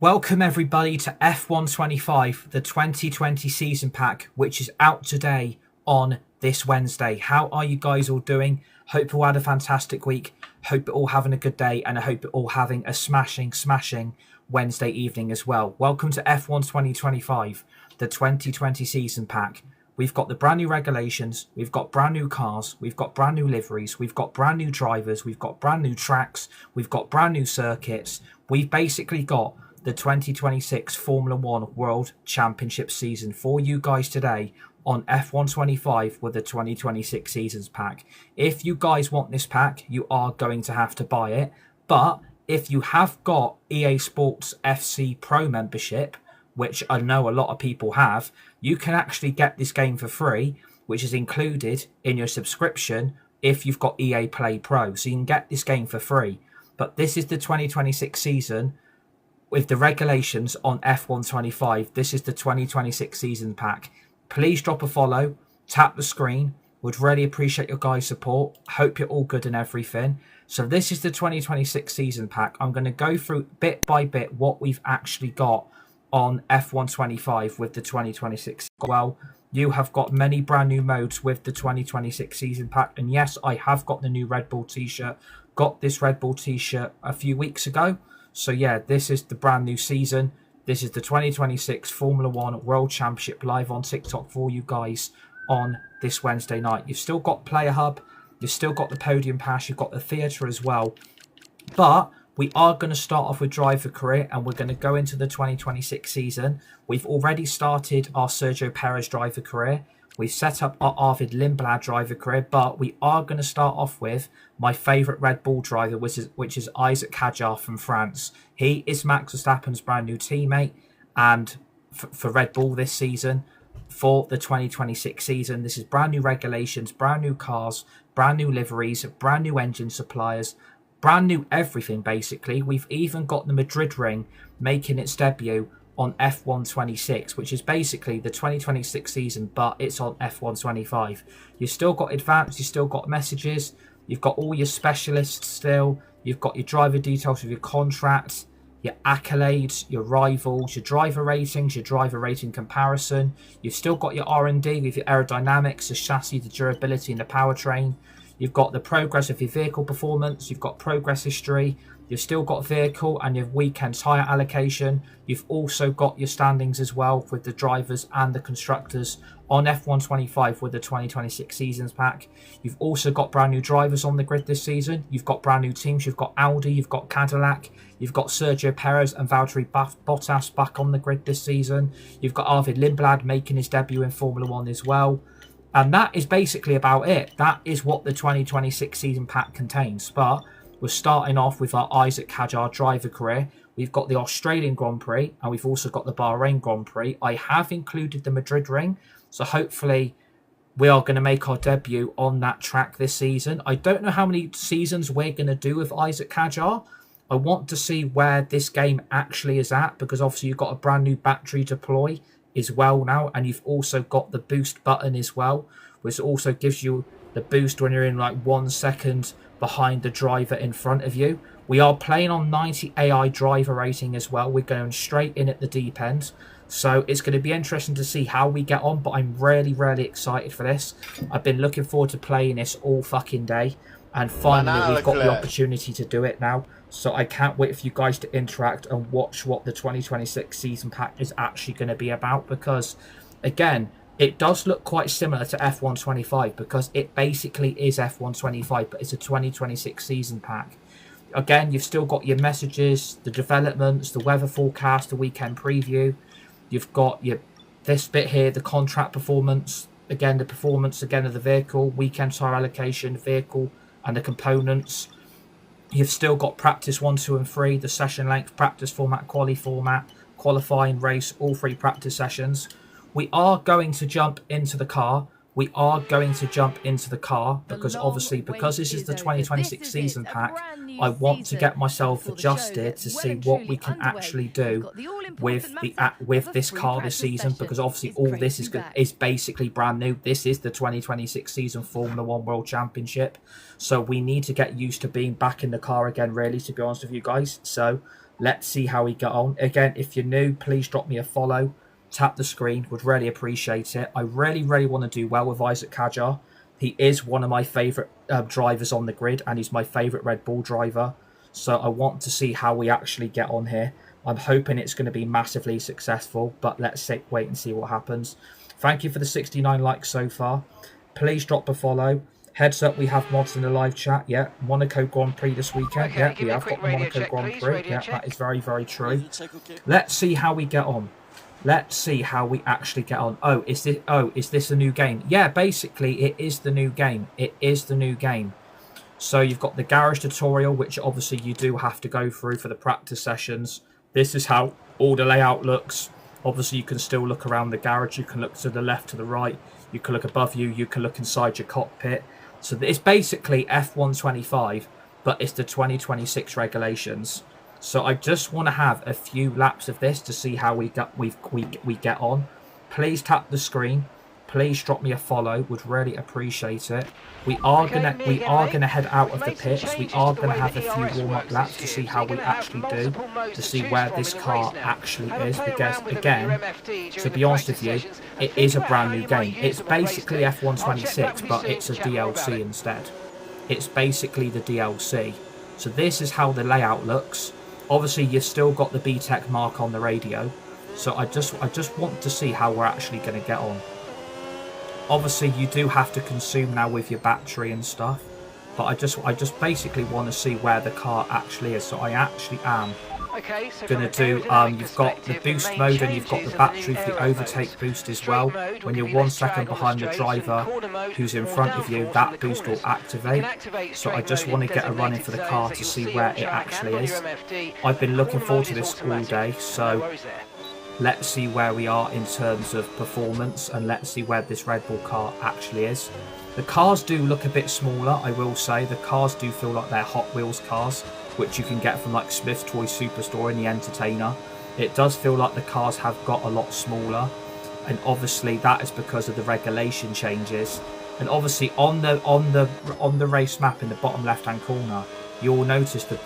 Welcome everybody to F125, the 2020 season pack, which is out today on this Wednesday. How are you guys all doing? Hope you all had a fantastic week. Hope you're all having a good day, and I hope you're all having a smashing Wednesday evening as well. Welcome to F1 2025, the 2020 season pack. We've got the brand new regulations, we've got brand new cars, we've got brand new liveries, we've got brand new drivers, we've got brand new tracks, we've got brand new circuits. We've basically got the 2026 Formula One World Championship season for you guys today on F125 with the 2026 seasons pack. If you guys want this pack, you are going to have to buy it. But if you have got EA Sports FC Pro membership, which I know a lot of people have, you can actually get this game for free, which is included in your subscription if you've got EA Play Pro. So you can get this game for free. But this is the 2026 season with the regulations on F125. This is the 2026 season pack. Please drop a follow, tap the screen. Would really appreciate your guys' support. Hope you're all good and everything. So this is the 2026 season pack. I'm going to go through bit by bit what we've actually got on F125 with the 2026. Well, you have got many brand new modes with the 2026 season pack. And yes, I have got the new Red Bull t-shirt. Got this Red Bull t-shirt a few weeks ago. So yeah, this is the brand new season. This is the 2026 Formula One World Championship live on TikTok for you guys on this Wednesday night. You've still got Player Hub. You've still got the Podium Pass. You've got the Theatre as well. But we are going to start off with Driver Career, and we're going to go into the 2026 season. We've already started our Sergio Perez Driver Career. We've set up our Arvid Lindblad Driver Career, but we are going to start off with my favourite Red Bull driver, which is Isack Hadjar from France. He is Max Verstappen's brand new teammate, and for Red Bull this season, for the 2026 season. This is brand new regulations, brand new cars, brand new liveries, brand new engine suppliers, brand new everything basically. We've even got the Madrid ring making its debut on F126, which is basically the 2026 season, but it's on F125. You've still got advanced, you've still got messages, you've got all your specialists still, you've got your driver details of your contracts, your accolades, your rivals, your driver ratings, your driver rating comparison. You've still got your R&D with your aerodynamics, the chassis, the durability and the powertrain. You've got the progress of your vehicle performance, you've got progress history, you've still got vehicle and your weekend tyre allocation. You've also got your standings as well with the drivers and the constructors on F125 with the 2026 seasons pack. You've also got brand new drivers on the grid this season. You've got brand new teams. You've got Audi, you've got Cadillac, you've got Sergio Perez and Valtteri Bottas back on the grid this season. You've got Arvid Lindblad making his debut in Formula One as well. And that is basically about it. That is what the 2026 season pack contains. But we're starting off with our Isack Hadjar driver career. We've got the Australian Grand Prix and we've also got the Bahrain Grand Prix. I have included the Madrid ring, so hopefully we are going to make our debut on that track this season. I don't know how many seasons we're going to do with Isack Hadjar. I want to see where this game actually is at, because obviously you've got a brand new battery deploy as well now, and you've also got the boost button as well, which also gives you the boost when you're in like 1 second behind the driver in front of you. We are playing on 90 AI driver rating as well. We're going straight in at the deep end, so it's going to be interesting to see how we get on, but I'm really excited for this. I've been looking forward to playing this all fucking day, and finally we've got the opportunity to do it now. So I can't wait for you guys to interact and watch what the 2026 season pack is actually going to be about, because again, it does look quite similar to F125 because it basically is F125, but it's a 2026 season pack. Again, you've still got your messages, the developments, the weather forecast, the weekend preview. You've got your this bit here, the contract performance, again the performance again of the vehicle, weekend tire allocation, vehicle and the components. You've still got practice 1, 2 and 3, the session length, practice format, quali format, qualifying, race, all 3 practice sessions. We are going to jump into the car. Because obviously, because this is the 2026 season pack, I want to get myself adjusted to see what we can actually do with this car this season, because obviously all this is basically brand new. This is the 2026 season Formula One World Championship, so we need to get used to being back in the car again, really, to be honest with you guys. So Let's see how we get on. Again, if you're new, please drop me a follow. Tap the screen. Would really appreciate it. I really want to do well with Isack Hadjar. He is one of my favourite drivers on the grid, and he's my favourite Red Bull driver. So I want to see how we actually get on here. I'm hoping it's going to be massively successful, but let's wait and see what happens. Thank you for the 69 likes so far. Please drop a follow. Heads up, we have mods in the live chat. Yeah, Monaco Grand Prix this weekend. Yeah, we have got the Monaco Grand Prix. Yeah, that is very true. Let's see how we get on. Let's see how we actually get on. Oh, is this a new game? Yeah, basically it is the new game. It is the new game. So you've got the garage tutorial, which obviously you do have to go through for the practice sessions. This is how all the layout looks. Obviously you can still look around the garage. You can look to the left, to the right. You can look above you. You can look inside your cockpit. So it's basically F125, but it's the 2026 regulations. So I just want to have a few laps of this to see how we get on. Please tap the screen. Please drop me a follow. Would really appreciate it. We are gonna head out of the pits. We are gonna have a few warm-up laps to see how we actually do, to see where this car actually is. Because again, to be honest with you, it is a brand new game. It's basically F126, but it's a DLC instead. It's basically the DLC. So this is how the layout looks. Obviously, you've still got the BTEC mark on the radio. So I just want to see how we're actually going to get on. Obviously, you do have to consume now with your battery and stuff. But I just basically want to see where the car actually is. So I actually am going to do, you've got the boost mode and you've got the battery for the overtake boost as well. When you're 1 second behind the driver who's in front of you, that boost will activate. So I just want to get a run in for the car to see where it actually is. I've been looking forward to this all day, so let's see where we are in terms of performance, and let's see where this Red Bull car actually is. The cars do look a bit smaller, I will say. The cars do feel like they're Hot Wheels cars, which you can get from like Smith's Toy Superstore in the Entertainer. It does feel like the cars have got a lot smaller, and obviously that is because of the regulation changes. And obviously on the race map in the bottom left hand corner, you will notice the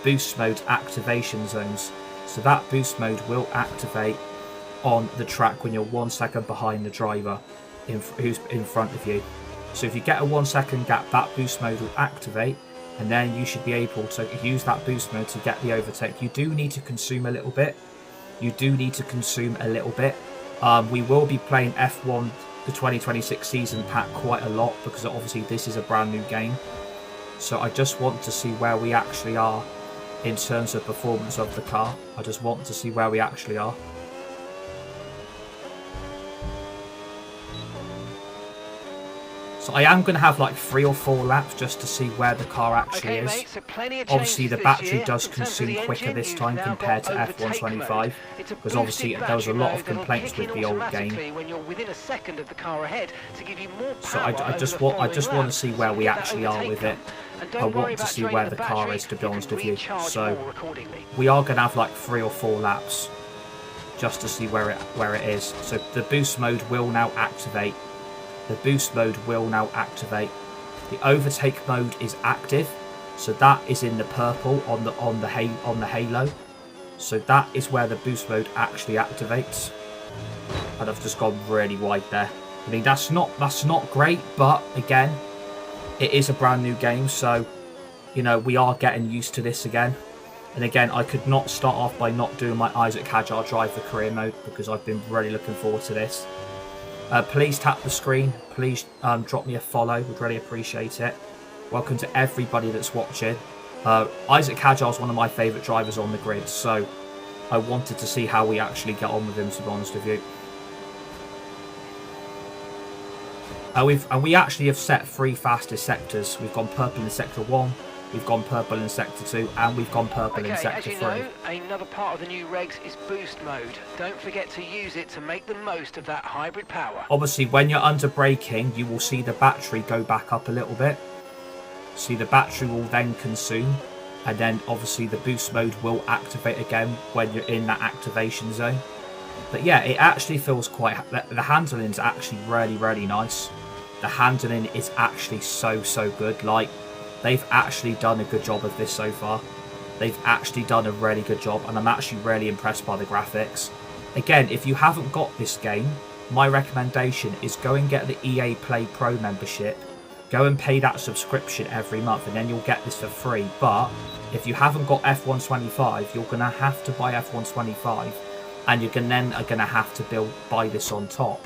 boost mode activation zones. So that boost mode will activate on the track when you're 1 second behind the driver who's in front of you. So if you get a 1 second gap, that boost mode will activate, and then you should be able to use that boost mode to get the overtake. You do need to consume a little bit. We will be playing F1, the 2026 season pack, quite a lot, because obviously this is a brand new game. So I just want to see where we actually are in terms of performance of the car. I just want to see where we actually are. So I am going to have like 3 or 4 laps just to see where the car actually is. Obviously the battery does consume quicker this time compared to F125, because obviously there was a lot of complaints with the old game. So I just want to see where we actually are with it. I want to see where the car is, to be honest with you. So we are going to have like 3 or 4 laps just to see where it is. So the boost mode will now activate. The boost mode will now activate. The overtake mode is active, so that is in the purple on the halo. So that is where the boost mode actually activates. And I've just gone really wide there. I mean, that's not great, but again, it is a brand new game, so you know, we are getting used to this again. And again, I could not start off by not doing my Isack Hadjar Drive for Career mode, because I've been really looking forward to this. Please tap the screen. Please drop me a follow. Would really appreciate it. Welcome to everybody that's watching. Isack Hadjar is one of my favourite drivers on the grid, so I wanted to see how we actually get on with him, to be honest with you. We actually have set 3 fastest sectors. We've gone purple in sector 1, we've gone purple in sector 2, and we've gone purple in sector 3. Know, another part of the new regs is boost mode. Don't forget to use it to make the most of that hybrid power. Obviously, when you're under braking, you will see the battery go back up a little bit. See, the battery will then consume, and then obviously the boost mode will activate again when you're in that activation zone. But yeah, it actually feels quite... The handling is actually really nice. The handling is actually so good. Like, they've actually done a good job of this so far. They've actually done a really good job, and I'm actually really impressed by the graphics. Again, if you haven't got this game, my recommendation is go and get the EA Play Pro membership. Go and pay that subscription every month, and then you'll get this for free. But if you haven't got F125, you're going to have to buy F125, and you're then are going to have to buy this on top.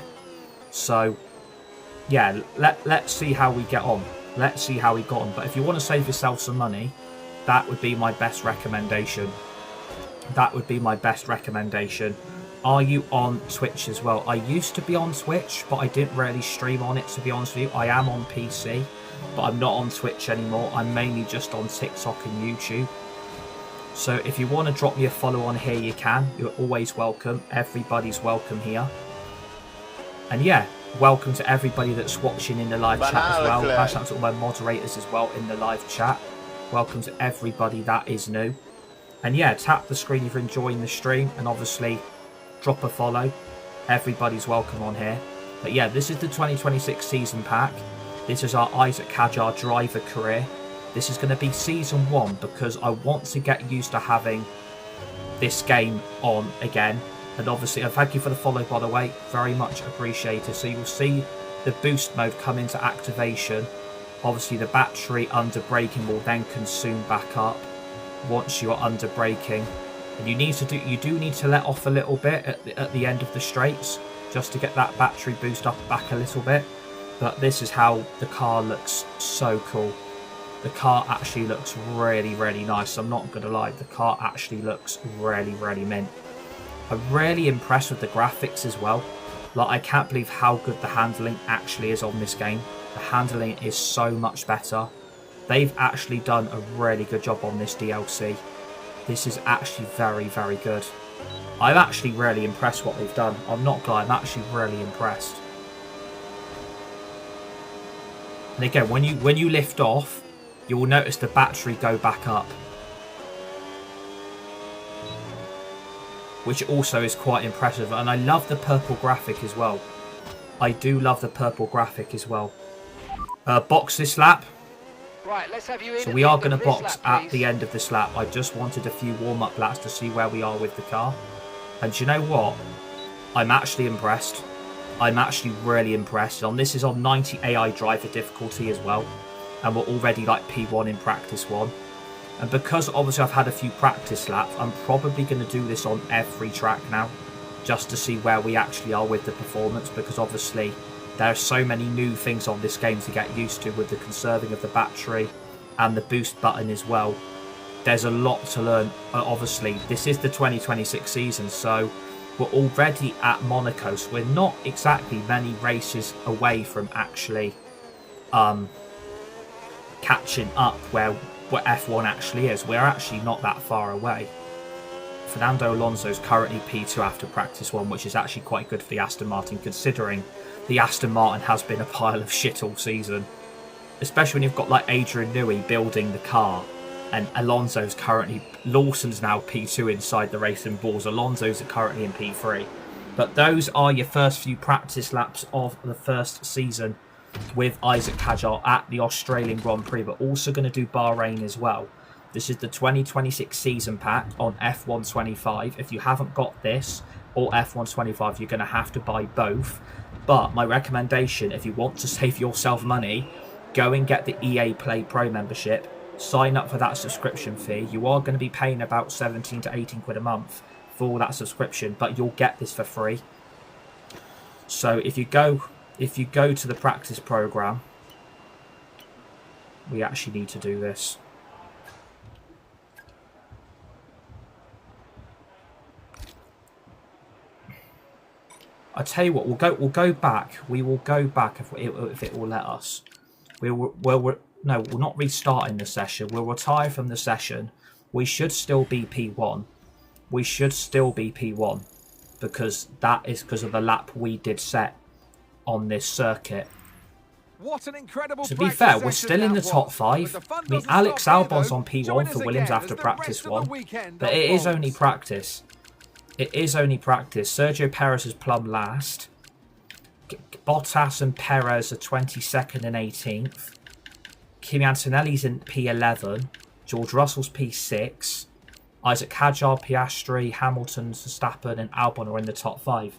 So, yeah, let's see how we get on. Let's see how we got on. But if you want to save yourself some money, that would be my best recommendation. That would be my best recommendation. Are you on Twitch as well? I used to be on Twitch, but I didn't really stream on it, to be honest with you. I am on PC, but I'm not on Twitch anymore. I'm mainly just on TikTok and YouTube. So if you want to drop me a follow on here, you can. You're always welcome. Everybody's welcome here. And yeah, welcome to everybody that's watching in the live chat as well. Shout out to all my moderators as well in the live chat. Welcome to everybody that is new. And yeah, tap the screen if you're enjoying the stream, and obviously drop a follow. Everybody's welcome on here. But yeah, this is the 2026 season pack. This is our Isack Hadjar driver career. This is going to be season 1 because I want to get used to having this game on again. And obviously, thank you for the follow, by the way. Very much appreciated. So you'll see the boost mode come into activation. Obviously, the battery under braking will then consume back up once you're under braking. And you do need to let off a little bit at the end of the straights just to get that battery boost up back a little bit. But this is how the car looks so cool. The car actually looks really, really nice. I'm not going to lie. The car actually looks really, really mint. I'm really impressed with the graphics as well. Like, I can't believe how good the handling actually is on this game. The handling is so much better. They've actually done a really good job on this DLC. This is actually very, very good. I'm actually really impressed what they've done. I'm not gonna lie, I'm actually really impressed. And again, when you lift off, you will notice the battery go back up, which also is quite impressive. And I love the purple graphic as well. I do love the purple graphic as well. Box this lap. Right, let's have you in. So we are going to box at the end of this lap. I just wanted a few warm-up laps to see where we are with the car. And do you know what? I'm actually impressed. I'm actually really impressed. And this is on 90 AI driver difficulty as well. And we're already like P1 in practice 1. And because obviously I've had a few practice laps, I'm probably going to do this on every track now, just to see where we actually are with the performance, because obviously there are so many new things on this game to get used to with the conserving of the battery and the boost button as well. There's a lot to learn. Obviously, this is the 2026 season, so we're already at Monaco, so we're not exactly many races away from actually catching up where F1 actually is. We're actually not that far away. Fernando Alonso is currently P2 after practice 1, which is actually quite good for the Aston Martin, considering the Aston Martin has been a pile of shit all season. Especially when you've got like Adrian Newey building the car, and Alonso's currently, Lawson's now P2 inside the Racing Bulls. Alonso's currently in P3. But those are your first few practice laps of the first season with Isack Hadjar at the Australian Grand Prix. But also going to do Bahrain as well. This is the 2026 season pack on F125. If you haven't got this or F125, you're going to have to buy both. But my recommendation, if you want to save yourself money, go and get the EA Play Pro membership. Sign up for that subscription fee. You are going to be paying about 17 to 18 quid a month for that subscription, but you'll get this for free. So if you go to the practice program, we actually need to do this. I tell you what, we'll go back. We will go back if it will let us. We'll not restart in the session. We'll retire from the session. We should still be P1. We should still be P1 because that is because of the lap we did set on this circuit. What an incredible to be fair, we're still in the top 5. I mean, Alex Albon's on P1 for Williams after practice 1, but it is only practice. It is only practice. Sergio Perez is plumb last. Bottas and Perez are 22nd and 18th. Kimi Antonelli's in P11. George Russell's P6, Isack, Hadjar, Piastri, Hamilton, Verstappen and Albon are in the top 5.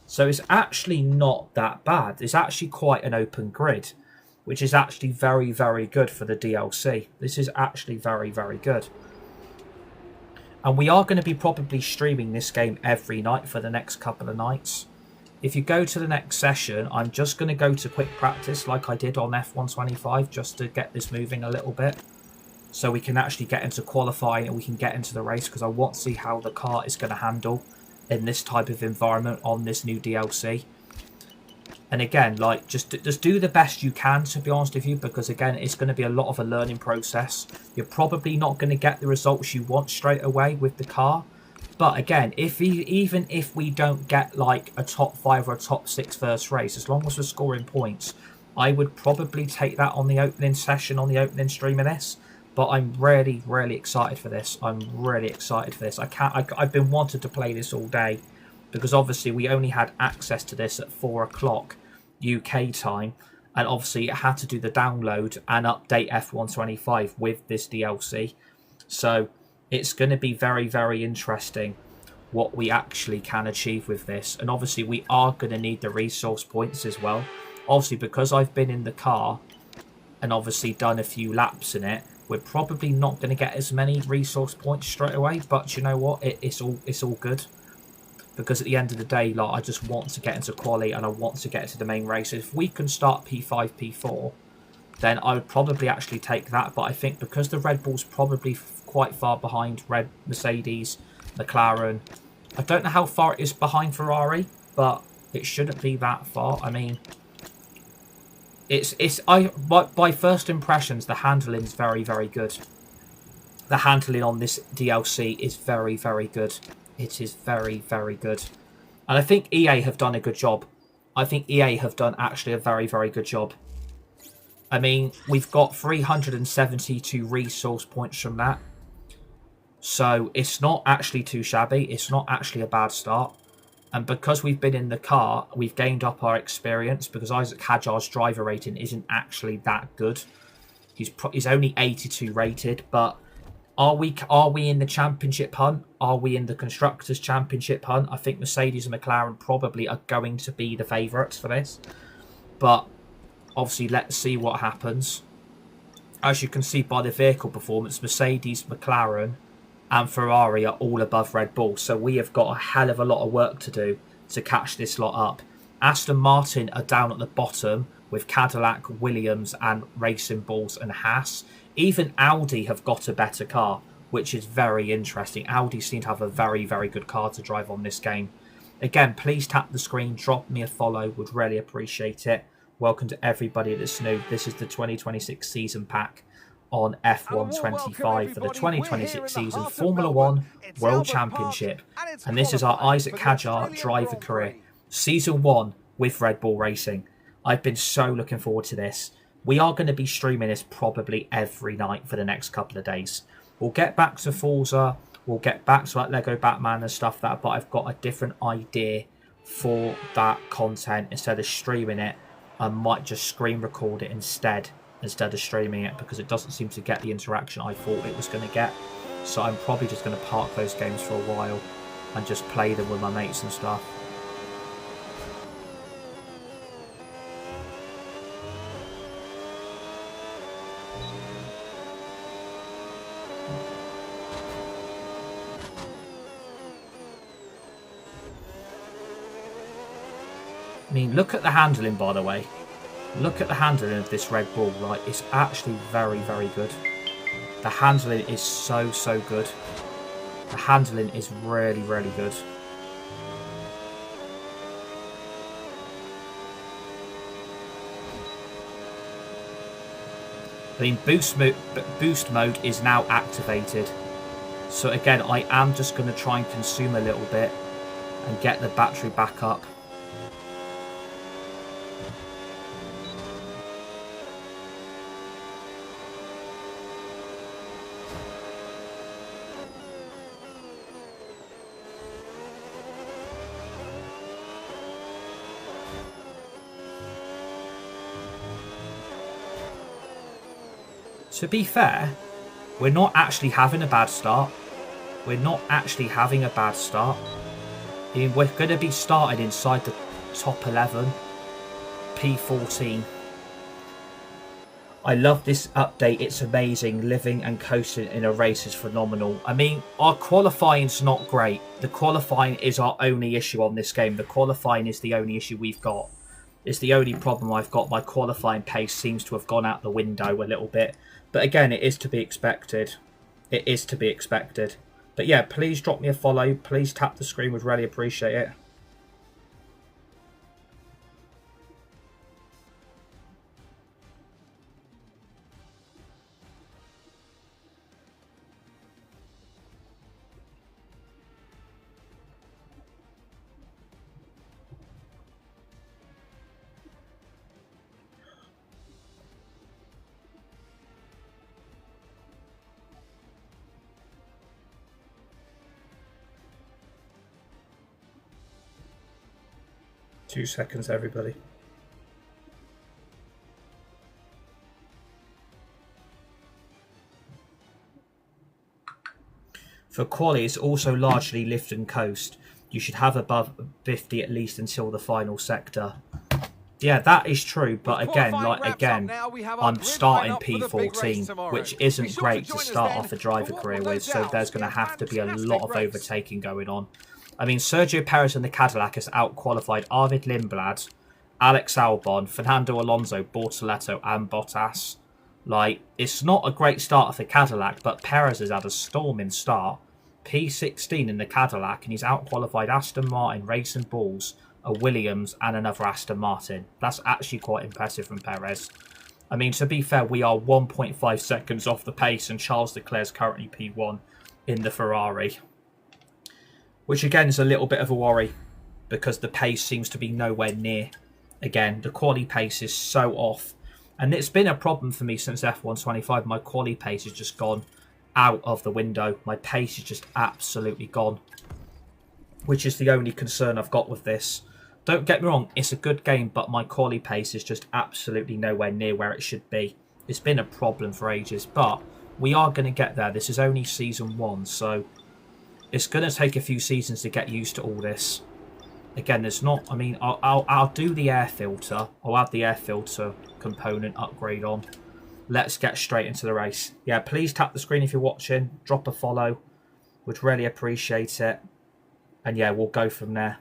So it's actually not that bad. It's actually quite an open grid, which is actually very, very good for the DLC. This is actually very, very good. And we are going to be probably streaming this game every night for the next couple of nights. If you go to the next session, I'm just going to go to quick practice like I did on F125 just to get this moving a little bit. So we can actually get into qualifying and we can get into the race, because I want to see how the car is going to handle in this type of environment on this new DLC. And again, like, just do the best you can, to be honest with you, because again, it's going to be a lot of a learning process. You're probably not going to get the results you want straight away with the car. But again, even if we don't get like a top 5 or a top 6 first race, as long as we're scoring points, I would probably take that on the opening session, on the opening stream of this. But I'm really, really excited for this. I'm really excited for this. I've been wanting to play this all day, because obviously we only had access to this at 4 o'clock UK time, and obviously it had to do the download and update F125 with this DLC. So it's going to be very, very interesting what we actually can achieve with this. And obviously we are going to need the resource points as well. Obviously, because I've been in the car and obviously done a few laps in it, we're probably not going to get as many resource points straight away. But you know what? It's all good. Because at the end of the day, like, I just want to get into quali and I want to get into the main race. If we can start P5, P4, then I would probably actually take that. But I think because the Red Bull's probably quite far behind Mercedes, McLaren. I don't know how far it is behind Ferrari, but it shouldn't be that far. I mean, by first impressions, the handling is very, very good. The handling on this DLC is very, very good. It is very, very good. And I think EA have done a good job. I think EA have done actually a very, very good job. I mean, we've got 372 resource points from that. So it's not actually too shabby. It's not actually a bad start. And because we've been in the car, we've gained up our experience, because Isack Hadjar's driver rating isn't actually that good. He's only 82 rated, but are we in the championship hunt? Are we in the Constructors' Championship hunt? I think Mercedes and McLaren probably are going to be the favourites for this. But obviously, let's see what happens. As you can see by the vehicle performance, Mercedes, McLaren and Ferrari are all above Red Bull. So we have got a hell of a lot of work to do to catch this lot up. Aston Martin are down at the bottom with Cadillac, Williams and Racing Bulls and Haas. Even Audi have got a better car, which is very interesting. Audi seem to have a very, very good car to drive on this game. Again, please tap the screen, drop me a follow, would really appreciate it. Welcome to everybody that's new. This is the 2026 season pack on F125 for the 2026 season Formula 1 World Championship. And this is our Isack Hadjar driver career. Season 1 with Red Bull Racing. I've been so looking forward to this. We are going to be streaming this probably every night for the next couple of days. We'll get back to Forza. We'll get back to like Lego Batman and stuff but I've got a different idea for that content. Instead of streaming it, I might just screen record it instead of streaming it, because it doesn't seem to get the interaction I thought it was going to get. So I'm probably just going to park those games for a while and just play them with my mates and stuff. I mean, look at the handling, by the way. Look at the handling of this Red Bull, right? It's actually very, very good. The handling is so, so good. The handling is really, really good. I mean, boost mode is now activated. So again, I am just going to try and consume a little bit and get the battery back up. To be fair, We're not actually having a bad start. We're not actually having a bad start. I mean, we're going to be started inside the top 11. P14. I love this update. It's amazing. Living and coasting in a race is phenomenal. I mean, our qualifying's not great. The qualifying is our only issue on this game. The qualifying is the only issue we've got. It's the only problem I've got. My qualifying pace seems to have gone out the window a little bit. But again, it is to be expected. It is to be expected. But yeah, please drop me a follow. Please tap the screen. Would really appreciate it. Two seconds, everybody. For quali, it's also largely lift and coast. You should have above 50 at least until the final sector. Yeah, that is true, but again, I'm starting P14, which isn't great to start off a driver career with, so there's going to have to be a lot of overtaking going on. I mean, Sergio Perez in the Cadillac has out-qualified Arvid Lindblad, Alex Albon, Fernando Alonso, Bortoleto and Bottas. Like, it's not a great start for Cadillac, but Perez has had a storming start. P16 in the Cadillac, and he's out-qualified Aston Martin, Racing Bulls, a Williams and another Aston Martin. That's actually quite impressive from Perez. I mean, to be fair, we are 1.5 seconds off the pace, and Charles Leclerc's currently P1 in the Ferrari. Which again is a little bit of a worry because the pace seems to be nowhere near. Again, the quali pace is so off. And it's been a problem for me since F125. My quali pace has just gone out of the window. My pace is just absolutely gone. Which is the only concern I've got with this. Don't get me wrong, it's a good game, but my quali pace is just absolutely nowhere near where it should be. It's been a problem for ages, but we are going to get there. This is only Season 1, so it's going to take a few seasons to get used to all this. Again, there's not... I mean, I'll do the air filter. I'll add the air filter component upgrade on. Let's get straight into the race. Yeah, please tap the screen if you're watching. Drop a follow. Would really appreciate it. And yeah, we'll go from there.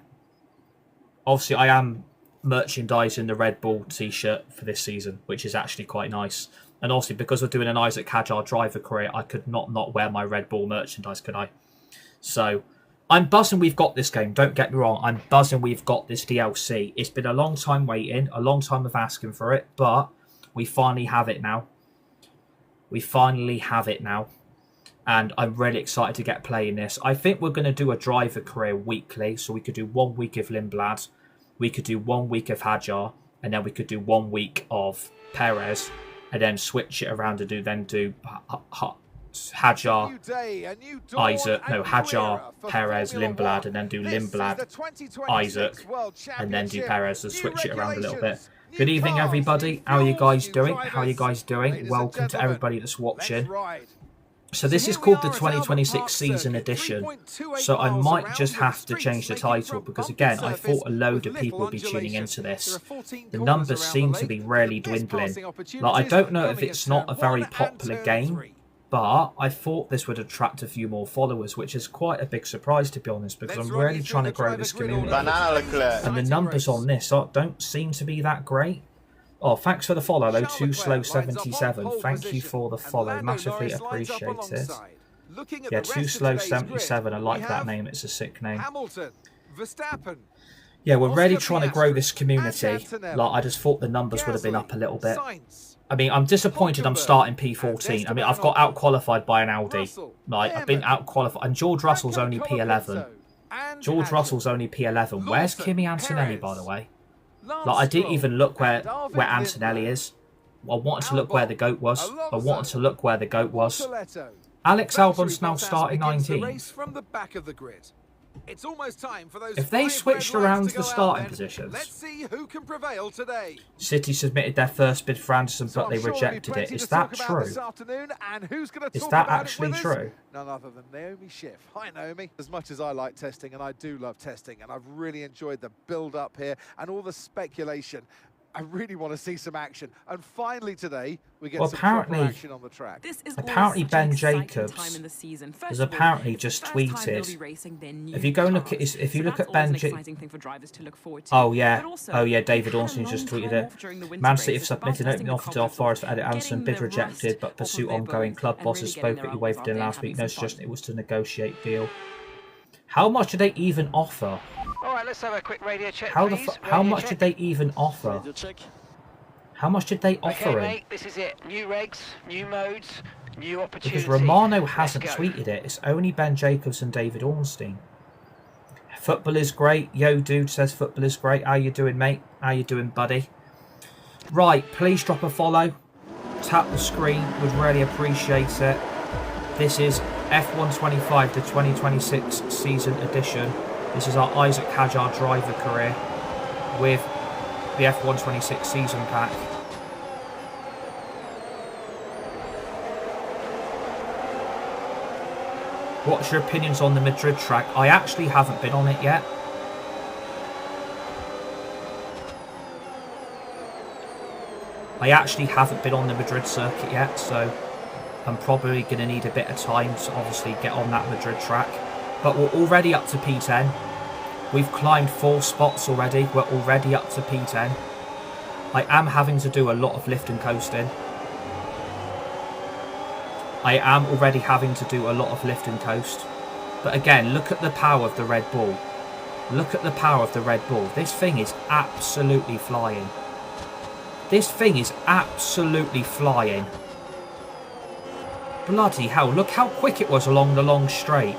Obviously, I am merchandising the Red Bull t-shirt for this season, which is actually quite nice. And obviously, because we're doing an Isack Hadjar driver career, I could not wear my Red Bull merchandise, could I? So, I'm buzzing we've got this game. Don't get me wrong. I'm buzzing we've got this DLC. It's been a long time waiting, a long time of asking for it, but we finally have it now. We finally have it now. And I'm really excited to get playing this. I think we're going to do a driver career weekly. So we could do 1 week of Lindblad. We could do 1 week of Hadjar. And then we could do 1 week of Perez. And then switch it around to do Hadjar, Isack, no, Hadjar, Perez, Lindblad, and then do Lindblad, Isack, and then do Perez, and switch it around a little bit. Good evening, everybody. How are you guys doing? How are you guys doing? Welcome to everybody that's watching. So this is called the 2026 Season Edition, so I might just have to change the title, because again, I thought a load of people would be tuning into this. The numbers seem to be really dwindling. Like, I don't know if it's not a very popular game, but I thought this would attract a few more followers, which is quite a big surprise, to be honest, because I'm really trying to grow this community. And the numbers on this don't seem to be that great. Oh, thanks for the follow, though. Too Slow 77. Thank you for the follow. Massively appreciated. Yeah, Too Slow 77. I like that name. It's a sick name. Yeah, we're really trying to grow this community. Like, I just thought the numbers would have been up a little bit. I mean, I'm disappointed I'm starting P14. I mean, I've got out-qualified by an Audi. Like, I've been out-qualified. And George Russell's only P11. George Russell's only P11. Where's Kimi Antonelli, by the way? Like, I didn't even look where Antonelli is. I wanted to look where the GOAT was. I wanted to look where the GOAT was. Alex Albon's now starting 19th. It's almost time for those If they five switched red around lights to the go out starting then. positions. Let's see who can prevail today. City submitted their first bid for Anderson, So but they I'm sure there'll be rejected it. plenty Is to that talk about true? this afternoon, and who's going to Is talk that about actually it with true? us? None other than Naomi Schiff. Hi, Naomi. As much as I like testing, and I do love testing, and I've really enjoyed the build-up here and all the speculation, I really want to see some action. And finally today, we get some proper action on the track. This is Apparently Ben Jacobs time in the season. has apparently just tweeted. If you go and look at his, if you look at Ben oh yeah, David Ornstein just tweeted it. Man City have submitted an open offer to our Forest for Edit Anderson, bid rejected, but pursuit ongoing. Club bosses spoke at you waived in last week. No suggestion it was to negotiate deal. How much did they even offer? All right, let's have a quick radio check, How much did they even offer? How much did they offer him? Mate, this is it. New regs, new modes, new opportunity. Because Romano hasn't tweeted it. It's only Ben Jacobs and David Ornstein. Football is great. Yo, dude says football is great. How you doing, mate? How you doing, buddy? Right, please drop a follow. Tap the screen. Would really appreciate it. This is F125, the 2026 season edition. This is our Isack Hadjar driver career with the F126 season pack. What's your opinions on the Madrid track? I actually haven't been on it yet. I actually haven't been on the Madrid circuit yet, so I'm probably going to need a bit of time to obviously get on that Madrid track. But we're already up to P10. We've climbed 4 spots already. We're already up to P10. I am having to do a lot of lift and coasting. I am already having to do a lot of lift and coast. But again, look at the power of the Red Bull. Look at the power of the Red Bull. This thing is absolutely flying. This thing is absolutely flying. Bloody hell, look how quick it was along the long straight.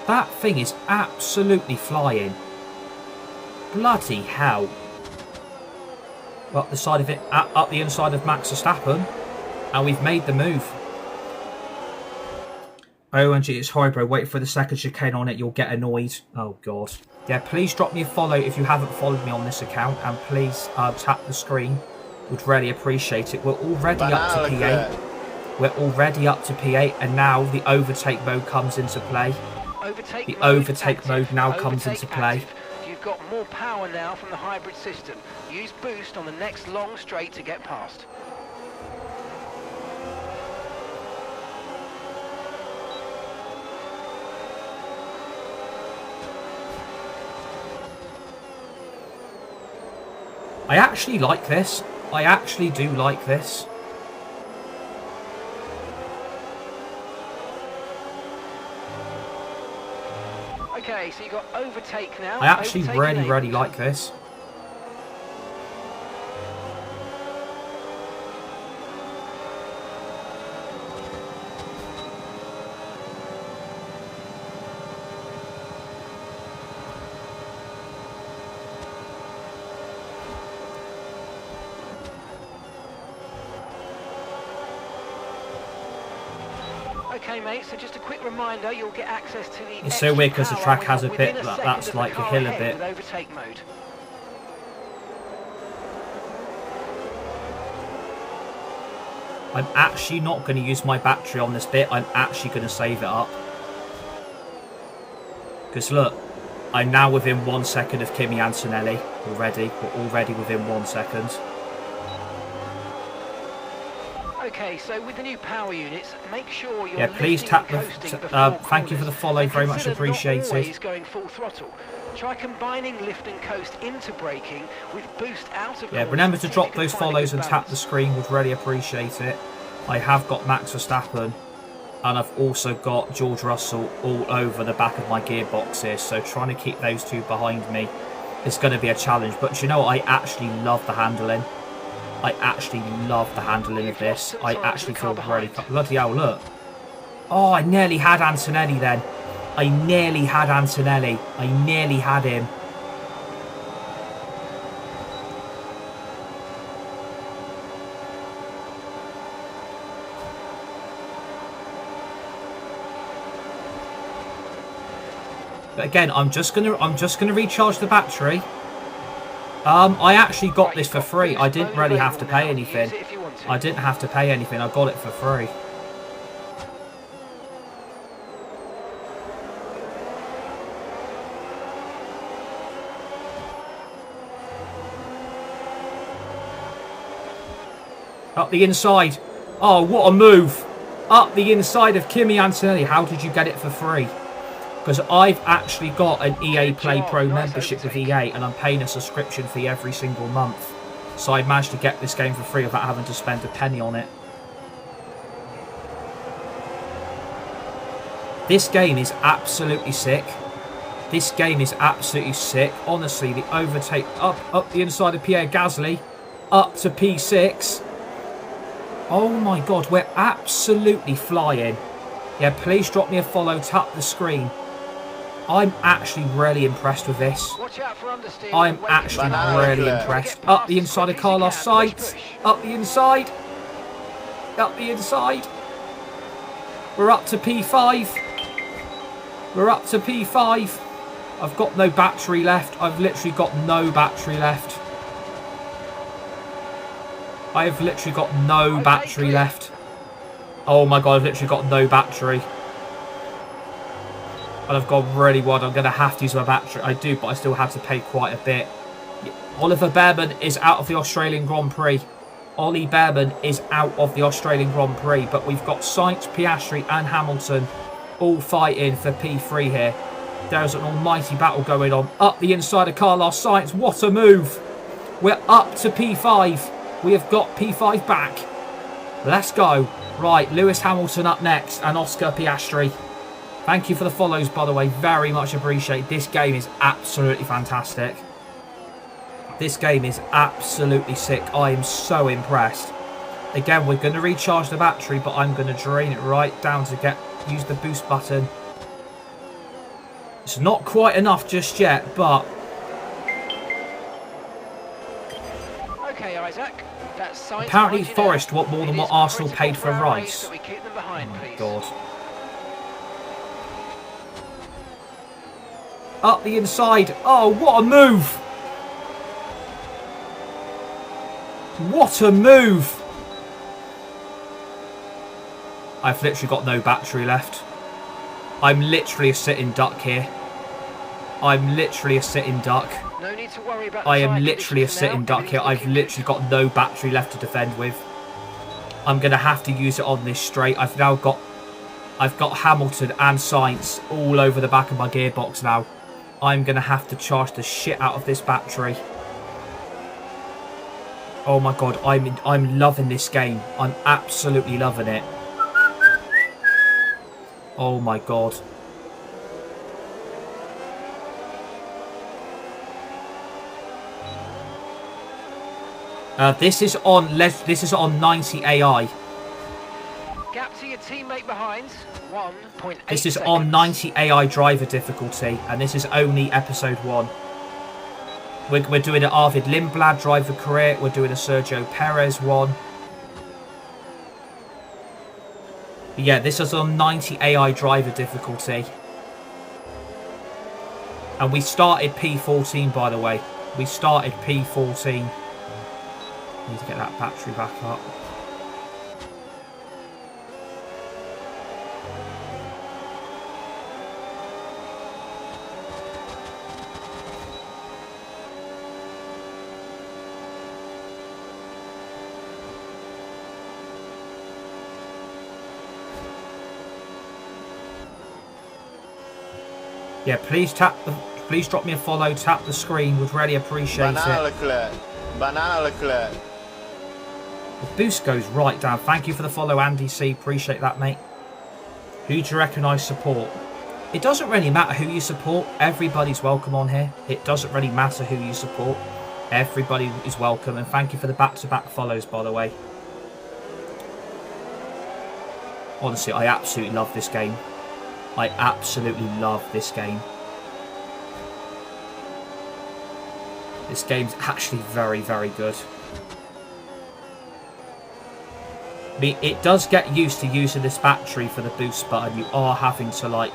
That thing is absolutely flying. Bloody hell. Up the side of it, up the inside of Max Verstappen. And we've made the move. OMG, it's horrible. Wait for the second chicane on it, you'll get annoyed. Oh, God. Yeah, please drop me a follow if you haven't followed me on this account. And please tap the screen. Would really appreciate it. We're already up to P8. We're already up to P8. And now the overtake mode comes into play. The overtake mode now comes into play. You've got more power now from the hybrid system. Use boost on the next long straight to get past. I actually like this. I actually do like this. Okay, so you got overtake now. I actually really like this. Okay, mate, so just a quick reminder, you'll get access to the It's so weird because the track has a bit, that's like a hill a bit. With overtake mode. I'm actually not going to use my battery on this bit. I'm actually going to save it up. Because look, I'm now within 1 second of Kimi Antonelli already. We're already within 1 second. Okay, so with the new power units, make sure you're please tap the. Thank you for the follow, very much appreciated. Not always going full throttle. Try combining lift and coast into braking with boost out of. Yeah, remember to drop those follows and tap the screen. Would really appreciate it. I have got Max Verstappen, and I've also got George Russell all over the back of my gearbox here. So trying to keep those two behind me is going to be a challenge. But you know what? I actually love the handling. I actually love the handling of this. I actually feel really... Bloody hell, look. Oh, I nearly had Antonelli then. I nearly had Antonelli. I nearly had him. But again, I'm just gonna recharge the battery. I actually got this for free. I didn't really have to pay anything. I didn't have to pay anything. I got it for free. Up the inside. Oh, what a move. Up the inside of Kimi Antonelli. How did you get it for free? Because I've actually got an EA Play Pro membership with EA and I'm paying a subscription fee every single month. So I managed to get this game for free without having to spend a penny on it. This game is absolutely sick. This game is absolutely sick. Honestly, the overtake up the inside of Pierre Gasly. Up to P6. Oh my god, we're absolutely flying. Yeah, please drop me a follow, tap the screen. I'm actually really impressed with this. I'm actually really impressed. Up the inside of Carlos Sainz. Up the inside. Up the inside. We're up to P5. We're up to P5. I've got no battery left. I've literally got no battery left. I've literally got no battery left. Oh my god, I've literally got no battery. And I've gone really wide. I'm going to have to use my battery. I do, but I still have to pay quite a bit. Oliver Behrman is out of the Australian Grand Prix. Ollie Behrman is out of the Australian Grand Prix. But we've got Sainz, Piastri and Hamilton all fighting for P3 here. There's an almighty battle going on. Up the inside of Carlos Sainz. What a move. We're up to P5. We have got P5 back. Let's go. Right, Lewis Hamilton up next and Oscar Piastri. Thank you for the follows, by the way. Very much appreciate. This game is absolutely fantastic. This game is absolutely sick. I am so impressed. Again, we're going to recharge the battery, but I'm going to drain it right down to use the boost button. It's not quite enough just yet, but... Okay, Isaac. Apparently Forest want more than what Arsenal paid for Rice. Oh my god. Up the inside. Oh, what a move. What a move. I've literally got no battery left. I'm literally a sitting duck here. I'm literally a sitting duck. No need to worry about I am literally a sitting duck here. I've literally got no battery left to defend with. I'm going to have to use it on this straight. I've got Hamilton and Sainz all over the back of my gearbox now. I'm going to have to charge the shit out of this battery. Oh my god, I'm loving this game. I'm absolutely loving it. Oh my god. This is on 90 AI. Gap to your teammate behind. 1.8 This is on 90 AI driver difficulty, and this is only episode 1. We're doing an Arvid Lindblad driver career. We're doing a Sergio Perez one. But yeah, this is on 90 AI driver difficulty. And we started P14, by the way. We started P14. Need to get that battery back up. Yeah, please drop me a follow, tap the screen, would really appreciate it. Banana Leclerc. The boost goes right down. Thank you for the follow, Andy C. Appreciate that, mate. Who do you reckon I support? It doesn't really matter who you support. Everybody's welcome on here. It doesn't really matter who you support. Everybody is welcome. And thank you for the back-to-back follows, by the way. Honestly, I absolutely love this game. I absolutely love this game. This game's actually very, very good. I mean, it does get used to using this battery for the boost button. You are having to, like...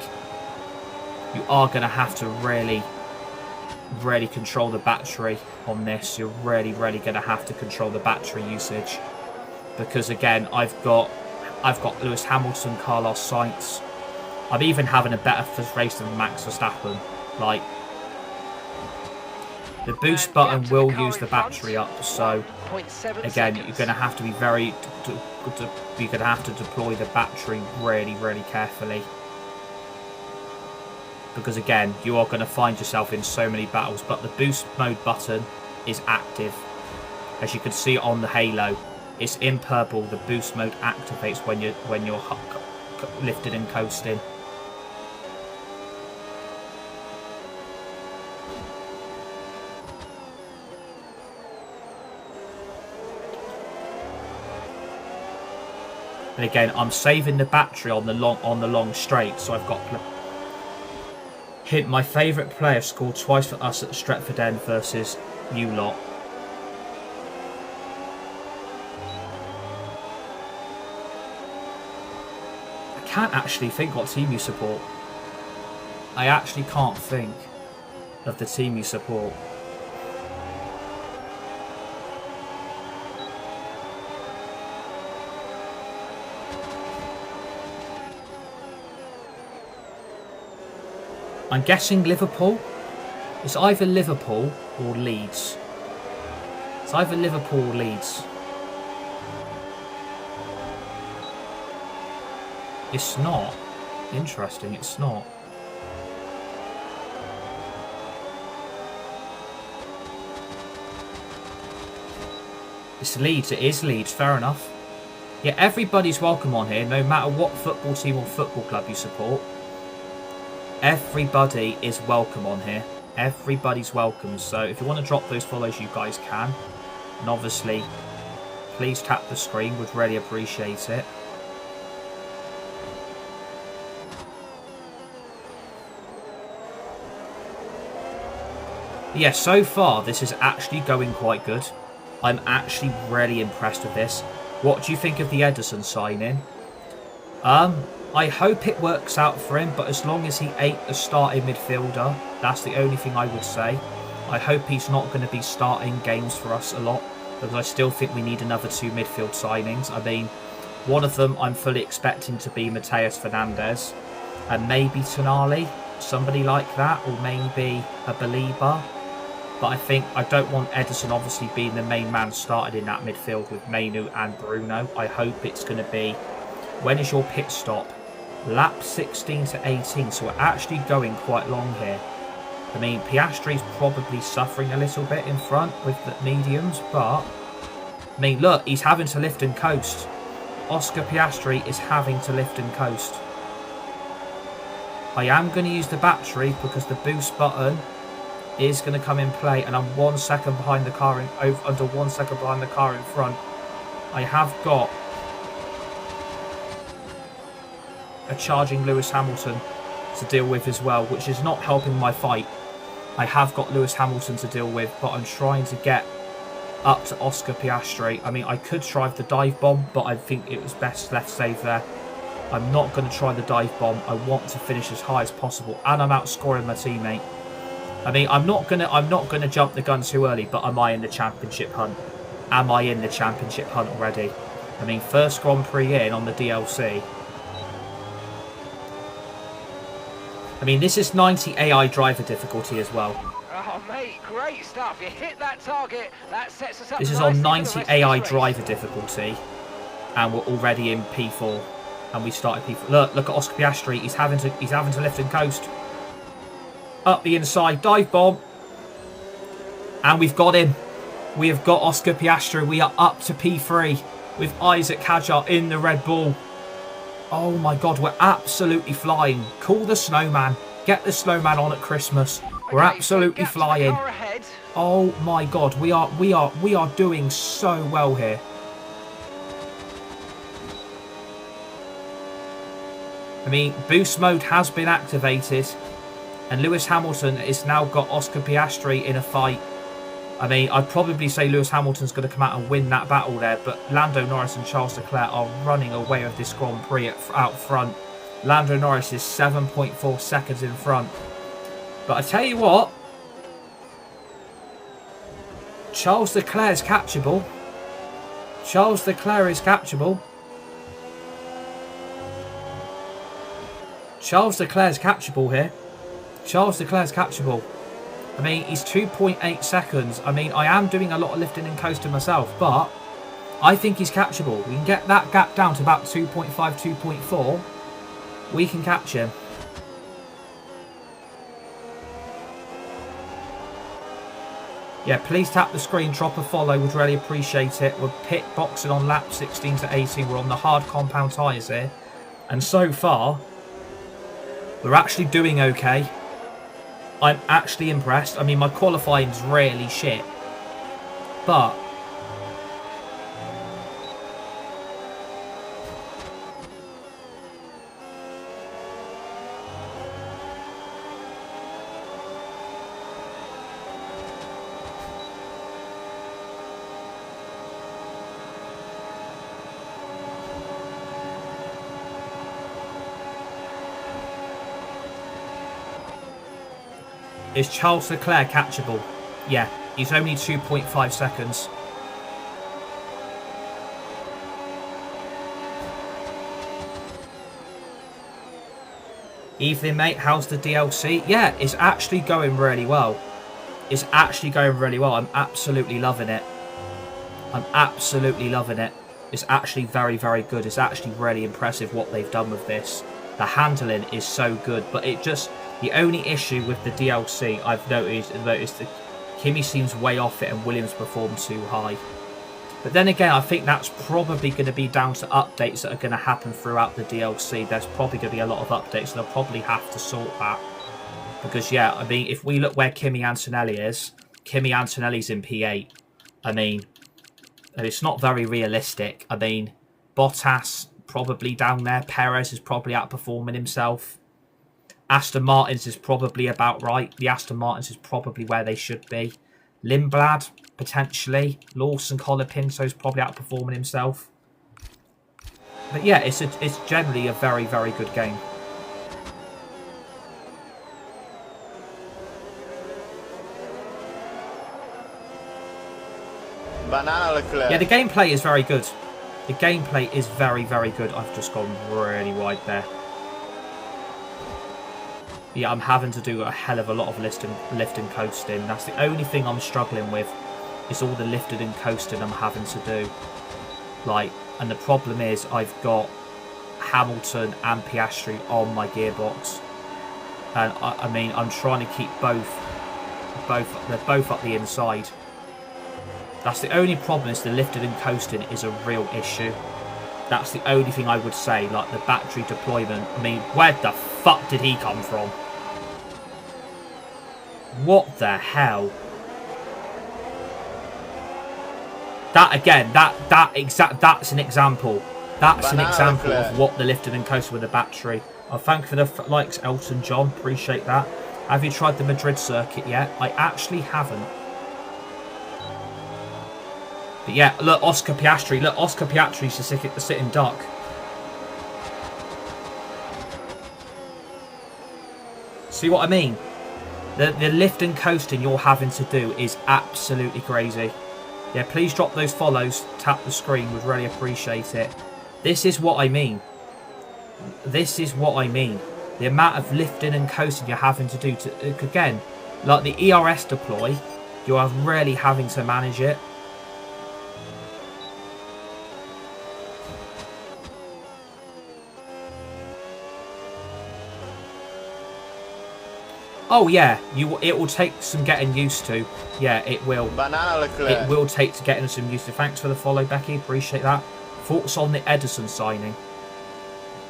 you are going to have to really control the battery on this. You're really going to have to control the battery usage, because again, I've got Lewis Hamilton, Carlos Sainz. I'm even having a better first race than Max Verstappen. Like, the boost button will use the battery up, so again, you're going to have to be you're going to have to deploy the battery really carefully, because again, you are going to find yourself in so many battles. But the boost mode button is active, as you can see on the halo. It's in purple. The boost mode activates when you're lifted and coasting. And again, I'm saving the battery on the long straight, so I've got. Hint: my favourite player scored twice for us at Stretford End versus you lot. I can't actually think what team you support. I actually can't think of the team you support. I'm guessing Liverpool. It's either Liverpool or Leeds. It's either Liverpool or Leeds. It's not. Interesting, it's not. It's Leeds, it is Leeds, fair enough. Yeah, everybody's welcome on here, no matter what football team or football club you support. Everybody is welcome on here. Everybody's welcome. So if you want to drop those follows, you guys can. And obviously, please tap the screen. Would really appreciate it. Yeah, so far this is actually going quite good. I'm actually really impressed with this. What do you think of the Ederson signing? I hope it works out for him, but as long as he ain't a starting midfielder, that's the only thing I would say. I hope he's not going to be starting games for us a lot, because I still think we need another 2 midfield signings. I mean, one of them I'm fully expecting to be Mateus Fernandes, and maybe Tonali, somebody like that, or maybe a Belieber. But I don't want Ederson obviously being the main man started in that midfield with Mainu and Bruno. I hope it's going to be, when is your pit stop? Lap 16 to 18, so we're actually going quite long here. I mean, Piastri's probably suffering a little bit in front with the mediums, but I mean, look, he's having to lift and coast. Oscar Piastri is having to lift and coast. I am going to use the battery because the boost button is going to come in play, and I'm 1 second behind the car under 1 second behind the car in front. I have got a charging Lewis Hamilton to deal with as well, which is not helping my fight. I have got Lewis Hamilton to deal with, but I'm trying to get up to Oscar Piastri. I mean, I could try the dive bomb, but I think it was best left safe there. I'm not going to try the dive bomb. I want to finish as high as possible, and I'm outscoring my teammate. I mean, I'm not gonna jump the gun too early, but am I in the championship hunt? Am I in the championship hunt already? I mean, first Grand Prix in on the DLC. I mean, this is 90 AI driver difficulty as well. Oh, mate, great stuff. You hit that target. That sets us up. This is on 90 AI driver difficulty, and we're already in P4, and we started P4. Look at Oscar Piastri. He's having to lift and coast. Up the inside, dive bomb, and we've got him. We have got Oscar Piastri. We are up to P3 with Isack Hadjar in the Red Bull. Oh my God, we're absolutely flying. Call the snowman. Get the snowman on at Christmas. We're absolutely flying. Oh my God, we are doing so well here. I mean, boost mode has been activated, and Lewis Hamilton has now got Oscar Piastri in a fight. I mean, I'd probably say Lewis Hamilton's going to come out and win that battle there, but Lando Norris and Charles Leclerc are running away with this Grand Prix out front. Lando Norris is 7.4 seconds in front. But I tell you what, Charles Leclerc is catchable. Charles Leclerc is catchable. Charles Leclerc is catchable here. Charles Leclerc is catchable. I mean, he's 2.8 seconds. I mean, I am doing a lot of lifting and coasting myself, but I think he's catchable. We can get that gap down to about 2.5, 2.4. We can catch him. Yeah, please tap the screen, drop a follow, would really appreciate it. We're pit boxing on lap 16 to 18. We're on the hard compound tyres here. And so far, we're actually doing okay. I'm actually impressed. I mean, my qualifying's really shit. But is Charles Leclerc catchable? Yeah, he's only 2.5 seconds. Evening, mate. How's the DLC? Yeah, it's actually going really well. It's actually going really well. I'm absolutely loving it. I'm absolutely loving it. It's actually very, very good. It's actually really impressive what they've done with this. The handling is so good, but it just... The only issue with the DLC I've noticed that Kimi seems way off it and Williams performed too high. But then again, I think that's probably going to be down to updates that are going to happen throughout the DLC. There's probably going to be a lot of updates, and they'll probably have to sort that. Because, yeah, I mean, if we look where Kimi Antonelli is, Kimi Antonelli's in P8. I mean, it's not very realistic. I mean, Bottas probably down there. Perez is probably outperforming himself. Aston Martins is probably about right. The Aston Martins is probably where they should be. Lindblad, potentially. Lawson Colapinto's probably outperforming himself. But yeah, it's generally a very, very good game. Banana Leclerc. Yeah, the gameplay is very good. The gameplay is very, very good. I've just gone really wide there. Yeah, I'm having to do a hell of a lot of lift and coasting. That's the only thing I'm struggling with, is all the lifting and coasting I'm having to do. Like, and the problem is I've got Hamilton and Piastri on my gearbox, and I mean I'm trying to keep both. They're both up the inside. That's the only problem. Is the lifting and coasting is a real issue. That's the only thing I would say. Like the battery deployment. I mean, where the fuck did he come from? What the hell? That again, that's an example. That's an example of what the lifting and coasting with the battery. I thank for the likes, Elton John. Appreciate that. Have you tried the Madrid circuit yet? I actually haven't. But yeah, look, Oscar Piastri. Look, Oscar Piastri's the sitting duck. See what I mean? The lift and coasting you're having to do is absolutely crazy. Yeah, please drop those follows. Tap the screen. Would really appreciate it. This is what I mean. This is what I mean. The amount of lifting and coasting you're having to do. Again, like the ERS deploy, you are really having to manage it. Oh yeah, it will take some getting used to. Yeah, it will. Banana Leclerc. It will take to getting some used to. Thanks for the follow, Becky. Appreciate that. Thoughts on the Edison signing?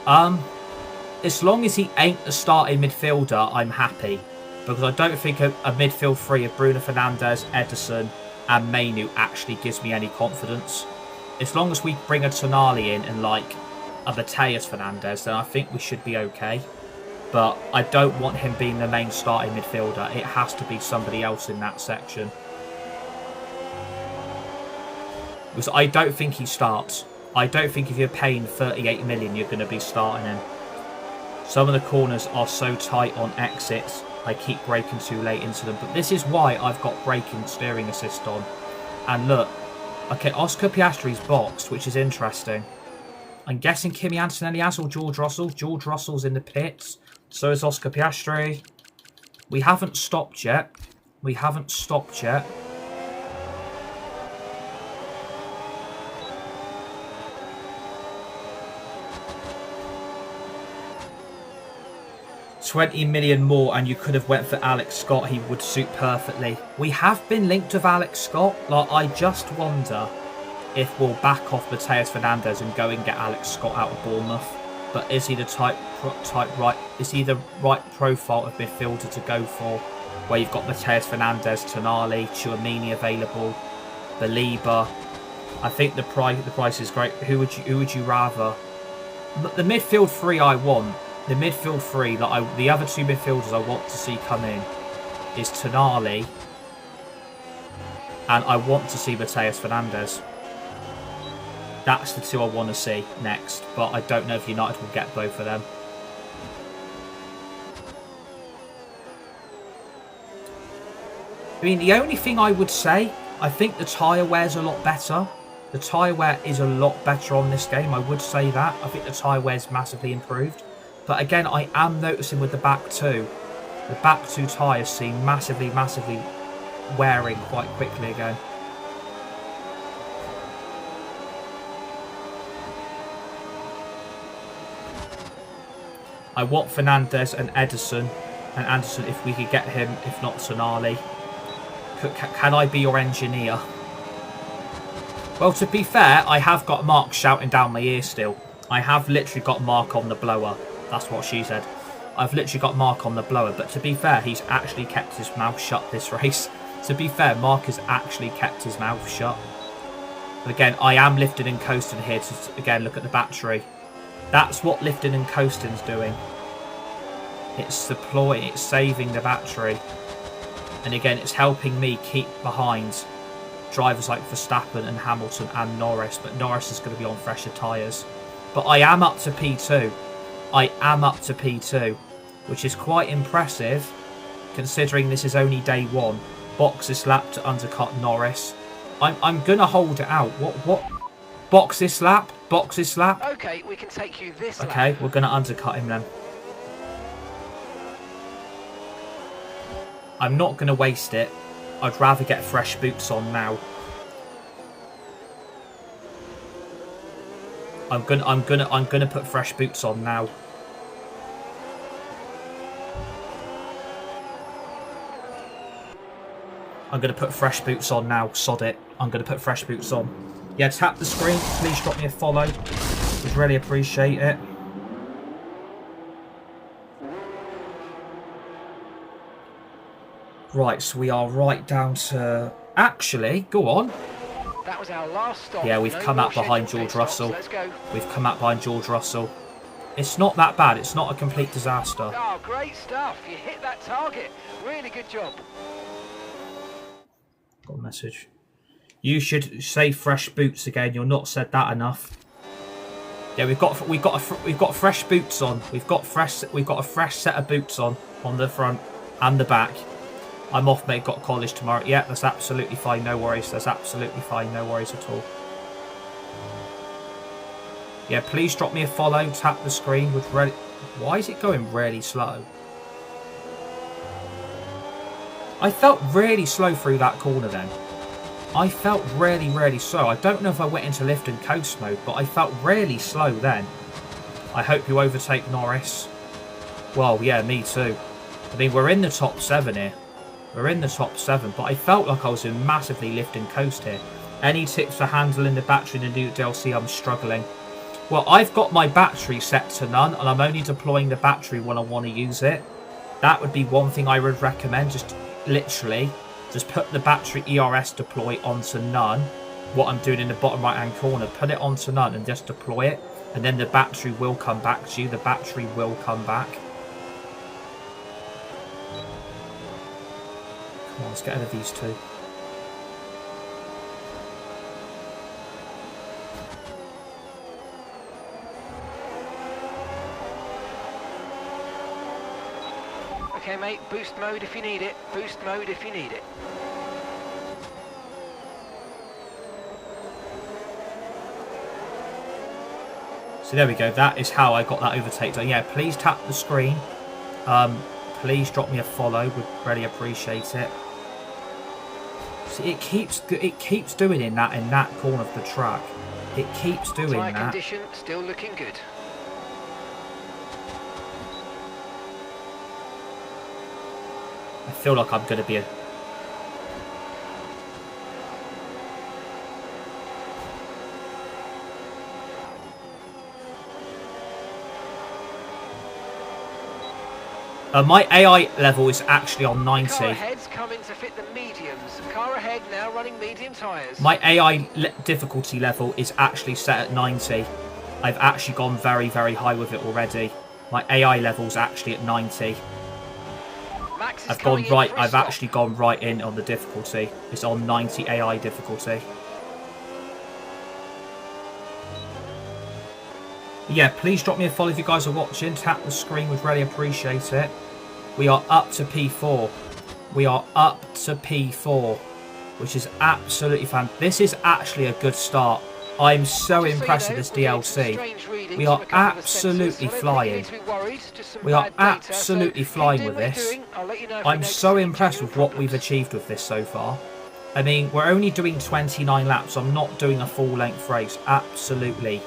As long as he ain't the starting midfielder, I'm happy. Because I don't think a midfield three of Bruno Fernandes, Edison and Mainu actually gives me any confidence. As long as we bring a Tonali in and like a Mateus Fernandes, then I think we should be okay. But I don't want him being the main starting midfielder. It has to be somebody else in that section. Because I don't think he starts. I don't think if you're paying 38 million, you're going to be starting him. Some of the corners are so tight on exits, I keep braking too late into them. But this is why I've got braking steering assist on. And look, okay, Oscar Piastri's boxed, which is interesting. I'm guessing Kimi Antonelli has, or George Russell. George Russell's in the pits. So is Oscar Piastri. We haven't stopped yet. We haven't stopped yet. $20 million more, and you could have went for Alex Scott. He would suit perfectly. We have been linked with Alex Scott. Like, I just wonder if we'll back off Mateus Fernandez and go and get Alex Scott out of Bournemouth. But is he the Is he the right profile of midfielder to go for? Where you've got Mateus Fernandez, Tonali, Tchouameni available, Belieber. I think the price is great. Who would you rather? The midfield three I want. The midfield three, the other two midfielders I want to see come in is Tonali, and I want to see Mateus Fernandez. That's the two I want to see next, but I don't know if United will get both of them. I mean, the only thing I would say, I think the tyre wear's a lot better. The tyre wear is a lot better on this game, I would say that. I think the tyre wear's massively improved. But again, I am noticing with the back two tyres seem massively wearing quite quickly again. I want Fernandez and Ederson and Anderson if we could get him, if not Tonali. Can I be your engineer? Well, to be fair, I have got Mark shouting down my ear still. I have literally got Mark on the blower. That's what she said. I've literally got Mark on the blower. But to be fair, he's actually kept his mouth shut this race. To be fair, Mark has actually kept his mouth shut. But again, I am lifting and coasting here to, again, look at the battery. That's what lifting and coasting's doing. It's saving the battery. And again, it's helping me keep behind drivers like Verstappen and Hamilton and Norris. But Norris is going to be on fresher tyres. But I am up to P2. I am up to P2, which is quite impressive considering this is only day one. Box this lap to undercut Norris. I'm going to hold it out. What? Box this lap? Box this lap? Okay, we can take you this lap. Okay, we're going to undercut him then. I'm not going to waste it. I'd rather get fresh boots on now. I'm gonna put fresh boots on now. I'm gonna put fresh boots on now. Sod it. I'm gonna put fresh boots on. Yeah, tap the screen. Please drop me a follow. Would really appreciate it. Right, so we are right down to... Actually, go on. That was our last stop. Yeah, we've come out behind George Russell. Let's go. We've come out behind George Russell. It's not that bad. It's not a complete disaster. Oh, great stuff. You hit that target. Really good job. Got a message. You should say fresh boots again. You're not said that enough. Yeah, we've got fresh boots on. We've got a fresh set of boots on the front and the back. I'm off, mate. Got college tomorrow. Yeah, that's absolutely fine. No worries. That's absolutely fine. No worries at all. Yeah, please drop me a follow. Tap the screen. Why is it going really slow? I felt really slow through that corner then. I felt really slow. I don't know if I went into lift and coast mode, but I felt really slow then. I hope you overtake Norris. Well, yeah, me too. I mean, we're in the top 7 here. We're in the top 7, but I felt like I was in massively lift and coast here. Any tips for handling the battery in the new DLC? I'm struggling. Well, I've got my battery set to none, and I'm only deploying the battery when I want to use it. That would be one thing I would recommend. Just literally, just put the battery ERS deploy onto none. What I'm doing in the bottom right hand corner, put it onto none and just deploy it. And then the battery will come back to you. The battery will come back. Come on, let's get out of these two. Okay, mate, boost mode if you need it. Boost mode if you need it. So there we go. That is how I got that overtake done. Yeah, please tap the screen. Please drop me a follow. Would really appreciate it. See, it keeps doing in that corner of the track. It keeps doing Tyre that. condition still looking good. I feel like I'm going to be a... my AI level is actually on 90. Car ahead's coming to fit the mediums. Car ahead now running medium tyres. My AI difficulty level is actually set at 90. I've actually gone very, very high with it already. My AI level's actually at 90. Max is I've gone coming right. in for a I've stop. actually gone right in on the difficulty. It's on 90 AI difficulty. Yeah, please drop me a follow if you guys are watching. Tap the screen, would really appreciate it. We are up to P4. We are up to P4, which is absolutely fun. This is actually a good start. I'm so impressed with this DLC. We are absolutely flying. We are absolutely flying with this. I'm so impressed with what we've achieved with this so far. I mean, we're only doing 29 laps. I'm not doing a full-length race. Absolutely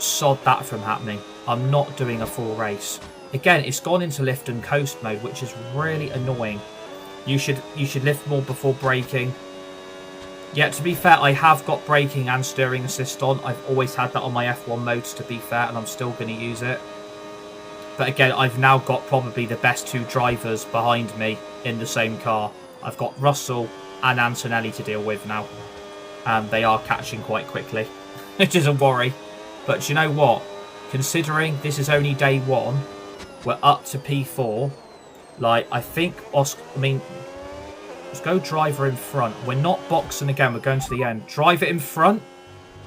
sod that from happening. I'm not doing a full race. Again, it's gone into lift and coast mode, which is really annoying. You should lift more before braking. Yeah, to be fair, I have got braking and steering assist on. I've always had that on my F1 modes, to be fair, and I'm still going to use it. But again, I've now got probably the best two drivers behind me in the same car. I've got Russell and Antonelli to deal with now. And they are catching quite quickly, which is a worry. But you know what? Considering this is only day one, we're up to P4. Like, I think Oscar... I mean, let's go driver in front. We're not boxing again. We're going to the end. Drive it in front.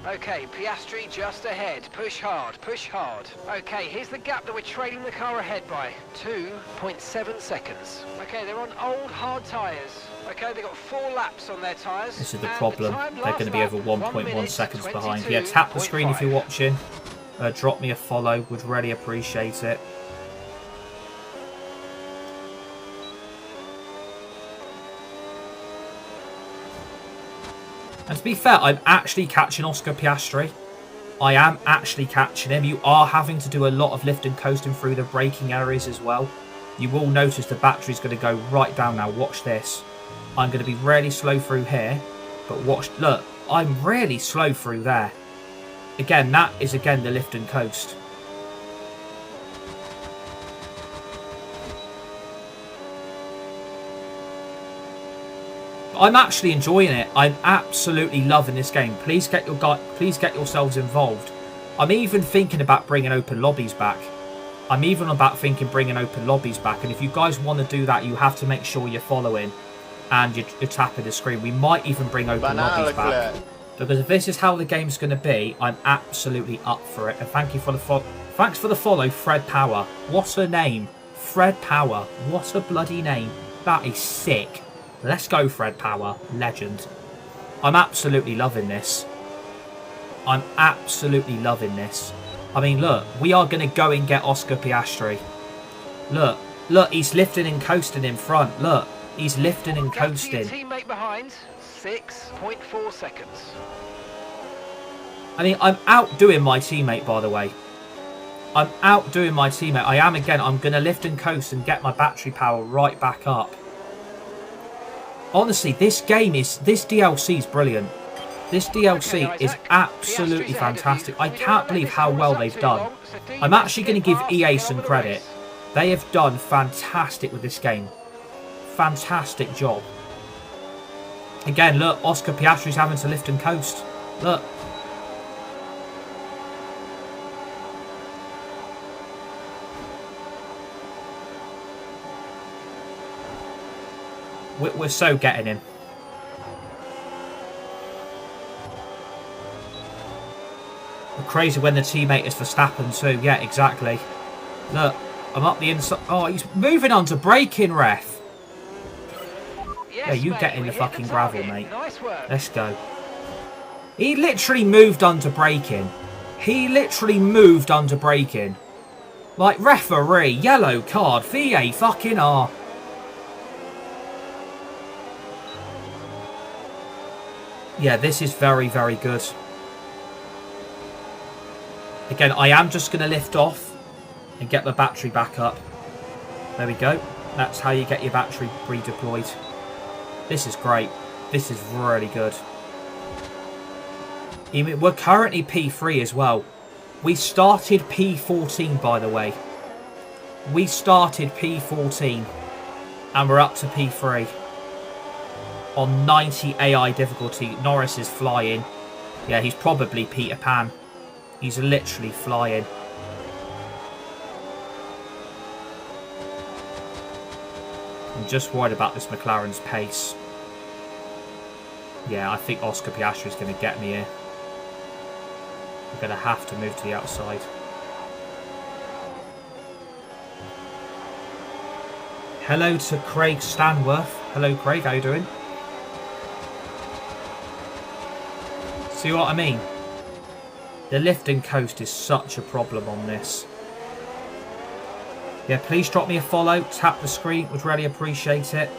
Okay, Piastri just ahead. Push hard, push hard. Okay, here's the gap that we're trailing the car ahead by. 2.7 seconds. Okay, they're on old hard tyres. Okay, they've got 4 laps on their tyres. This is the problem. They're going to be over 1.1 seconds behind. Yeah, tap the screen if you're watching. Drop me a follow. Would really appreciate it. And to be fair, I'm actually catching Oscar Piastri. I am actually catching him. You are having to do a lot of lift and coasting through the braking areas as well. You will notice the battery's going to go right down now. Watch this. I'm going to be really slow through here. But watch, look, I'm really slow through there. Again, that is again the lift and coast. I'm actually enjoying it. I'm absolutely loving this game. Please get yourselves involved. I'm even thinking about bringing open lobbies back. And if you guys want to do that, you have to make sure you're following and you're tapping the screen. We might even bring open lobbies back. Because if this is how the game's going to be, I'm absolutely up for it. And thank you for the thanks for the follow, Fred Power. What a name. Fred Power. What a bloody name. That is sick. Let's go, Fred Power. Legend. I'm absolutely loving this. I'm absolutely loving this. I mean, look, we are going to go and get Oscar Piastri. Look, he's lifting and coasting in front. Look, he's lifting and coasting. Teammate behind, 6.4 seconds. I mean, I'm outdoing my teammate, by the way. I'm outdoing my teammate. I am again. I'm going to lift and coast and get my battery power right back up. Honestly, this DLC is brilliant. This DLC is absolutely fantastic. I can't believe how well they've done. I'm actually going to give EA some credit. They have done fantastic with this game. Fantastic job. Again, look, Oscar Piastri's having to lift and coast. Look. We're so getting him. We're crazy when the teammate is Verstappen too. Yeah, exactly. Look, I'm up the inside. Oh, he's moving on to braking, ref. Yes, Yeah, you mate, get in we the hit fucking target. gravel, mate. Nice work. Let's go. He literally moved under braking. He literally moved under braking. Like, referee, yellow card, VA fucking R. Yeah, this is very, very good. Again, I am just going to lift off and get the battery back up. There we go. That's how you get your battery redeployed. This is great. This is really good. We're currently P3 as well. We started P14, by the way. We started P14 and we're up to P3. On 90 AI difficulty, Norris is flying. Yeah, he's probably Peter Pan. He's literally flying. I'm just worried about this McLaren's pace. Yeah, I think Oscar Piastri is going to get me here. I'm going to have to move to the outside. Hello to Craig Stanworth. Hello, Craig. How you doing? See what I mean? The lift and coast is such a problem on this. Yeah, please drop me a follow. Tap the screen. Would really appreciate it.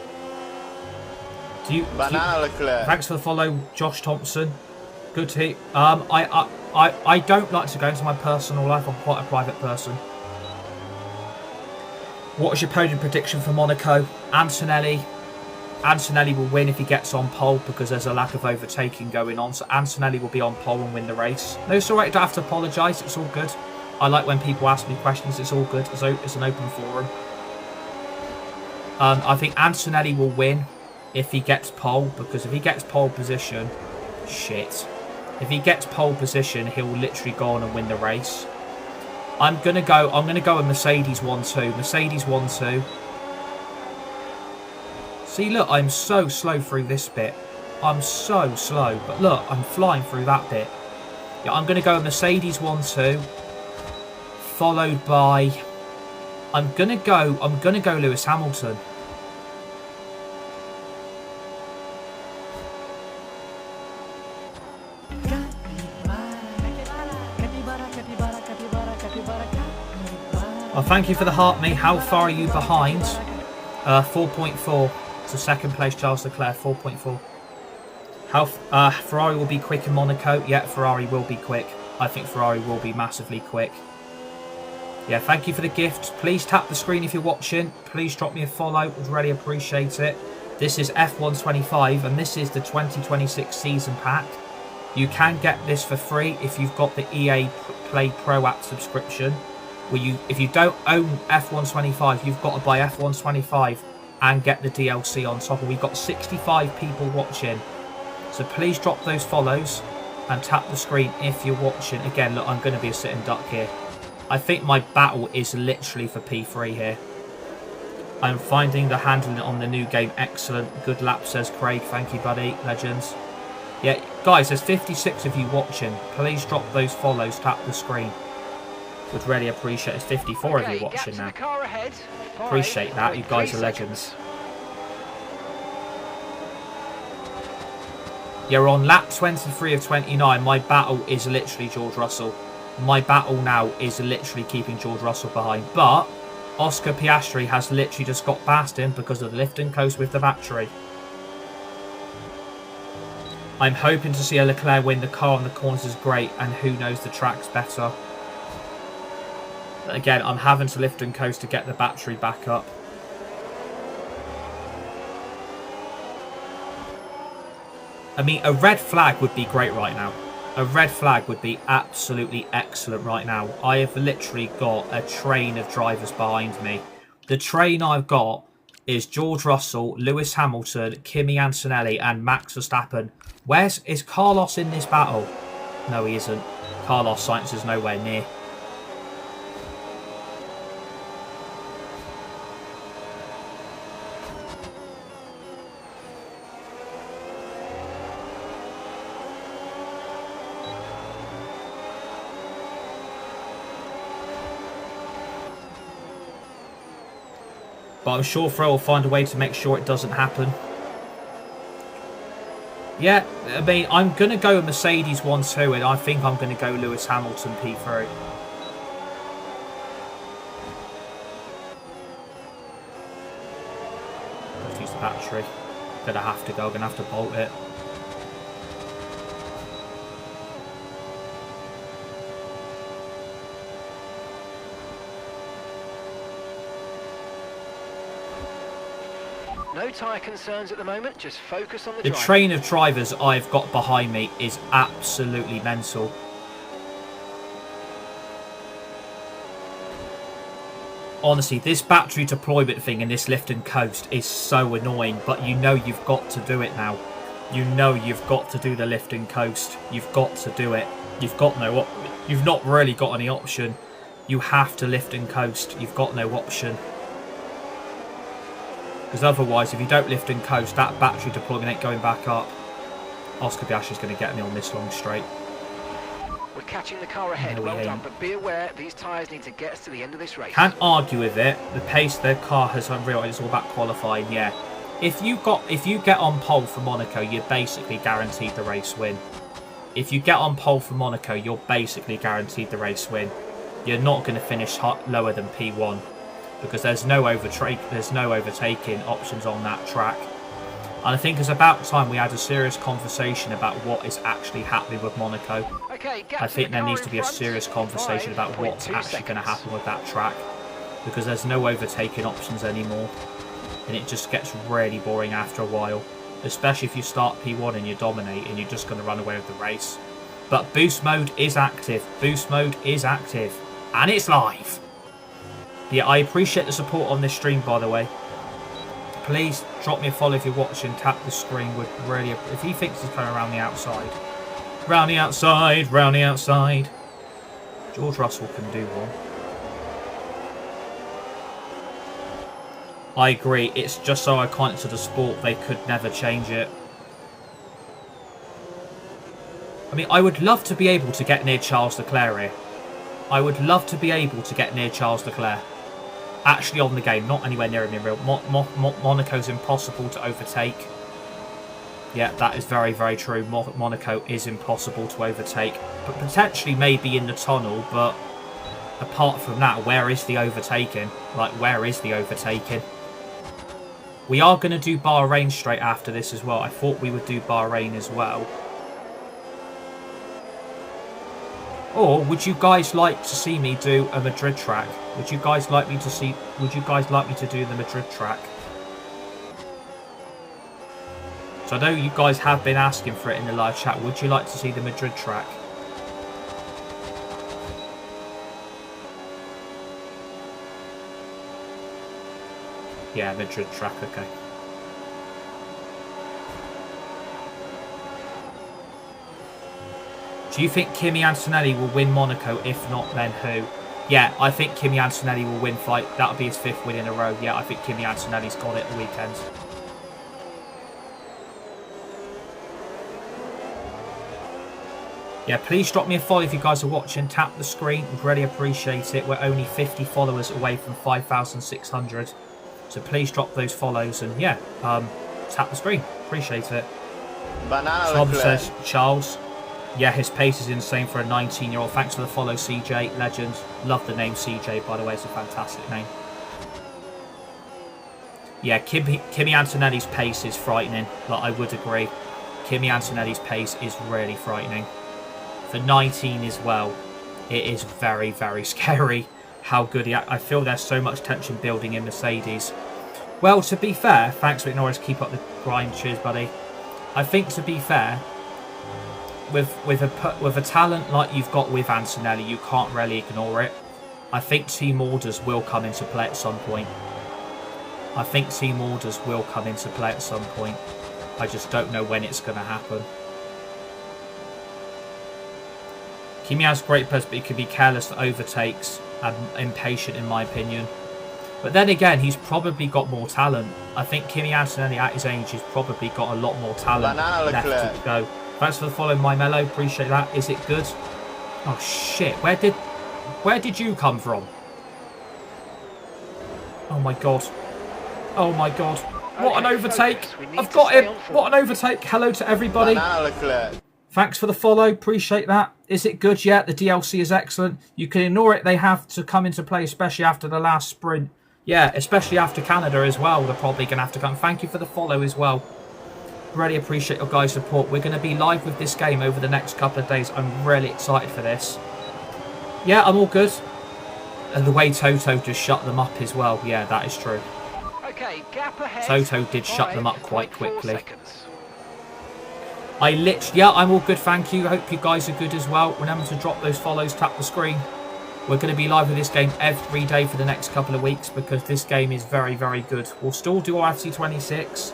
Thanks for the follow, Josh Thompson. Good to hear. I don't like to go into my personal life. I'm quite a private person. What is your podium prediction for Monaco? Antonelli. Antonelli will win if he gets on pole because there's a lack of overtaking going on. So Antonelli will be on pole and win the race. No, it's alright. Don't have to apologise. It's all good. I like when people ask me questions. It's all good. It's an open forum. I think Antonelli will win if he gets pole, because if he gets pole position, shit. If he gets pole position, he'll literally go on and win the race. I'm gonna go a Mercedes 1-2. Mercedes 1-2. See, look, I'm so slow through this bit. I'm so slow, but look, I'm flying through that bit. Yeah, I'm gonna go a Mercedes 1-2, followed by. I'm gonna go Lewis Hamilton. Well, thank you for the heart, mate. How far are you behind? 4.4. So second place, Charles Leclerc, 4.4. How Ferrari will be quick in Monaco? Yeah, Ferrari will be quick. I think Ferrari will be massively quick. Yeah, thank you for the gift. Please tap the screen if you're watching. Please drop me a follow. Would really appreciate it. This is F125 and this is the 2026 season pack. You can get this for free if you've got the EA Play Pro app subscription. If you don't own F125, you've got to buy F125 and get the DLC on top. And we've got 65 people watching. So please drop those follows and tap the screen if you're watching. Again, look, I'm going to be a sitting duck here. I think my battle is literally for P3 here. I'm finding the handling on the new game excellent. Good lap, says Craig. Thank you, buddy. Legends. Yeah, guys, there's 56 of you watching. Please drop those follows, tap the screen. Would really appreciate it. 54 of you watching now. Appreciate that. You guys are legends. You're on lap 23 of 29. My battle is literally George Russell. My battle now is literally keeping George Russell behind. But Oscar Piastri has literally just got past him because of the lift and coast with the battery. I'm hoping to see a Leclerc win. The car on the corners is great, and who knows, the track's better. But again, I'm having to lift and coast to get the battery back up. I mean, a red flag would be great right now. A red flag would be absolutely excellent right now. I have literally got a train of drivers behind me. The train I've got is George Russell, Lewis Hamilton, Kimi Antonelli and Max Verstappen. Is Carlos in this battle? No, he isn't. Carlos Sainz is nowhere near. But I'm sure Fro will find a way to make sure it doesn't happen. Yeah, I mean, I'm going to go Mercedes 1-2, and I think I'm going to go Lewis Hamilton P3. Let's use the battery. Gonna have to go, gonna have to bolt it. No tyre concerns at the moment, just focus on the The train of drivers I've got behind me is absolutely mental. Honestly, this battery deployment thing in this lift and coast is so annoying, but you know you've got to do it now. You know you've got to do the lift and coast. You've got to do it. You've not really got any option. You have to lift and coast. You've got no option. Because otherwise, if you don't lift and coast, that battery deployment ain't going back up. Oscar Piastri's going to get me on this long straight. We're catching the car ahead. No, well done, but be aware these tyres need to get us to the end of this race. Can't argue with it. The pace their car has unreal. It's all about qualifying. Yeah, if you get on pole for Monaco, you're basically guaranteed the race win. If you get on pole for Monaco, you're basically guaranteed the race win. You're not going to finish lower than P1 because there's no overtaking options on that track. And I think it's about time we had a serious conversation about what is actually happening with Monaco. Okay, I think there needs to be a serious conversation about what's actually going to happen with that track, because there's no overtaking options anymore, and it just gets really boring after a while, especially if you start P1 and you dominate and you're just going to run away with the race. But boost mode is active. Boost mode is active, and it's live. Yeah, I appreciate the support on this stream, by the way. Please drop me a follow if you're watching. Tap the screen. Would really, if he thinks he's coming around the outside. Round the outside, round the outside. George Russell can do one. I agree. It's just so iconic to the sport, they could never change it. I mean, I would love to be able to get near Charles Leclerc here. I would love to be able to get near Charles Leclerc. Actually on the game, not anywhere near him in real. Monaco's impossible to overtake. Yeah, that is very, very true. Monaco is impossible to overtake. But potentially maybe in the tunnel, but apart from that, where is the overtaking? Like, where is the overtaking? We are going to do Bahrain straight after this as well. I thought we would do Bahrain as well. Or would you guys like to see me do a Madrid track? Would you guys like me to do the Madrid track? So I know you guys have been asking for it in the live chat. Would you like to see the Madrid track? Yeah, Madrid track, okay. Do you think Kimi Antonelli will win Monaco? If not, then who? Yeah, I think Kimi Antonelli will win fight. That'll be his 5th win in a row. Yeah, I think Kimi Antonelli's got it the weekend. Yeah, please drop me a follow if you guys are watching. Tap the screen. Would really appreciate it. We're only 50 followers away from 5,600. So please drop those follows and yeah, tap the screen. Appreciate it. Bob says, Charles. Yeah, his pace is insane for a 19-year-old. Thanks for the follow, CJ. Legend. Love the name CJ, by the way. It's a fantastic name. Yeah, Kimi Antonelli's pace is frightening. Like, I would agree. Kimi Antonelli's pace is really frightening. For 19 as well, it is very, very scary how good he... I feel there's so much tension building in Mercedes. Well, to be fair, thanks Rick Norris. Keep up the grind. Cheers, buddy. I think, to be fair... With a talent like you've got with Antonelli, you can't really ignore it. I think team orders will come into play at some point. I just don't know when it's going to happen. Kimi has great pace, but he can be careless at overtakes and impatient, in my opinion. But then again, he's probably got more talent. I think Kimi Antonelli, at his age, has probably got a lot more talent left to go. Thanks for the follow, my Mellow. Appreciate that. Is it good? Oh shit! Where did you come from? Oh my god! Oh my god. What an Okay, overtake. focus. We need I've to got stay him. on form. What an overtake. Hello to everybody. Banana Leclerc. Thanks for the follow. Appreciate that. Is it good yet? The DLC is excellent. You can ignore it. They have to come into play, especially after the last sprint. Yeah, especially after Canada as well. They're probably going to have to come. Thank you for the follow as well. Really appreciate your guys' support. We're going to be live with this game over the next couple of days. I'm really excited for this. Yeah, I'm all good. And the way Toto just shut them up as well. Yeah, that is true. Okay, gap ahead. Toto did shut them up quite 5.4 quickly. seconds. Yeah, I'm all good, thank you. I hope you guys are good as well. Remember to drop those follows, tap the screen. We're going to be live with this game every day for the next couple of weeks because this game is very, very good. We'll still do our FC26.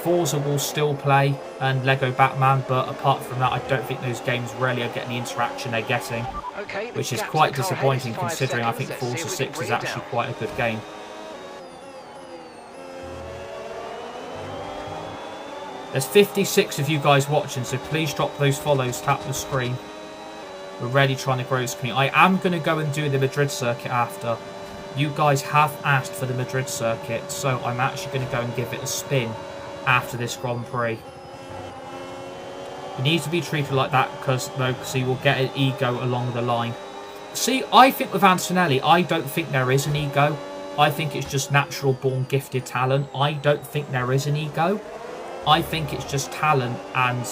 Forza will still play and Lego Batman, but apart from that, I don't think those games really are getting the interaction they're getting, Okay, which is gap to quite the car ahead disappointing is 5 considering I think seconds. Let's Forza see if we 6 can is bring it actually down. quite a good game. There's 56 of you guys watching, so please drop those follows, tap the screen. We're really trying to grow this community. I am going to go and do the Madrid circuit after. You guys have asked for the Madrid circuit, so I'm actually going to go and give it a spin after this Grand Prix. It needs to be treated like that because you will get an ego along the line. See, I think with Antonelli, I don't think there is an ego. I think it's just natural born gifted talent. I don't think there is an ego. I think it's just talent and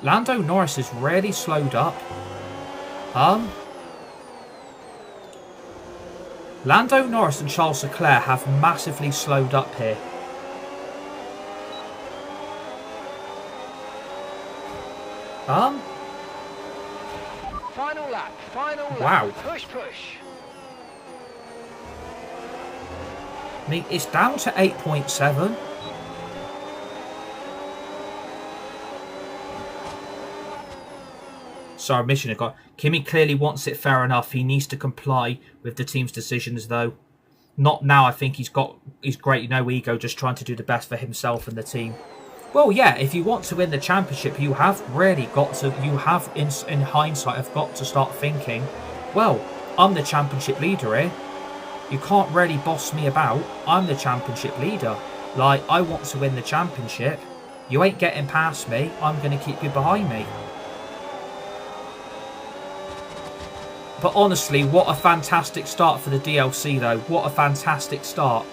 Lando Norris is really slowed up. Lando Norris and Charles Leclerc have massively slowed up here. Final lap, final lap. Wow. Push, push. I mean, it's down to 8.7. Sorry, mission it got. Kimi clearly wants it, fair enough. He needs to comply with the team's decisions, though. Not now. I think he's great, no ego, just trying to do the best for himself and the team. Well, yeah, if you want to win the championship, you have really got to, in hindsight, have got to start thinking, well, I'm the championship leader here. You can't really boss me about. I'm the championship leader. Like, I want to win the championship. You ain't getting past me. I'm going to keep you behind me. But honestly, what a fantastic start for the DLC, though. What a fantastic start.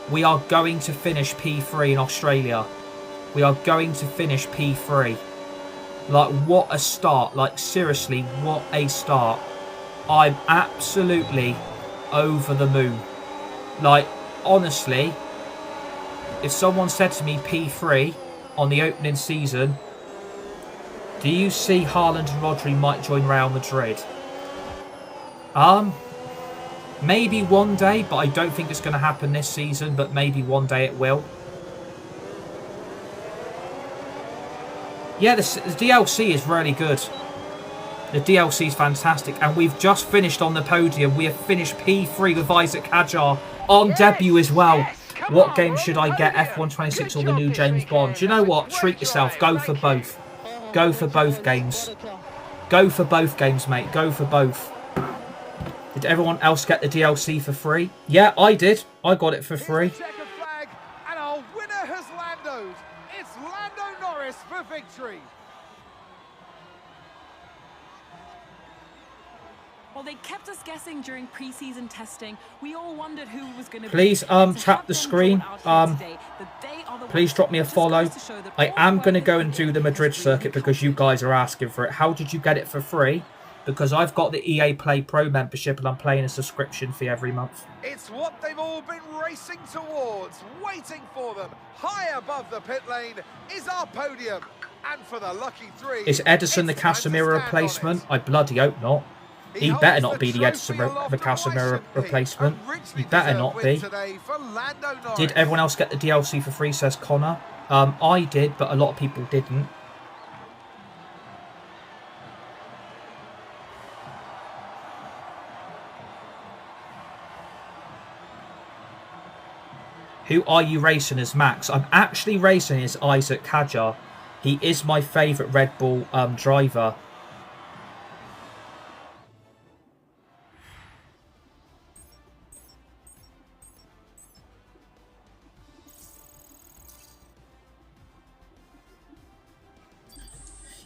We are going to finish P3 in Australia. We are going to finish P3. Like, what a start. Like, seriously, what a start. I'm absolutely over the moon. Like, honestly, if someone said to me P3 on the opening season, do you see Haaland and Rodri might join Real Madrid? Maybe one day, but I don't think it's going to happen this season, but maybe one day it will. Yeah, the DLC is really good. The DLC is fantastic, and we've just finished on the podium. We have finished P3 with Isack Hadjar on debut as well. Yes, What game should I get, F126 or the new James Bond? Do you know what? Treat yourself. Go for both. Go for both games. Go for both games, mate. Go for both. Did everyone else get the DLC for free? Yeah, I did. I got it for free. Checker flag, and our winner has Landoed. It's Lando Norris for victory. Well, they kept us guessing during pre-season testing. We all wondered who was going to Please tap the screen. Please drop me a follow. I am going to go and do the Madrid circuit because you guys are asking for it. How did you get it for free? Because I've got the EA Play Pro membership and I'm paying a subscription fee every month. It's what they've all been racing towards, waiting for them. High above the pit lane is our podium. And for the lucky three... Is Edison the it's time to Casemiro stand replacement? on it. I bloody hope not. He holds better not be the trophy Edison aloft the and Casemiro why shouldn't replacement. A richly He better deserved not win be. today for Lando Norris. Did everyone else get the DLC for free, says Connor? I did, but a lot of people didn't. Who are you racing as, Max? I'm actually racing as Isack Hadjar. He is my favourite Red Bull driver.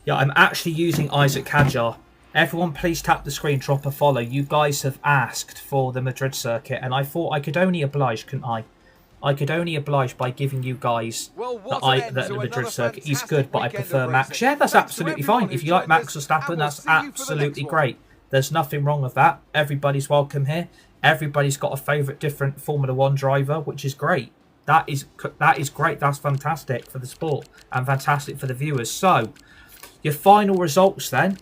Yeah, I'm actually using Isack Hadjar. Everyone please tap the screen, drop a follow. You guys have asked for the Madrid circuit, and I thought I could only oblige, couldn't I? I could only oblige by giving you guys that the Madrid circuit is good, but I prefer Max. Yeah, that's absolutely fine. If you like Max Verstappen, that's absolutely great. There's nothing wrong with that. Everybody's welcome here. Everybody's got a favourite different Formula 1 driver, which is great. That is great. That's fantastic for the sport and fantastic for the viewers. So, your final results then.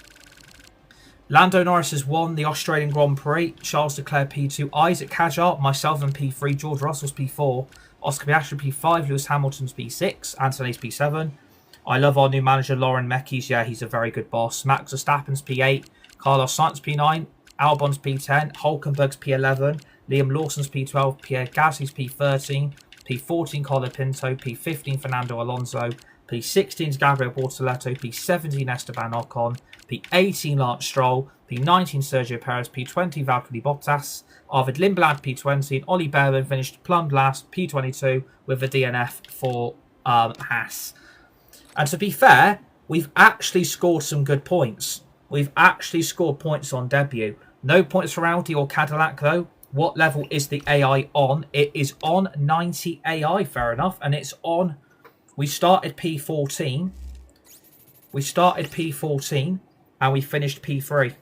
Lando Norris has won the Australian Grand Prix. Charles Leclerc P2. Isack Hadjar, myself and P3. George Russell's P4. Oscar Piastri P5. Lewis Hamilton's P6. Anthony's P7. I love our new manager, Lauren Meckies. Yeah, he's a very good boss. Max Verstappen's P8. Carlos Sainz P9. Albon's P10. Hulkenberg's P11. Liam Lawson's P12. Pierre Gasly's P13. P14 Carlo Pinto. P15 Fernando Alonso. P16 is Gabriel Bortoleto. P17 Esteban Ocon. P18 Lance Stroll, P19 Sergio Perez, P20 Valtteri Bottas, Arvid Lindblad P20, and Ollie Behrman finished plumb last, P22, with a DNF for Haas. And to be fair, we've actually scored some good points. We've actually scored points on debut. No points for Audi or Cadillac though. What level is the AI on? It is on 90 AI, fair enough, and it's on... We started P14. And we finished P3.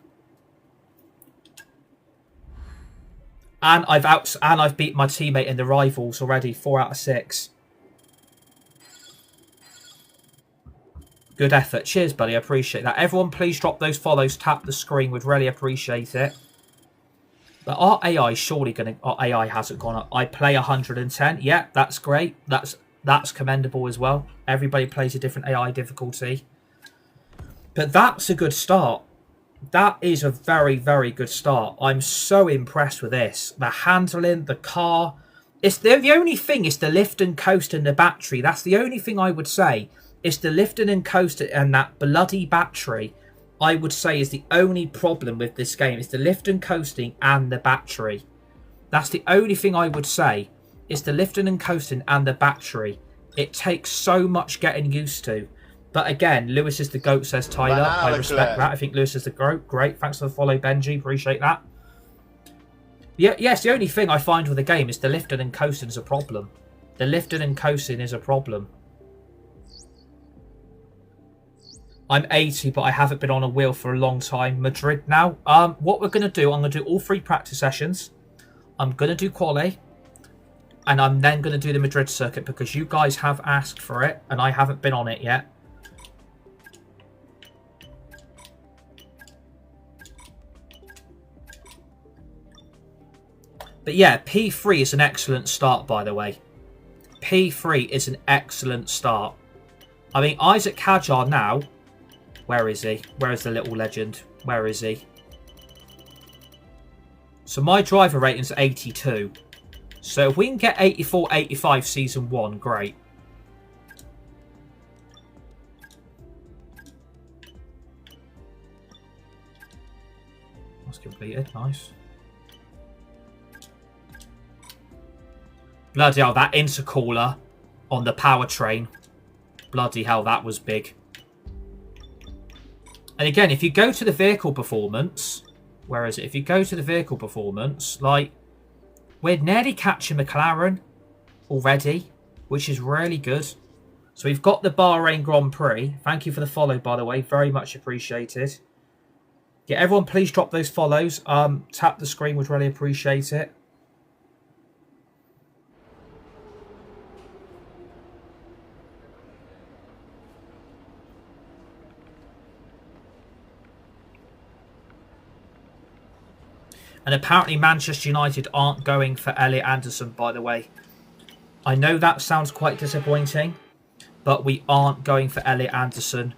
And I've beat my teammate in the rivals already, 4 out of 6. Good effort. Cheers, buddy. I appreciate that. Everyone, please drop those follows. Tap the screen. Would really appreciate it. But our AI is surely going to... Our AI hasn't gone up. I play 110. Yeah, that's great. That's commendable as well. Everybody plays a different AI difficulty. But that's a good start. That is a very, very good start. I'm so impressed with this. The handling, the car. It's the only thing is the lift and coast and the battery. That's the only thing I would say. It's the lifting and coast and that bloody battery, I would say, is the only problem with this game. It's the lift and coasting and the battery. That's the only thing I would say. It's the lifting and coasting and the battery. It takes so much getting used to. But again, Lewis is the GOAT, says Tyler. I respect that. I think Lewis is the GOAT. Great. Thanks for the follow, Benji. Appreciate that. Yeah, yes, the only thing I find with the game is the lifting and coasting is a problem. The lifting and coasting is a problem. I'm 80, but I haven't been on a wheel for a long time. Madrid now. What we're going to do, I'm going to do all 3 practice sessions. I'm going to do quali. And I'm then going to do the Madrid circuit because you guys have asked for it and I haven't been on it yet. But yeah, P3 is an excellent start, by the way. P3 is an excellent start. I mean, Isack Hadjar now... Where is he? Where is the little legend? Where is he? So my driver rating is 82. So if we can get 84, 85 Season 1, great. That's completed. Nice. Bloody hell, that intercooler on the powertrain. Bloody hell, that was big. And again, if you go to the vehicle performance... Where is it? If you go to the vehicle performance, like... We're nearly catching McLaren already, which is really good. So we've got the Bahrain Grand Prix. Thank you for the follow, by the way. Very much appreciated. Yeah, everyone please drop those follows. Tap the screen, would really appreciate it. And apparently Manchester United aren't going for Elliot Anderson, by the way. I know that sounds quite disappointing, but we aren't going for Elliot Anderson.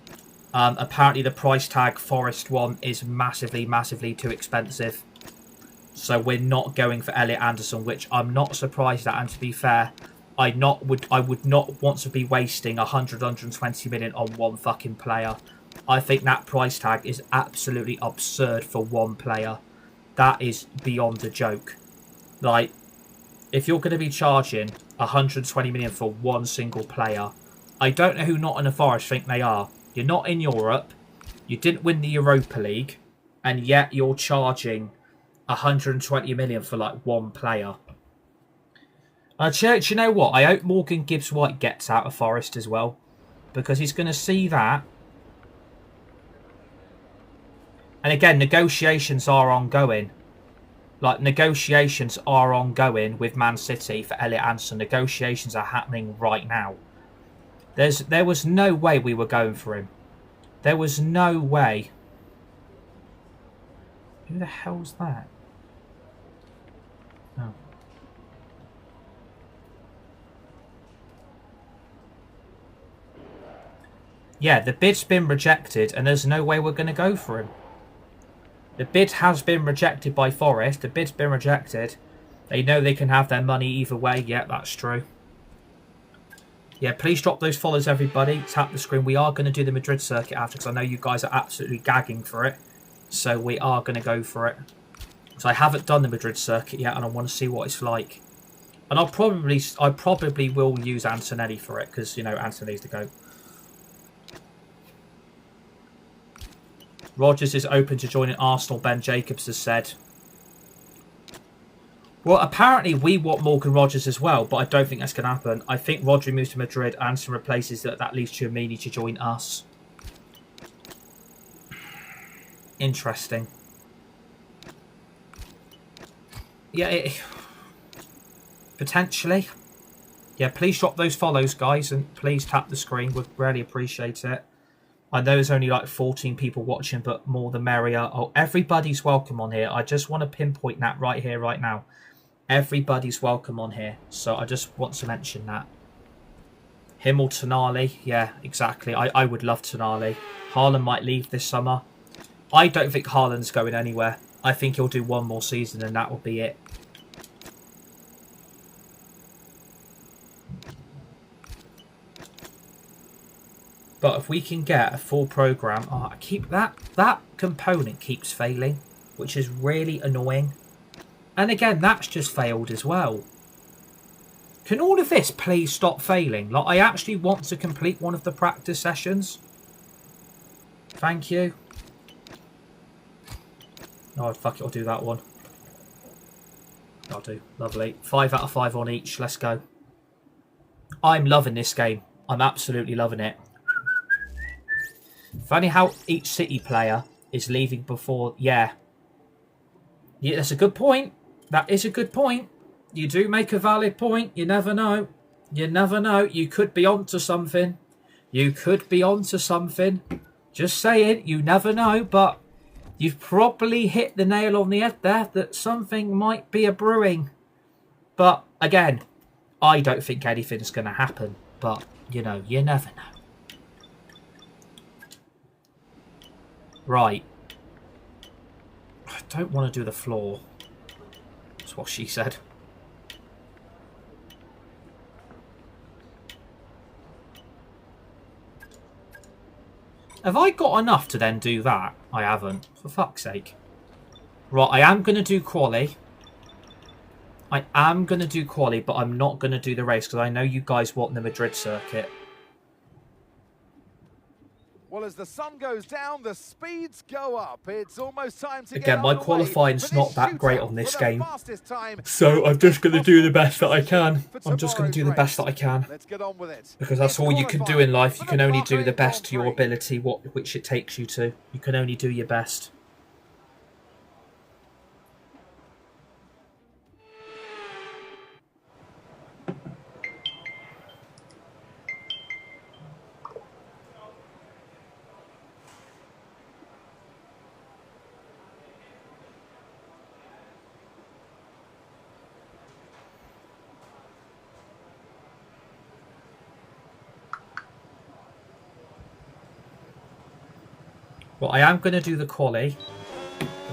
Apparently the price tag Forest 1 is massively, massively too expensive. So we're not going for Elliot Anderson, which I'm not surprised at. And to be fair, I would not want to be wasting 120 million on one fucking player. I think that price tag is absolutely absurd for one player. That is beyond a joke. Like, if you're going to be charging 120 million for one single player, I don't know who Nottingham Forest think they are, You're not in Europe. You didn't win the Europa League. And yet you're charging 120 million for like one player. Do you know what? I hope Morgan Gibbs-White gets out of Forest as well. Because he's going to see that. And again, negotiations are ongoing. Like, negotiations are ongoing with Man City for Elliot Anderson. Negotiations are happening right now. There was no way we were going for him. There was no way. Who the hell's that? Oh. Yeah, the bid's been rejected and there's no way we're going to go for him. The bid has been rejected by Forest. The bid's been rejected. They know they can have their money either way. Yeah, that's true. Yeah, please drop those follows, everybody. Tap the screen. We are going to do the Madrid circuit after because I know you guys are absolutely gagging for it. So we are going to go for it. Because I haven't done the Madrid circuit yet and I want to see what it's like. And I probably will use Antonelli for it because, you know, Antonelli's the GOAT. Rodgers is open to joining Arsenal, Ben Jacobs has said. Well, apparently we want Morgan Rodgers as well, but I don't think that's going to happen. I think Rodri moves to Madrid, Anderson replaces that. That leaves Tchouaméni to join us. Interesting. Yeah, potentially. Yeah, please drop those follows, guys, and please tap the screen. We'd really appreciate it. I know there's only like 14 people watching, but more the merrier. Oh, everybody's welcome on here. I just want to pinpoint that right here, right now. Everybody's welcome on here. So I just want to mention that. Him or Tonali. Yeah, exactly. I would love Tonali. Haaland might leave this summer. I don't think Haaland's going anywhere. I think he'll do one more season and that will be it. But if we can get a full program, I keep that component keeps failing, which is really annoying. And again, that's just failed as well. Can all of this please stop failing? Like, I actually want to complete one of the practice sessions. Thank you. Oh, fuck it, I'll do that one. I'll do. Lovely. 5 out of 5 on each. Let's go. I'm loving this game. I'm absolutely loving it. Funny how each City player is leaving before... Yeah. Yeah, that's a good point. That is a good point. You do make a valid point. You never know. You never know. You could be onto something. You could be onto something. Just saying. You never know. But you've probably hit the nail on the head there that something might be a brewing. But again, I don't think anything's going to happen. But, you know, you never know. Right. I don't want to do the floor. That's what she said. Have I got enough to then do that? I haven't. For fuck's sake. Right, I am going to do quali. I am going to do quali, but I'm not going to do the race because I know you guys want the Madrid circuit. Well, as the sun goes down, the speeds go up. It's almost time to Again, get my on the way qualifying's not that great on this game. So I'm I'm just going to do the best that I can. I'm just going to do the best that I can. Let's get on with it. Because that's all you can do in life. You can only do the best to your ability, which it takes you to. You can only do your best. Well, I am going to do the quali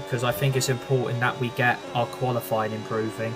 because I think it's important that we get our qualifying improving.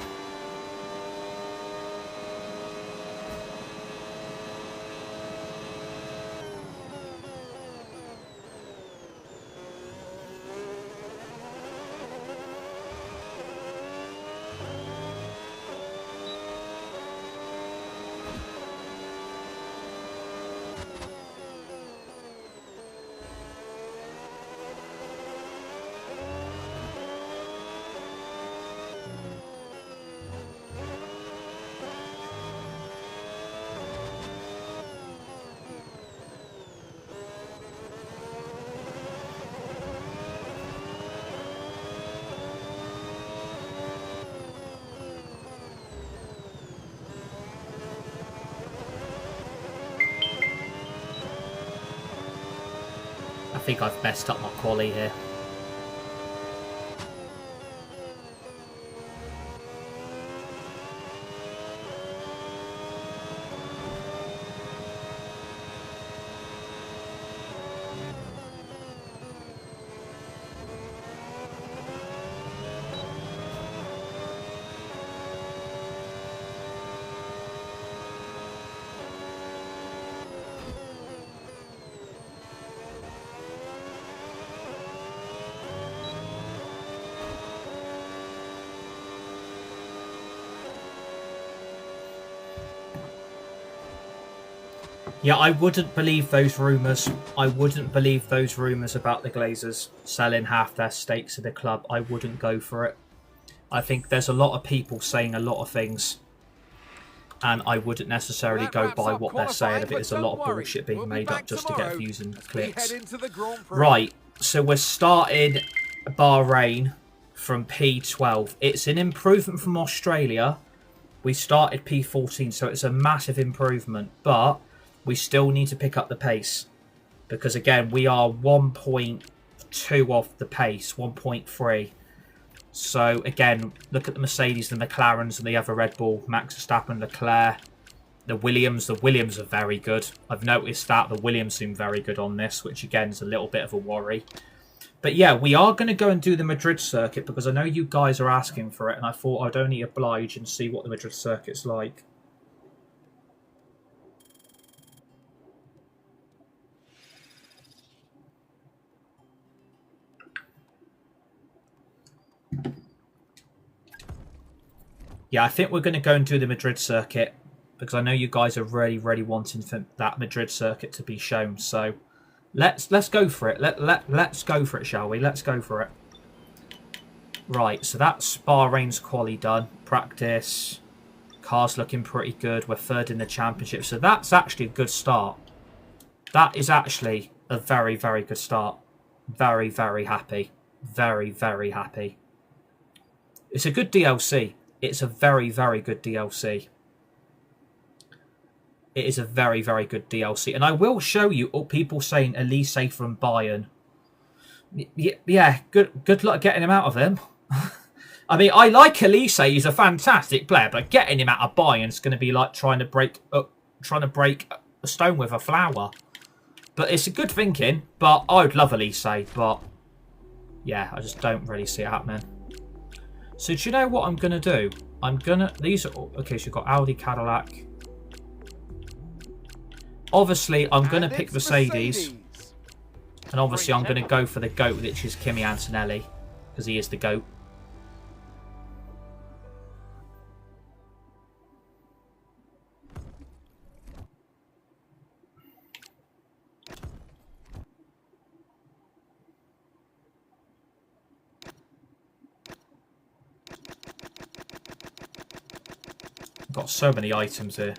think I've messed up my quali here. Yeah, I wouldn't believe those rumours. I wouldn't believe those rumours about the Glazers selling half their stakes of the club. I wouldn't go for it. I think there's a lot of people saying a lot of things, and I wouldn't necessarily go by what they're saying if it is a lot of bullshit being made up just to get views and clicks. Right, so we're starting Bahrain from P12. It's an improvement from Australia. We started P14, so it's a massive improvement, but we still need to pick up the pace because, again, we are 1.2 off the pace, 1.3. So, again, look at the Mercedes, the McLarens, and the other Red Bull, Max Verstappen, Leclerc, the Williams. The Williams are very good. I've noticed that the Williams seem very good on this, which, again, is a little bit of a worry. But, yeah, we are going to go and do the Madrid circuit because I know you guys are asking for it, and I thought I'd only oblige and see what the Madrid circuit's like. Yeah, I think we're going to go and do the Madrid circuit because I know you guys are really, really wanting for that Madrid circuit to be shown. So let's go for it. Let's go for it, shall we? Let's go for it. Right, so that's Bahrain's quali done. Practice. Car's looking pretty good. We're third in the championship. So that's actually a good start. That is actually a very, very good start. Very, very happy. Very, very happy. It's a good DLC. It's a very, very good DLC. It is a very, very good DLC. And I will show you people saying Elise from Bayern. Yeah, good luck getting him out of him. I mean, I like Elise. He's a fantastic player. But getting him out of Bayern is going to be like trying to break a stone with a flower. But it's a good thinking. But I would love Elise. But yeah, I just don't really see it happening. So do you know what I'm going to do? These are, okay, so you've got Audi, Cadillac. Obviously, I'm going to pick Mercedes. And obviously, I'm going to go for the GOAT, which is Kimi Antonelli. Because he is the GOAT. Got so many items here.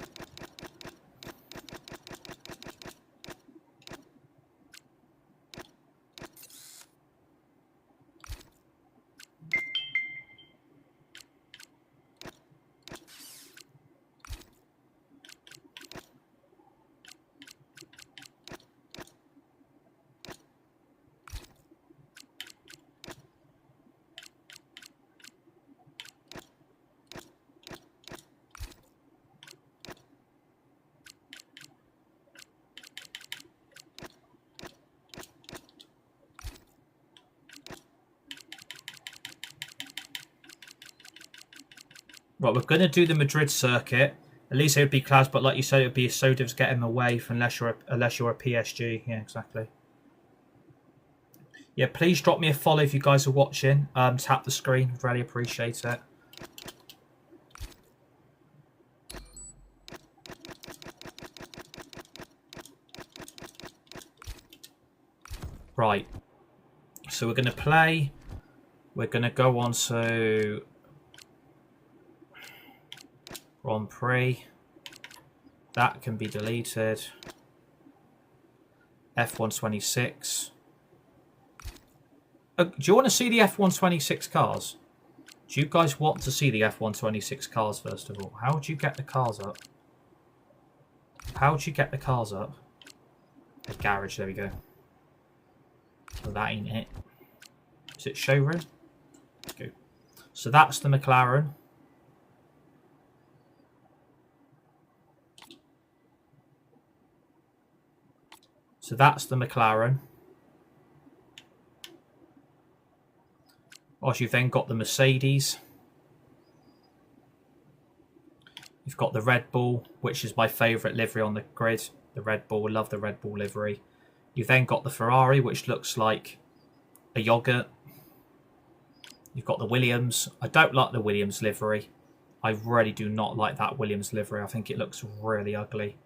Right, we're going to do the Madrid circuit. At least it would be class, but like you said, it would be Sodiv's getting away unless you're a PSG. Yeah, exactly. Yeah, please drop me a follow if you guys are watching. Tap the screen. Really appreciate it. Right. So we're going to play. We're going to go on to Grand Prix. That can be deleted. F126. Do you want to see the F126 cars? Do you guys want to see the F126 cars first of all? How would you get the cars up? How would you get the cars up? The garage, there we go. Oh, that ain't it. Is it showroom? Go. So that's the McLaren. So that's the McLaren. Whilst you've then got the Mercedes. You've got the Red Bull, which is my favourite livery on the grid. The Red Bull, I love the Red Bull livery. You've then got the Ferrari, which looks like a yogurt. You've got the Williams. I don't like the Williams livery. I really do not like that Williams livery. I think it looks really ugly.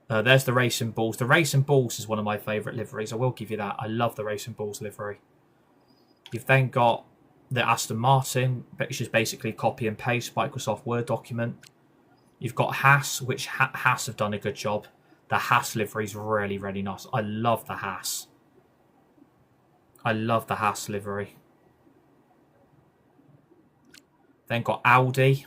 There's the Racing Bulls. The Racing Bulls is one of my favourite liveries. I will give you that. I love the Racing Bulls livery. You've then got the Aston Martin, which is basically copy and paste Microsoft Word document. You've got Haas, which Haas have done a good job. The Haas livery is really, really nice. I love the Haas. I love the Haas livery. Then got Audi.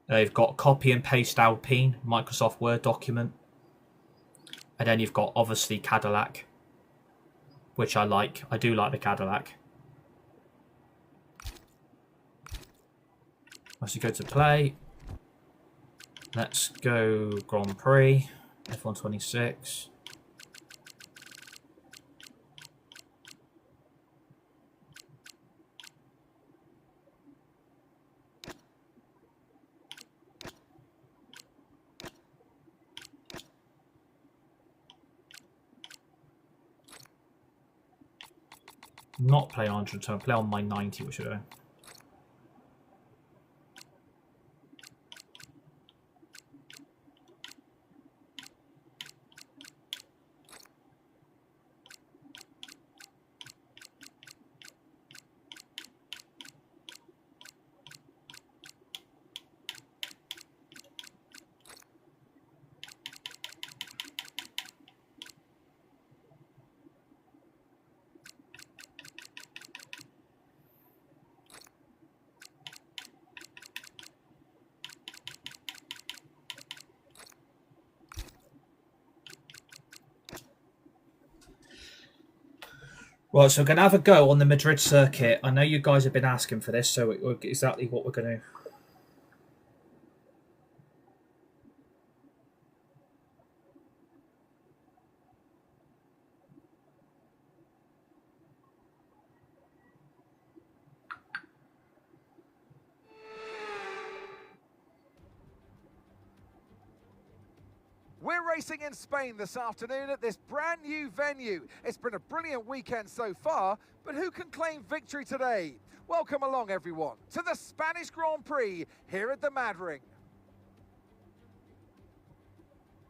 They've got copy and paste Alpine, Microsoft Word document. And then you've got, obviously, Cadillac, which I like. I do like the Cadillac. Once you go to play, let's go Grand Prix, F126. Not play on 110, play on my 90, which I do. Right, so we're going to have a go on the Madrid circuit. I know you guys have been asking for this, so exactly what we're going to... We're racing in Spain this afternoon at this brand new venue. It's been a brilliant weekend so far, but who can claim victory today? Welcome along, everyone, to the Spanish Grand Prix here at the Mad Ring.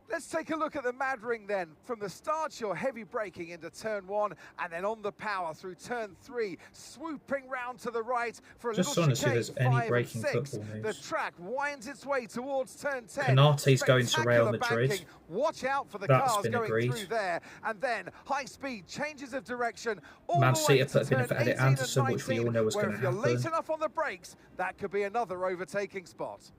Let's take a look at the Mad Ring then. From the start, you're heavy braking into turn 1 and then on the power through turn 3, swooping round to the right for a Just little want to see if chicane, there's any 5 breaking and 6. football The news. track winds its way towards turn 10. Canate's going to Real Spectacular Madrid. banking. Watch out for the That's cars been going agreed. through there. And then high speed changes of direction all Man the City way have to put a bit turn of Edit 18 and Anderson, which we all 19, know is where going if to you're late happen. enough on the brakes, that could be another overtaking spot.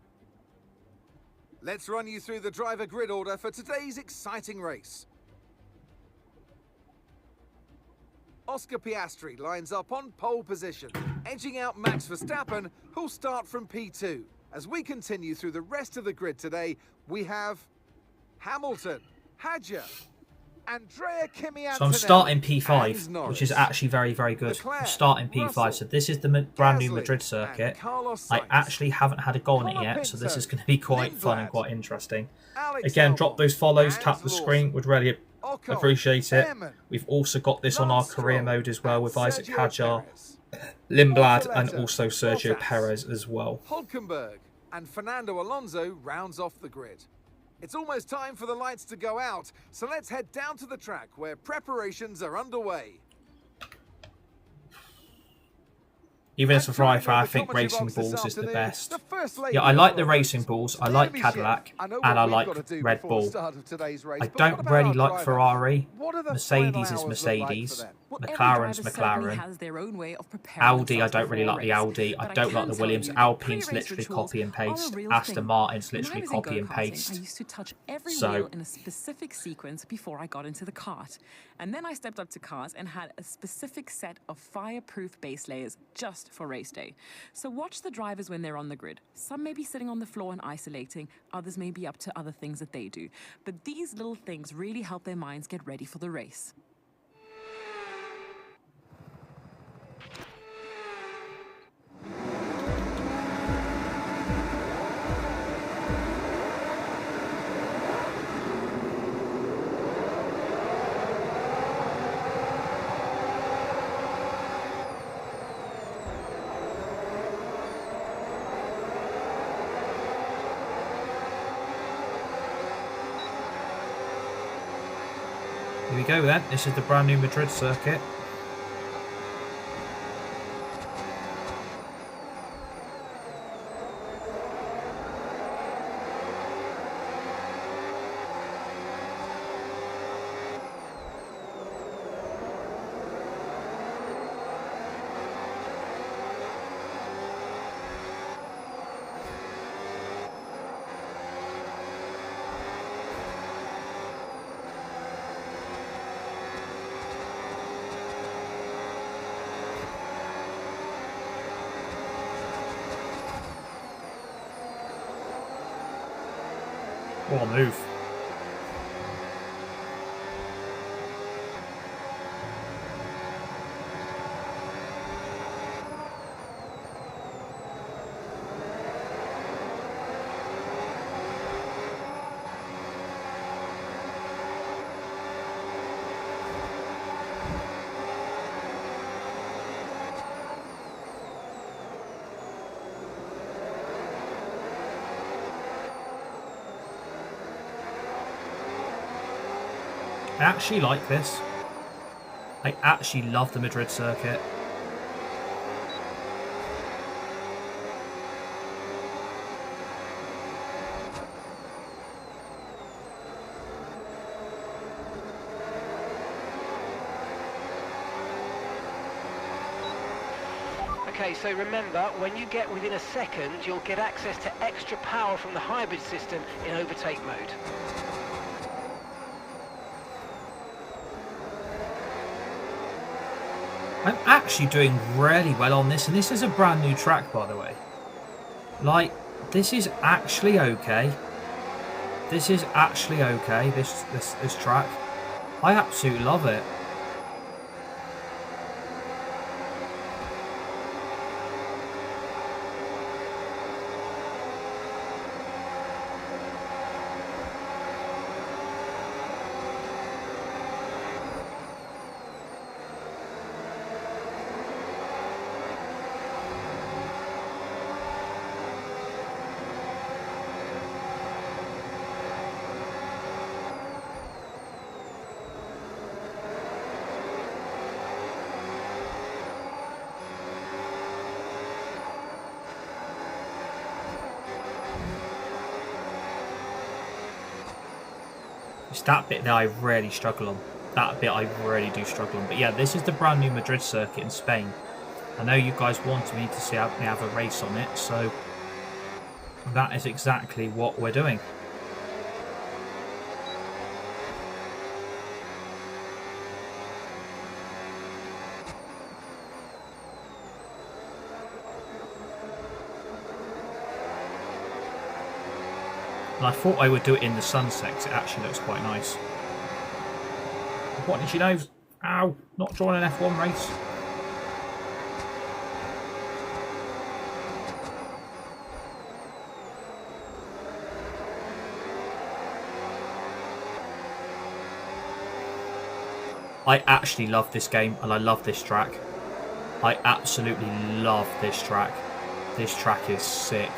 Let's run you through the driver grid order for today's exciting race. Oscar Piastri lines up on pole position, edging out Max Verstappen, who'll start from P2. As we continue through the rest of the grid today, we have Hamilton, Hadjar, Andrea Kimi So I'm Antonelli, starting and P5, Norris. which is actually very, very good. I'm Leclerc, starting P5. Russell, So this is the brand new Gasly, Madrid and circuit. Carlos I Sainz. actually haven't had a go on it Connor yet, so this Pinto, is going to be quite fun and Lindblad, quite interesting. Alex Again, drop Albon, those follows, and tap the Lawson. screen, would really Ocon, appreciate it. Behrman, We've also got this on our Lance career Stroll, mode as well and with Isack Sergio Hadjar, Perez. Lindblad, and Bortoleto, also Sergio Bottas, Perez as well. Hulkenberg and Fernando Alonso rounds off the grid. It's almost time for the lights to go out, so let's head down to the track where preparations are underway. Even as a driver, I think Racing Bulls is the best. Yeah, I like the Racing Bulls, I like Cadillac, and I like Red Bull. I don't really like Ferrari. Mercedes is Mercedes. McLaren's McLaren. Audi, I don't really like the Audi. I don't like the Williams. Alpine's literally copy and paste. Aston Martin's literally copy and paste. I used to touch every wheel in a specific sequence before I got into the kart. And then I stepped up to cars and had a specific set of fireproof base layers just for race day. So watch the drivers when they're on the grid. Some may be sitting on the floor and isolating, others may be up to other things that they do. But these little things really help their minds get ready for the race. Here we go then. This is the brand new Madrid circuit. What a move. I actually like this. I actually love the Madrid circuit. Okay, so remember, when you get within a second, you'll get access to extra power from the hybrid system in overtake mode. I'm actually doing really well on this, and this is a brand new track, by the way. Like, this is actually okay. This is actually okay, this track. I absolutely love it. It's that bit that I really struggle on. That bit I really do struggle on. But yeah, this is the brand new Madrid circuit in Spain. I know you guys wanted me to see me have a race on it, so that is exactly what we're doing. And I thought I would do it in the sunset because it actually looks quite nice. What did you know? Ow! Not drawing an F1 race. I actually love this game and I love this track. I absolutely love this track. This track is sick.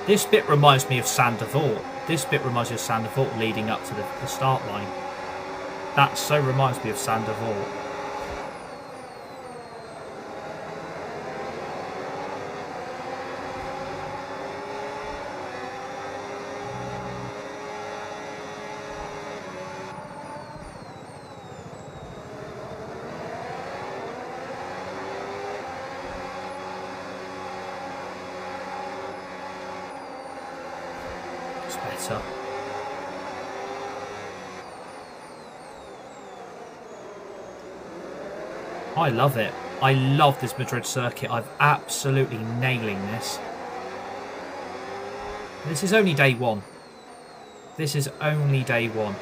This bit reminds me of Sandoval. This bit reminds me of Sandoval leading up to the start line. That so reminds me of Sandoval. It's better. I love it. I love this Madrid circuit. I'm absolutely nailing this. This is only day one. This is only day one.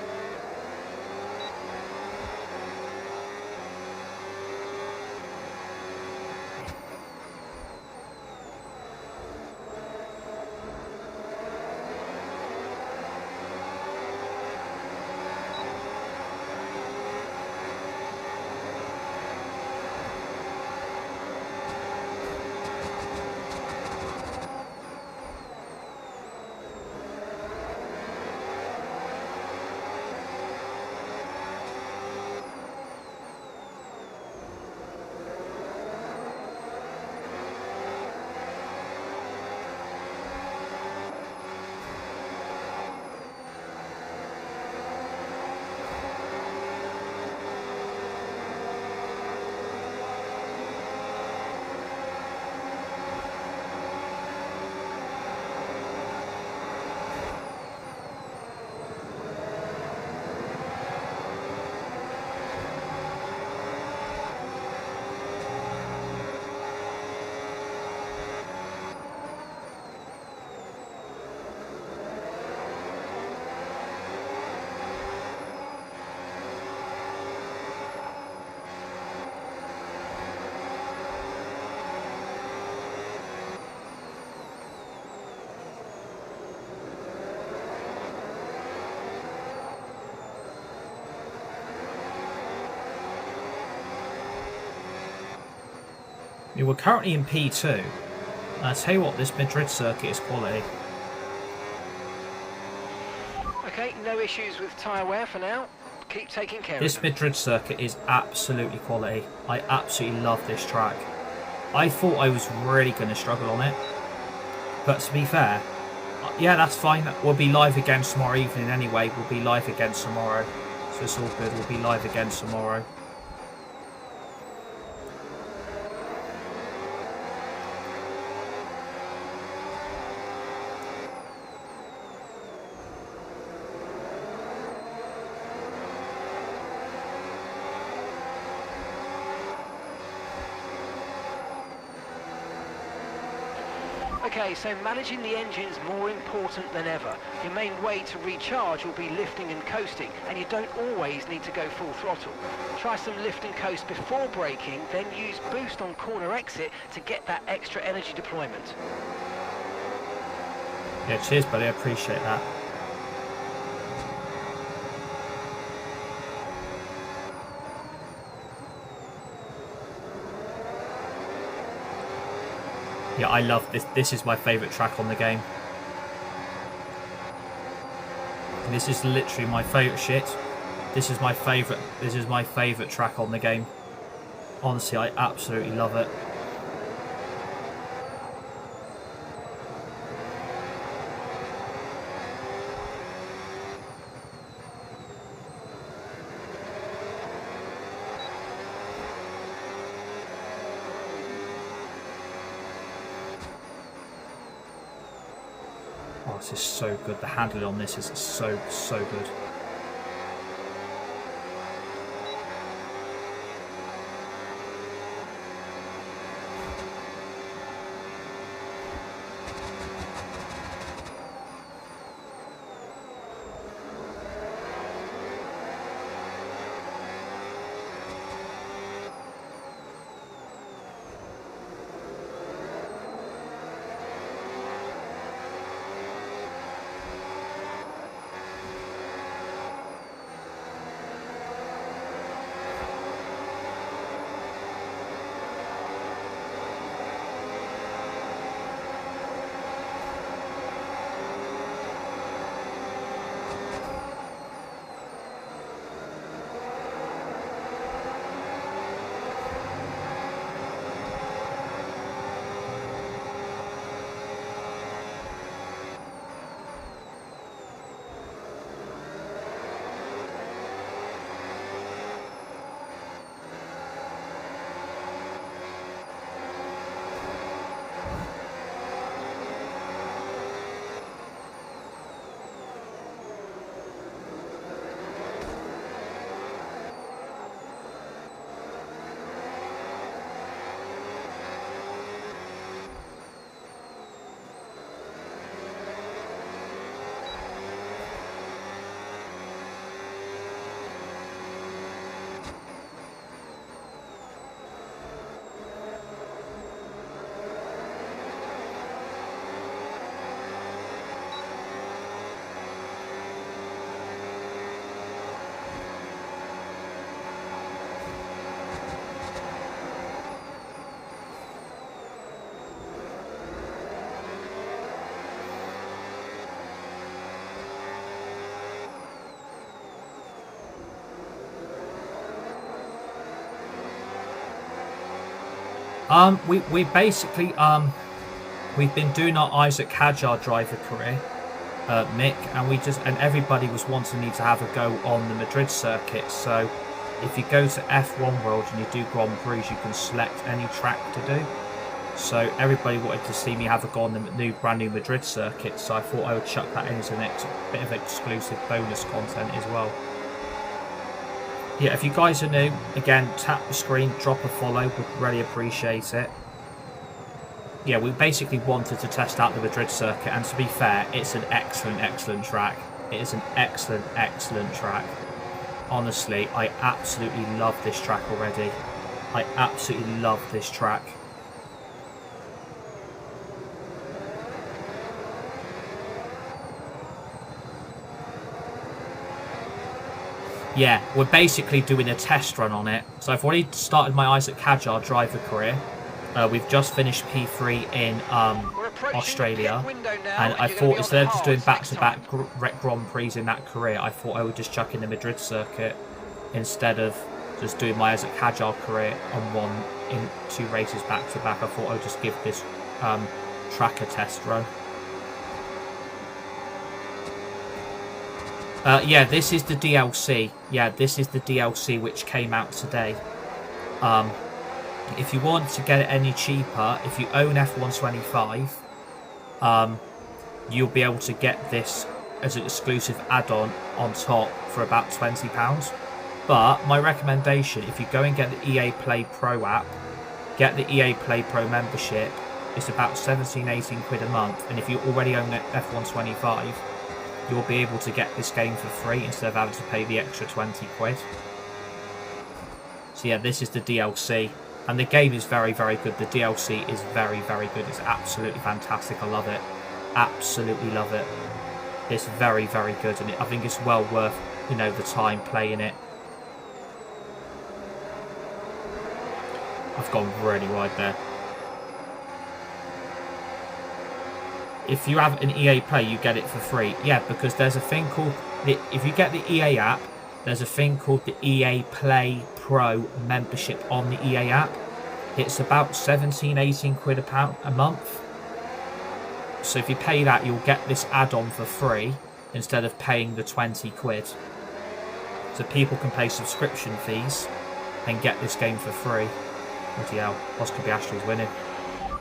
We're currently in P2. And I tell you what, this Madrid circuit is quality. Okay, no issues with tyre wear for now. Keep taking care of This them. Madrid circuit is absolutely quality. I absolutely love this track. I thought I was really going to struggle on it. But to be fair, yeah, that's fine. We'll be live again tomorrow evening anyway. We'll be live again tomorrow. So it's all good. We'll be live again tomorrow. Okay, so managing the engine's more important than ever. Your main way to recharge will be lifting and coasting, and you don't always need to go full throttle. Try some lift and coast before braking, then use boost on corner exit to get that extra energy deployment. Yeah, cheers, buddy. I appreciate that. Yeah, I love this. This is my favourite track on the game. And this is literally my favourite shit. This is my favourite. This is my favourite track on the game. Honestly, I absolutely love it. Oh, this is so good. The handling on this is so good. We basically we've been doing our Isack Hadjar driver career, Mick, and everybody was wanting me to have a go on the Madrid circuit. So if you go to F1 World and you do Grand Prix, you can select any track to do. So everybody wanted to see me have a go on the brand new Madrid circuit, so I thought I would chuck that in as a bit of exclusive bonus content as well. Yeah, if you guys are new, again, tap the screen, drop a follow, would really appreciate it. Yeah, we basically wanted to test out the Madrid circuit, and to be fair, it's an excellent track. It is an excellent track. Honestly, I absolutely love this track already. I absolutely love this track. Yeah, we're basically doing a test run on it. So I've already started my Isack Hadjar driver career. We've just finished P3 in Australia, and I thought instead of just doing back-to-back Grand Prix in that career, I thought I would just chuck in the Madrid circuit instead of just doing my Isack Hadjar career on two races back-to-back. I thought I would just give this track a test run. Yeah, this is the DLC. Yeah, this is the DLC which came out today. If you want to get it any cheaper, if you own F125, you'll be able to get this as an exclusive add-on on top for about £20. But my recommendation, if you go and get the EA Play Pro app, get the EA Play Pro membership. It's about 17-18 quid a month, and if you already own F125, you'll be able to get this game for free instead of having to pay the extra 20 quid. So yeah, this is the DLC. And the game is very good. The DLC is very good. It's absolutely fantastic. I love it. Absolutely love it. It's very good. And I think it's well worth, the time playing it. I've gone really wide there. If you have an EA Play, you get it for free. Yeah, because there's a thing called... If you get the EA app, there's a thing called the EA Play Pro membership on the EA app. It's about 17-18 quid a month. So if you pay that, you'll get this add-on for free instead of paying the 20 quid. So people can pay subscription fees and get this game for free. Bloody hell, Oscar Piastri's winning.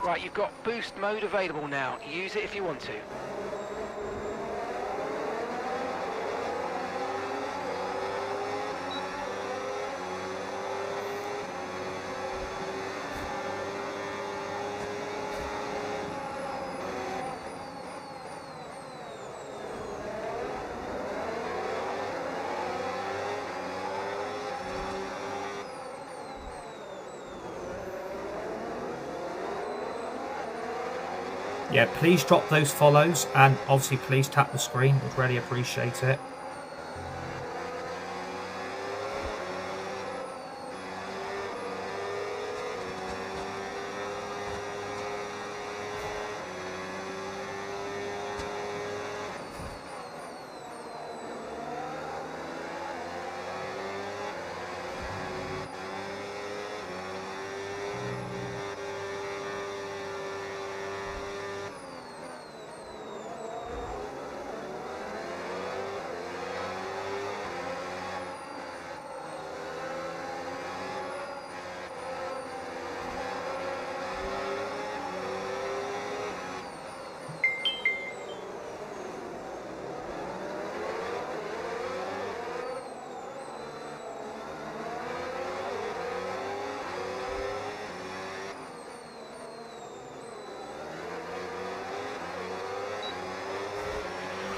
Right, you've got boost mode available now. Use it if you want to. Yeah, please drop those follows, and obviously please tap the screen. Would really appreciate it.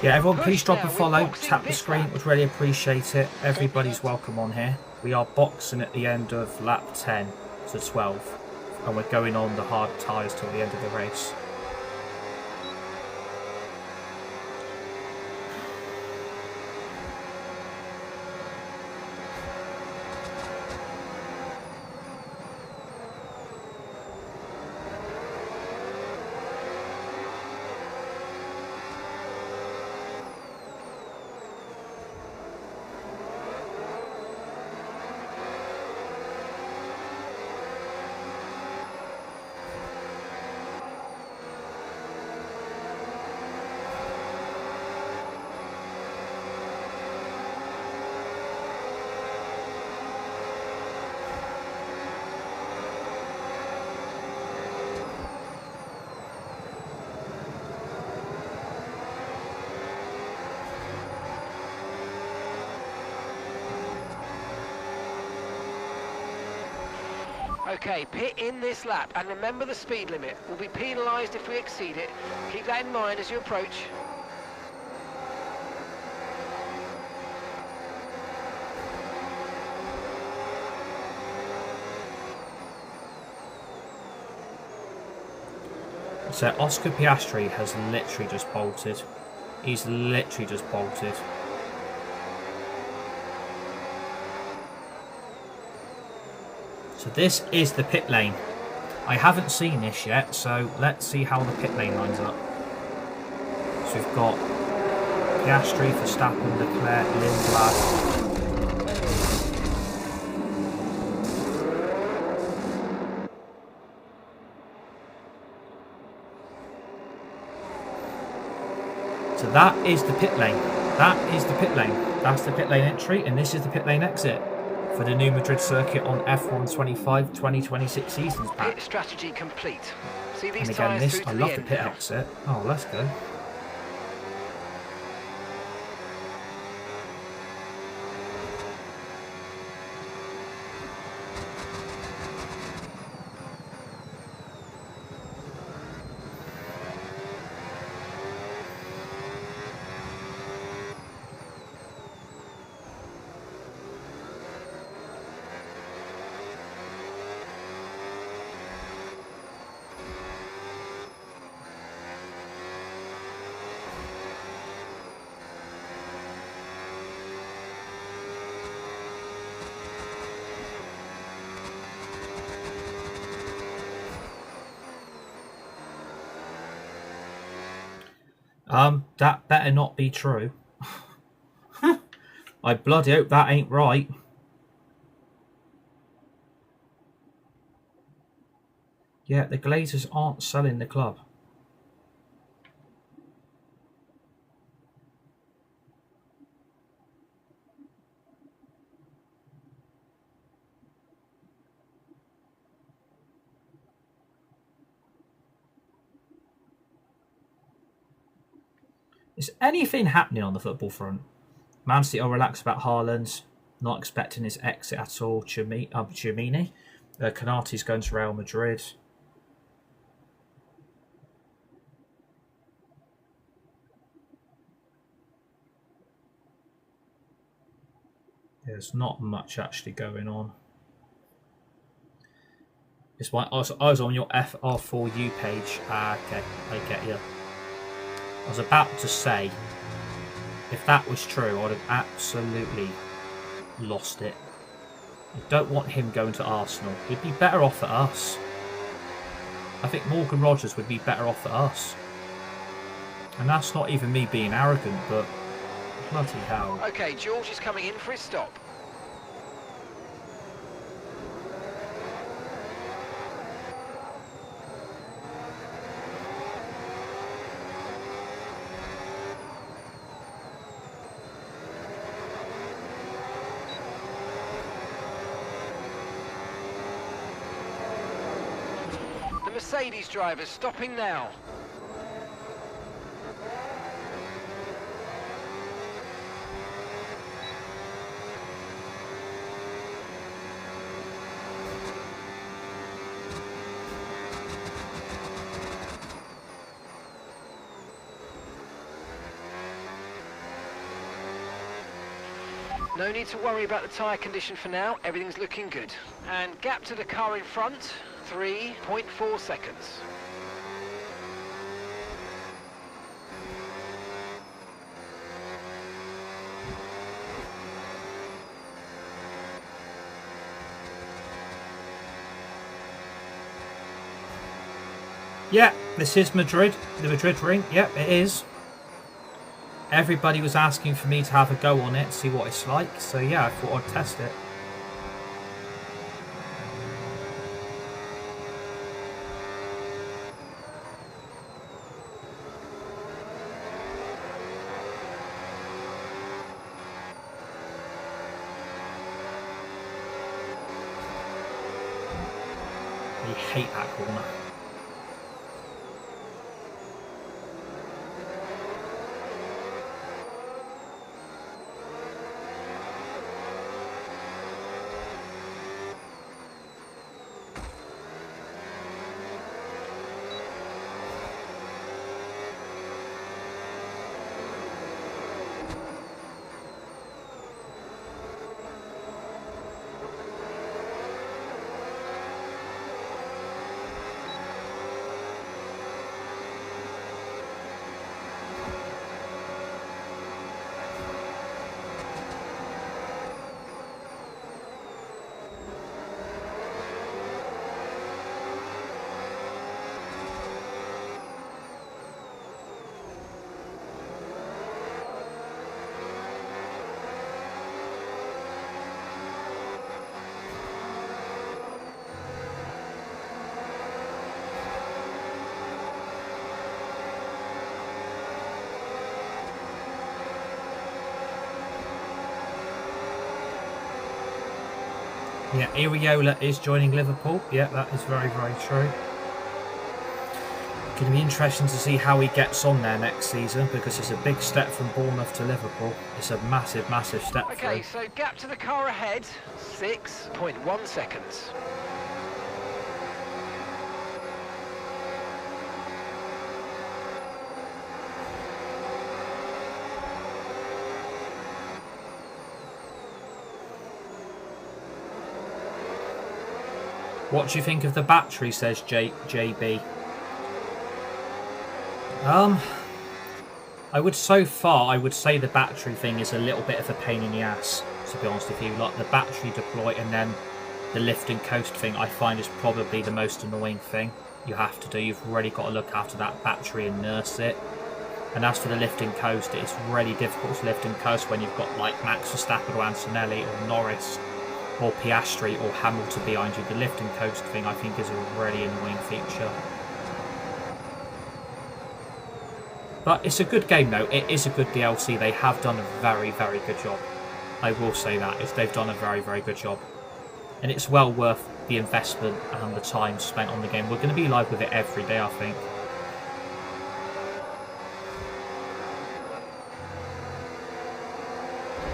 Yeah, everyone please drop a follow, tap the screen, would really appreciate it. Everybody's welcome on here. We are boxing at the end of lap 10 to 12, and we're going on the hard tyres till the end of the race. Okay, pit in this lap, and remember the speed limit. We'll be penalised if we exceed it. Keep that in mind as you approach. So Oscar Piastri has literally just bolted. He's literally just bolted. So this is the pit lane. I haven't seen this yet, so let's see how the pit lane lines up. So we've got Piastri, Verstappen, Leclerc, Lindblad. So that is the pit lane. That is the pit lane. That's the pit lane entry, and this is the pit lane exit for the new Madrid circuit on F1 25 2026 seasons pack. Pit strategy complete. See these And again, tyres this, through to I the love the end pit now. exit. Oh, let's go. That better not be true. I bloody hope that ain't right. Yeah, the Glazers aren't selling the club. Is anything happening on the football front? Man City are relaxed about Haaland, not expecting his exit at all. Tchouameni. Konate's going to Real Madrid. There's not much actually going on. It's why I was on your FR4U page. Okay, I get you. I was about to say, if that was true, I'd have absolutely lost it. I don't want him going to Arsenal. He'd be better off at us. I think Morgan Rogers would be better off at us. And that's not even me being arrogant, but bloody hell. Okay, George is coming in for his stop. The Mercedes drivers stopping now. No need to worry about the tyre condition for now, everything's looking good. And gap to the car in front, 3.4 seconds. Yeah, this is Madrid, the Madrid ring. Yep, it is. Everybody was asking for me to have a go on it, see what it's like. So yeah, I thought I'd test it. I hate that corner. Yeah, Iriola is joining Liverpool. Yeah, that is very, very true. Going to be interesting to see how he gets on there next season, because it's a big step from Bournemouth to Liverpool. It's a massive, massive step for Okay, him. so gap to the car ahead, 6.1 seconds. What do you think of the battery, says JB? I would say the battery thing is a little bit of a pain in the ass, to be honest with you. Like the battery deploy and then the lift and coast thing, I find is probably the most annoying thing you have to do. You've really got to look after that battery and nurse it. And as for the lift and coast, it's really difficult to lift and coast when you've got like Max Verstappen or Antonelli or Norris or Piastri or Hamilton behind you. The lift and coast thing, I think, is a really annoying feature. But it's a good game, though. It is a good DLC. They have done a very, very good job. I will say that. They've done a very, very good job. And it's well worth the investment and the time spent on the game. We're going to be live with it every day, I think.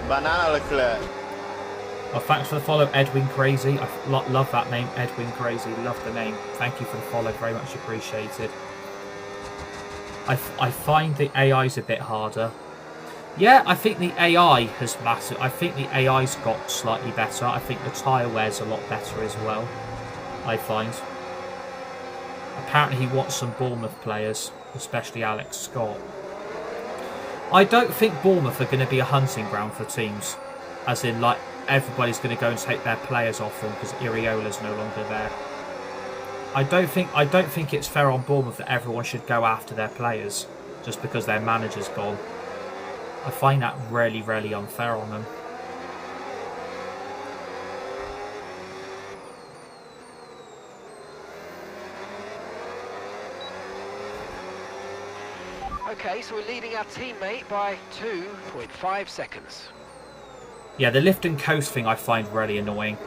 Banana Leclerc. Oh, thanks for the follow, Edwin Crazy. I love that name, Edwin Crazy. Love the name. Thank you for the follow. Very much appreciated. I find the AI's a bit harder. Yeah, I think the AI has massive. I think the AI's got slightly better. I think the tyre wear's a lot better as well, I find. Apparently he wants some Bournemouth players, especially Alex Scott. I don't think Bournemouth are going to be a hunting ground for teams. As in, like, everybody's going to go and take their players off them because Iriola's no longer there. I don't think it's fair on Bournemouth that everyone should go after their players just because their manager's gone. I find that really, really unfair on them. Okay, so we're leading our teammate by 2.5 seconds. Yeah, the lift and coast thing I find really annoying.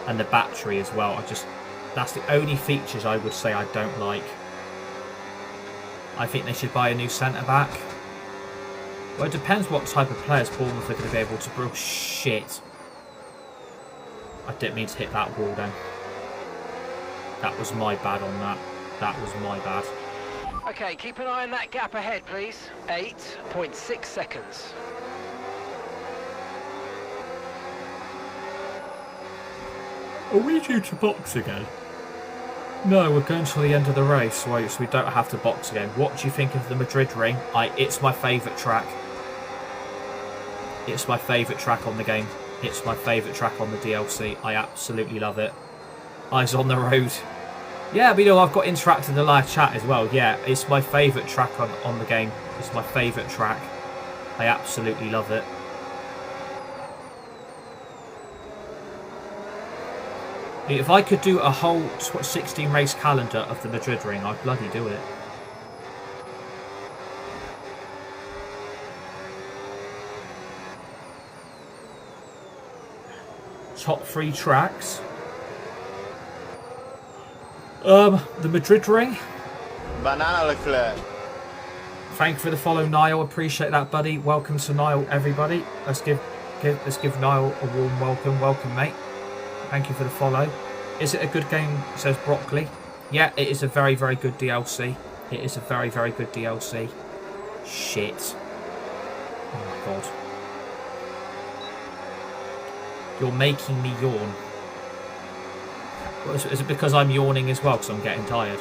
And the battery as well. That's the only features I would say I don't like. I think they should buy a new centre-back. Well, it depends what type of players Bournemouth are going to be able to bring. Shit. I didn't mean to hit that wall then. That was my bad on that. That was my bad. Okay, keep an eye on that gap ahead, please. 8.6 seconds. Are we due to box again? No, we're going to the end of the race, so we don't have to box again. What do you think of the Madrid ring? It's my favourite track. It's my favourite track on the game. It's my favourite track on the DLC. I absolutely love it. Eyes on the road. Yeah, but I've got interactive in the live chat as well. Yeah, it's my favourite track on the game. It's my favourite track. I absolutely love it. If I could do a whole 16 race calendar of the Madrid ring, I'd bloody do it. Top 3 tracks. The Madrid ring. Banana Leclerc. Thank you for the follow, Niall. Appreciate that, buddy. Welcome to Niall, everybody. Let's give Niall a warm welcome. Welcome, mate. Thank you for the follow. Is it a good game, says Broccoli? Yeah, it is a very, very good DLC. It is a very, very good DLC. Shit. Oh my god. You're making me yawn. Is it because I'm yawning as well, because I'm getting tired?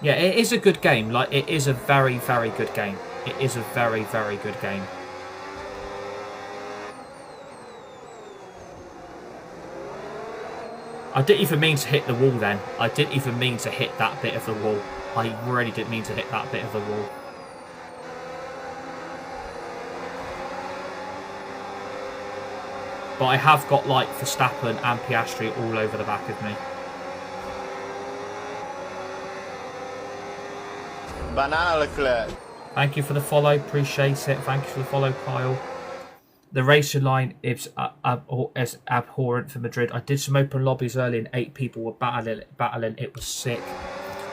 Yeah, it is a good game. Like, it is a very, very good game. It is a very, very good game. I didn't even mean to hit the wall then. I didn't even mean to hit that bit of the wall. I really didn't mean to hit that bit of the wall. But I have got, like, Verstappen and Piastri all over the back of me. Banana Leclerc. Thank you for the follow. Appreciate it. Thank you for the follow, Kyle. The racing line is abhorrent for Madrid. I did some open lobbies early and 8 people were battling. It was sick.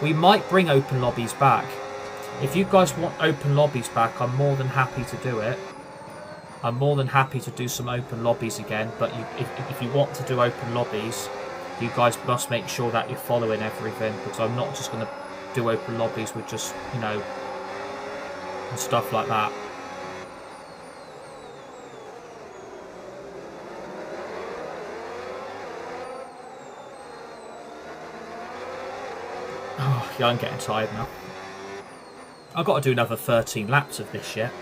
We might bring open lobbies back. If you guys want open lobbies back, I'm more than happy to do it. I'm more than happy to do some open lobbies again. But if you want to do open lobbies, you guys must make sure that you're following everything. Because I'm not just going to do open lobbies with just, you know, and stuff like that. Oh, yeah, I'm getting tired now. I've got to do another 13 laps of this yet.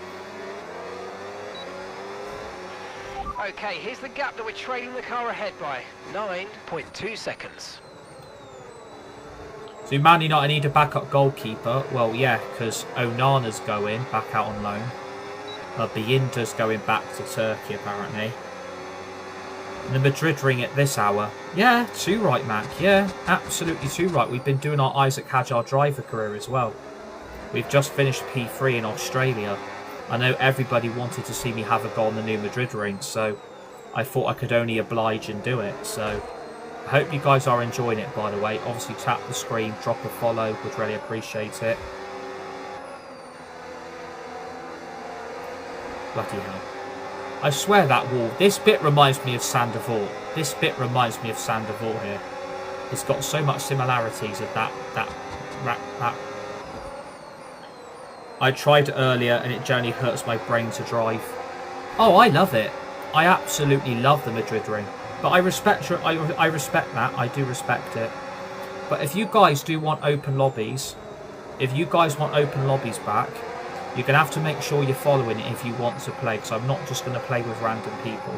Okay, here's the gap that we're trailing the car ahead by. 9.2 seconds. So Man United need a backup goalkeeper. Well, yeah, because Onana's going back out on loan. Bayinda's going back to Turkey, apparently. And the Madrid ring at this hour. Yeah, too right, Mac. Yeah, absolutely too right. We've been doing our Isack Hadjar driver career as well. We've just finished P3 in Australia. I know everybody wanted to see me have a go on the new Madrid ring, so I thought I could only oblige and do it. So I hope you guys are enjoying it, by the way. Obviously, tap the screen, drop a follow. Would really appreciate it. Bloody hell. I swear that wall. This bit reminds me of Sandoval. This bit reminds me of Sandoval here. It's got so much similarities of that. I tried it earlier and it generally hurts my brain to drive. Oh, I love it. I absolutely love the Madrid ring. But I respect I respect that. I do respect it. But if you guys do want open lobbies, back, you're going to have to make sure you're following it if you want to play, because I'm not just going to play with random people.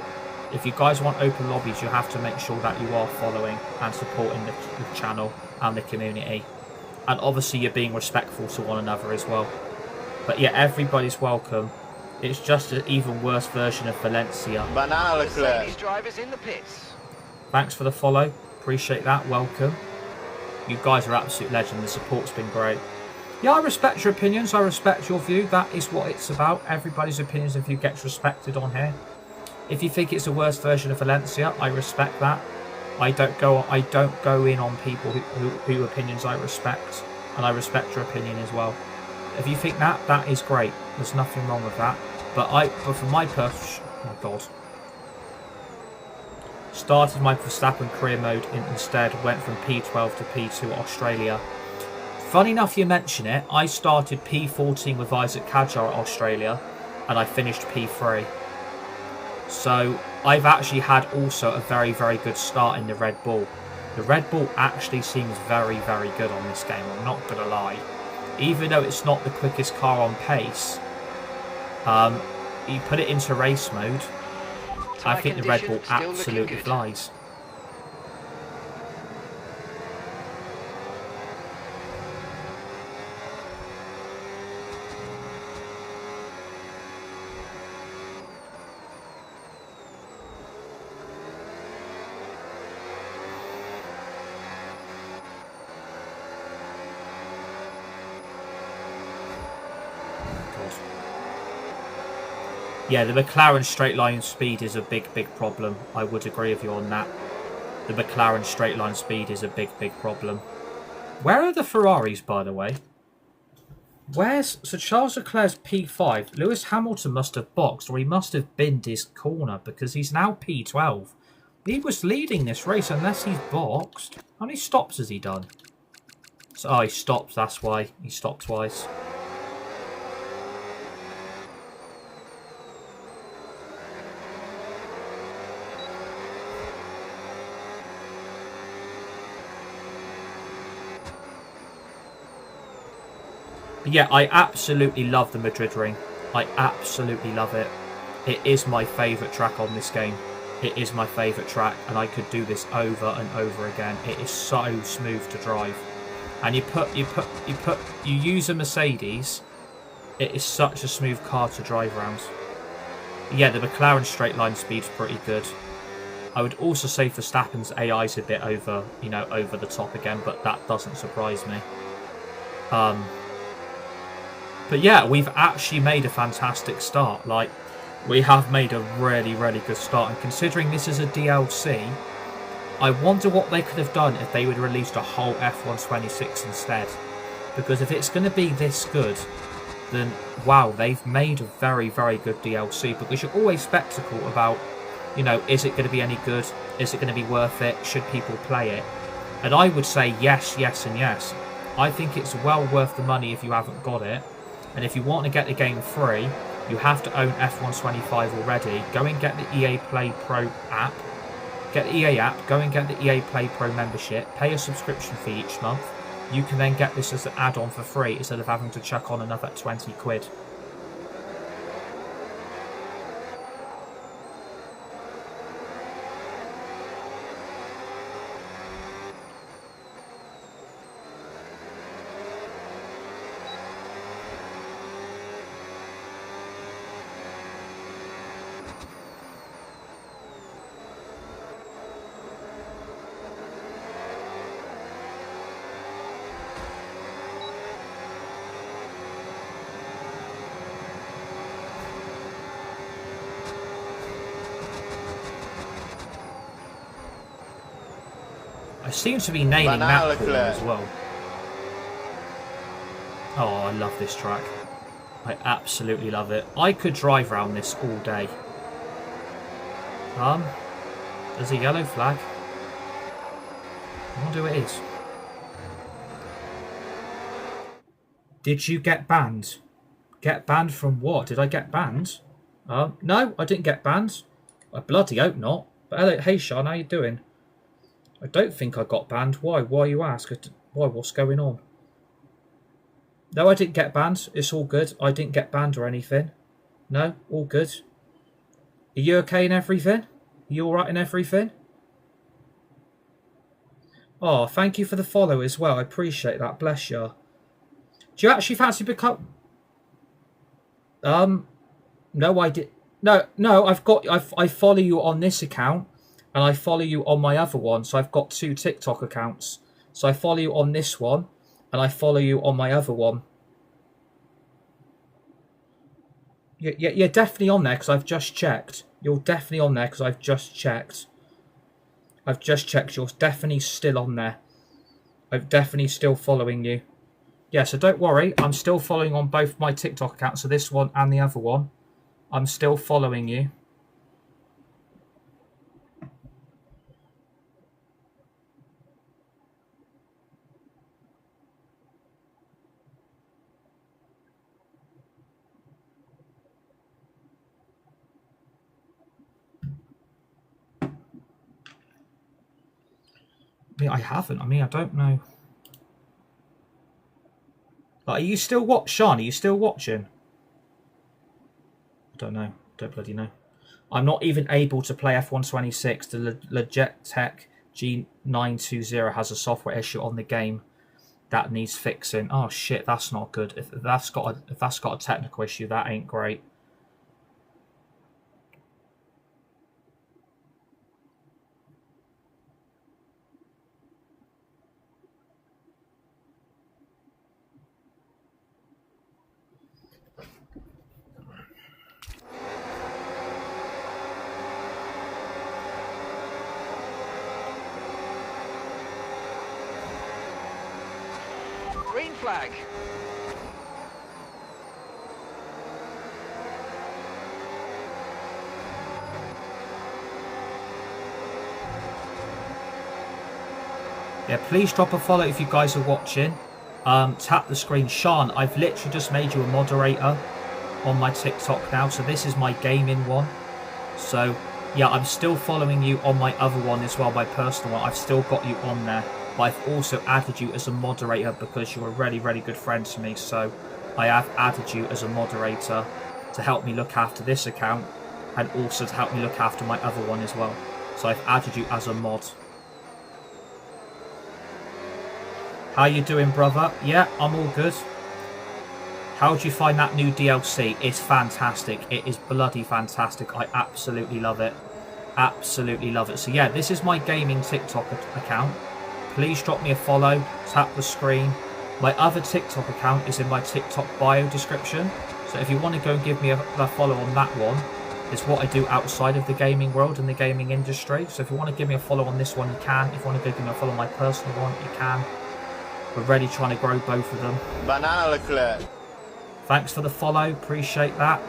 If you guys want open lobbies, you have to make sure that you are following and supporting the channel and the community. And obviously you're being respectful to one another as well. But yeah, everybody's welcome. It's just an even worse version of Valencia. Banana Mercedes drivers in the pits. Thanks for the follow. Appreciate that. Welcome. You guys are absolute legend. The support's been great. Yeah, I respect your opinions. I respect your view. That is what it's about. Everybody's opinions and view gets respected on here. If you think it's a worse version of Valencia, I respect that. I don't go in on people who opinions I respect, and I respect your opinion as well. If you think that is great. There's nothing wrong with that. But for my purpose, oh my god. Started my Verstappen career mode instead. Went from P12 to P2 Australia. Funny enough you mention it, I started P14 with Isack Hadjar at Australia and I finished P3. So I've actually had also a very, very good start in the Red Bull. The Red Bull actually seems very, very good on this game, I'm not going to lie. Even though it's not the quickest car on pace, you put it into race mode, I think the Red Bull absolutely flies. Yeah, the McLaren straight line speed is a big, big problem. I would agree with you on that. The McLaren straight line speed is a big, big problem. Where are the Ferraris, by the way? So Charles Leclerc's P5. Lewis Hamilton must have boxed, or he must have binned his corner, because he's now P12. He was leading this race unless he's boxed. How many stops has he done? So, oh, he stopped, that's why. He stopped twice. Yeah, I absolutely love the Madrid ring. I absolutely love it. It is my favourite track on this game. It is my favourite track, and I could do this over and over again. It is so smooth to drive. And you use a Mercedes, it is such a smooth car to drive around. Yeah, the McLaren straight line speed's pretty good. I would also say Verstappen's AI is a bit over the top again, but that doesn't surprise me. But yeah, we've actually made a fantastic start. Like, We have made a really, really good start, and considering this is a DLC, I wonder what they could have done if they would have released a whole F126 instead. Because if it's going to be this good, then wow, they've made a very, very good DLC. Because you're always skeptical about, you know, is it going to be any good? Is it going to be worth it? Should people play it? And I would say yes, yes, and yes. I think it's well worth the money if you haven't got it. And if you want to get the game free, you have to own F125 already. Go and get the EA Play Pro app. Get the EA app. Go and get the EA Play Pro membership. Pay a subscription fee each month. You can then get this as an add-on for free instead of having to chuck on another 20 quid. I seem to be nailing that corner as well. Oh, I love this track. I absolutely love it. I could drive around this all day. There's a yellow flag. I wonder who it is. Did you get banned? Get banned from what? Did I get banned? No, I didn't get banned. I bloody hope not. But hello, hey Sean, how you doing? I don't think I got banned. Why? Why you ask? Why? What's going on? No, I didn't get banned. It's all good. I didn't get banned or anything. No, all good. Are you okay and everything? Are you alright and everything? Oh, thank you for the follow as well. I appreciate that. Bless you. Do you actually fancy become... No, I did... No, I follow you on this account. And I follow you on my other one. So I've got 2 TikTok accounts. So I follow you on this one. And I follow you on my other one. You're definitely on there because I've just checked. You're definitely on there because I've just checked. I've just checked. You're definitely still on there. I'm definitely still following you. Yeah, so don't worry. I'm still following on both my TikTok accounts. So this one and the other one. I'm still following you. I haven't. I mean, I don't know. Like, are you still Sean, are you still watching? I don't know. Don't bloody know. I'm not even able to play F126. The Logitech G920 has a software issue on the game that needs fixing. Oh shit, that's not good. If that's got a technical issue, that ain't great. Green flag. Yeah, please drop a follow if you guys are watching. Tap the screen. Sean, I've literally just made you a moderator on my TikTok now. So this is my gaming one. So yeah, I'm still following you on my other one as well, my personal one. I've still got you on there. But I've also added you as a moderator because you're a really, really good friend to me. So I have added you as a moderator to help me look after this account and also to help me look after my other one as well. So I've added you as a mod. How you doing, brother? Yeah, I'm all good. How do you find that new DLC? It's fantastic. It is bloody fantastic. I absolutely love it. Absolutely love it. So yeah, this is my gaming TikTok account. Please drop me a follow, tap the screen. My other TikTok account is in my TikTok bio description. So if you want to go and give me a follow on that one, It's what I do outside of the gaming world and the gaming industry. So if you want to give me a follow on this one, you can. If you want to go give me a follow on my personal one, you can. We're really trying to grow both of them. Banana Leclerc. Thanks for the follow. Appreciate that.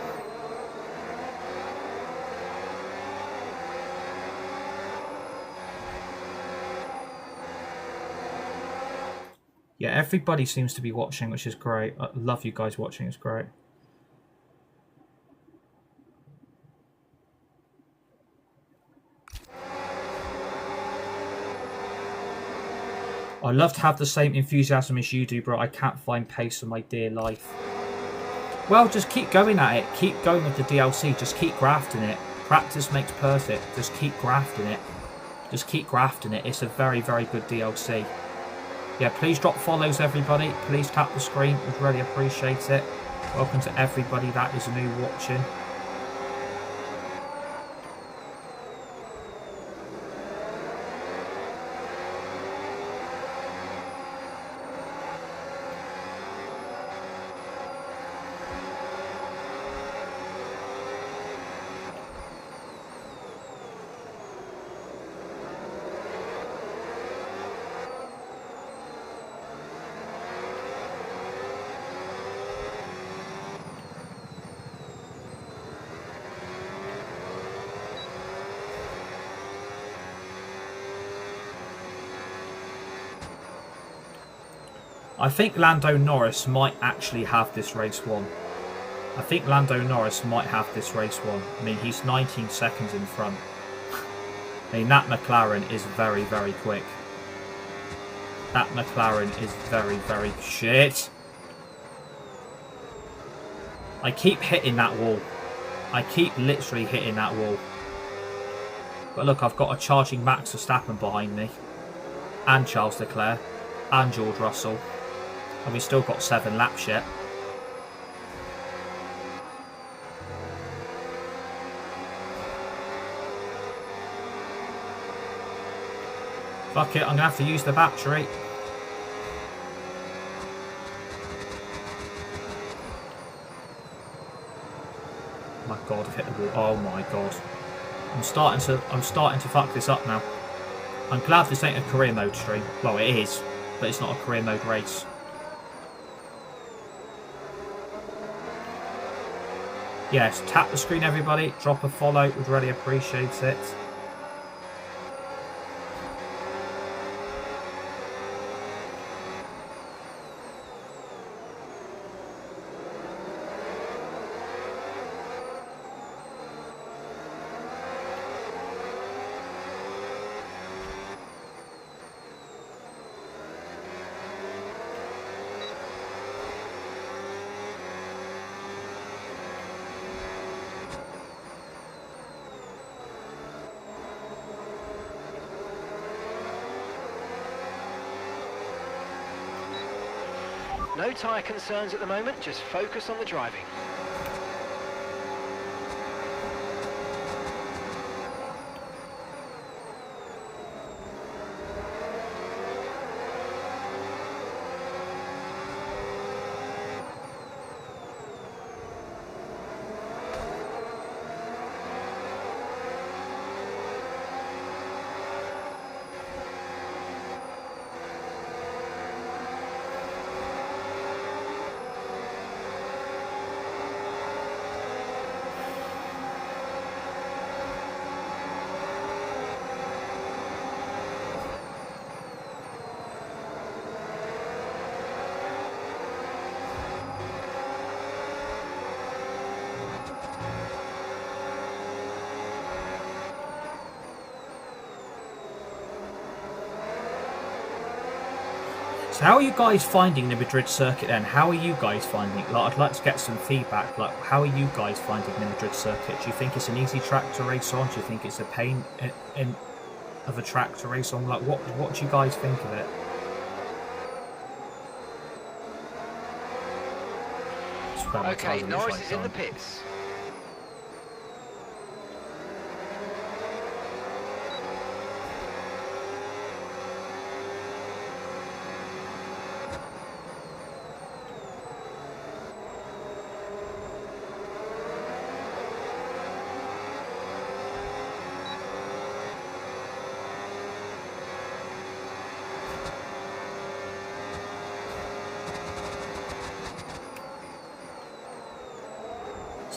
Yeah, everybody seems to be watching, which is great. I love you guys watching. It's great. I love to have the same enthusiasm as you do, bro. I can't find pace for my dear life. Well, just keep going at it. Keep going with the DLC. Just keep grafting it. Practice makes perfect. Just keep grafting it. Just keep grafting it. It's a very, very good DLC. Yeah, please drop follows, everybody. Please tap the screen. We'd really appreciate it. Welcome to everybody that is new watching. I think Lando Norris might actually have this race won. I think Lando Norris might have this race won. I mean, he's 19 seconds in front. I mean, that McLaren is very, very quick. That McLaren is very, very shit. I keep hitting that wall. I keep literally hitting that wall. But look, I've got a charging Max Verstappen behind me. And Charles Leclerc. And George Russell. And we've still got 7 laps yet. Fuck it, I'm going to have to use the battery. My god, I've hit the wall. Oh my god. I'm starting to fuck this up now. I'm glad this ain't a career mode stream. Well, it is, but it's not a career mode race. Yes, tap the screen, everybody. Drop a follow. Would really appreciate it. No tyre concerns at the moment, just focus on the driving. So how are you guys finding the Madrid circuit then? How are you guys finding it? Like, I'd like to get some feedback. Like, how are you guys finding the Madrid circuit? Do you think it's an easy track to race on? Do you think it's a pain of a track to race on? Like, what do you guys think of it? Okay, Norris is in the pits.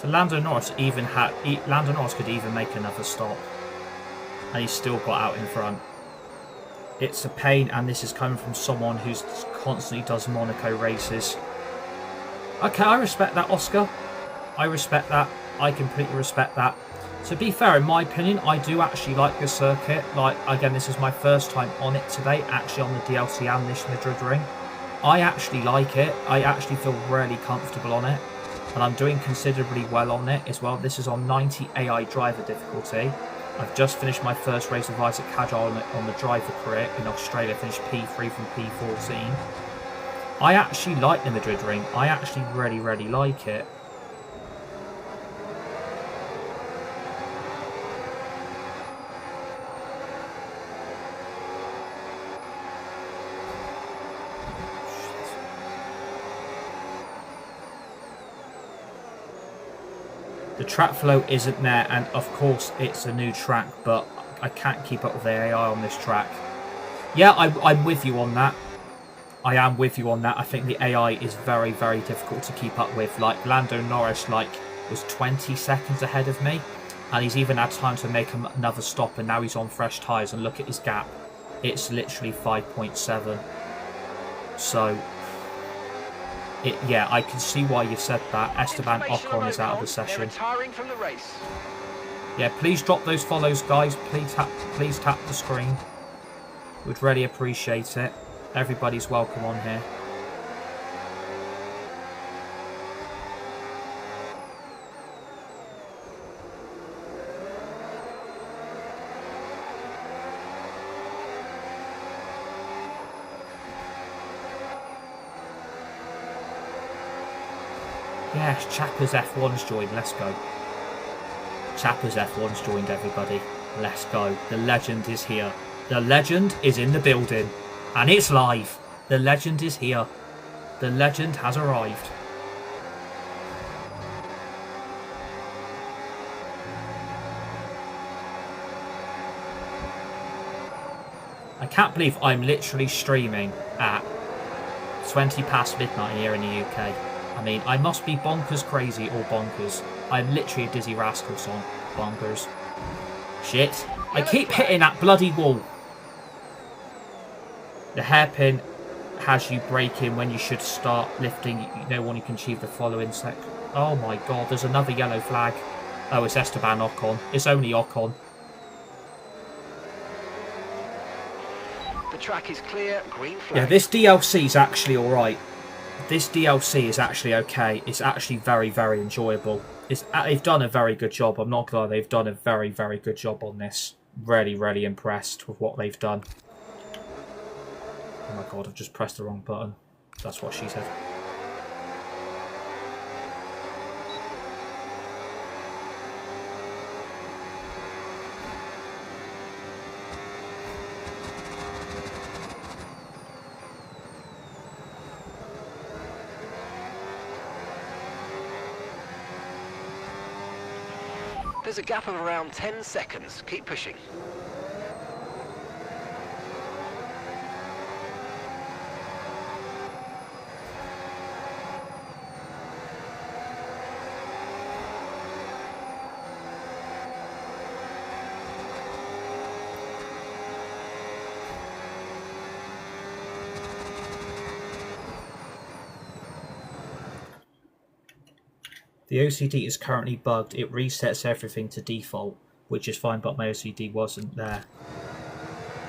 So Lando Norris could even make another stop, and he's still got out in front. It's a pain, and this is coming from someone who's constantly does Monaco races. Okay, I respect that, Oscar. I respect that. I completely respect that. To be fair, in my opinion, I do actually like the circuit. Like, again, this is my first time on it today, actually on the DLC and this Madrid ring. I actually like it. I actually feel really comfortable on it. And I'm doing considerably well on it as well. This is on 90 AI driver difficulty. I've just finished my first race with Isack Hadjar on the driver career in Australia. I finished P3 from P14. I actually like the Madrid ring. I actually really, really like it. The track flow isn't there, and of course it's a new track, but I can't keep up with the AI on this track. Yeah, I'm with you on that. I am with you on that. I think the AI is very, very difficult to keep up with. Like, Lando Norris, was 20 seconds ahead of me, and he's even had time to make another stop, and now he's on fresh tyres, and look at his gap. It's literally 5.7. So, yeah, I can see why you said that. Esteban Ocon is out of the session. Retiring from the race. Yeah, please drop those follows, guys. Please tap the screen. Would really appreciate it. Everybody's welcome on here. Yes, Chapper's F1's joined. Let's go. Chapper's F1's joined, everybody. Let's go. The legend is here. The legend is in the building. And it's live. The legend is here. The legend has arrived. I can't believe I'm literally streaming at 20 past midnight here in the UK. I mean, I must be bonkers crazy or bonkers. I'm literally a Dizzy Rascal song. Bonkers. Shit. I keep hitting that bloody wall. The hairpin has you braking when you should start lifting. You know when you can achieve the following sec. Oh my god, there's another yellow flag. Oh, it's Esteban Ocon. It's only Ocon. The track is clear, green flag. Yeah, this DLC is actually alright. This DLC is actually okay. It's actually very, very enjoyable. They've done a very good job. I'm not gonna lie, they've done a very, very good job on this. Really, really impressed with what they've done. Oh my god, I've just pressed the wrong button. That's what she said. There's a gap of around 10 seconds. Keep pushing. The OCD is currently bugged. It resets everything to default, which is fine, but my OCD wasn't there.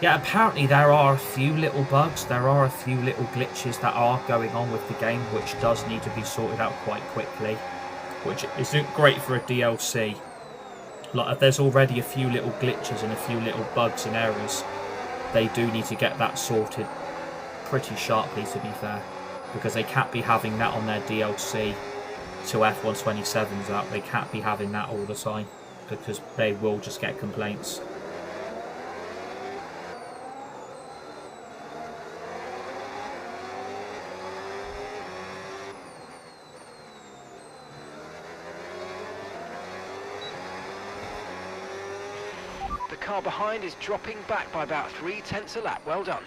Yeah, apparently there are a few little bugs. There are a few little glitches that are going on with the game, which does need to be sorted out quite quickly, which isn't great for a DLC. Like, if there's already a few little glitches and a few little bugs and errors, they do need to get that sorted pretty sharply, to be fair, because they can't be having that on their DLC till F127's out. They can't be having that all the time, because they will just get complaints. The car behind is dropping back by about 0.3 a lap. Well done.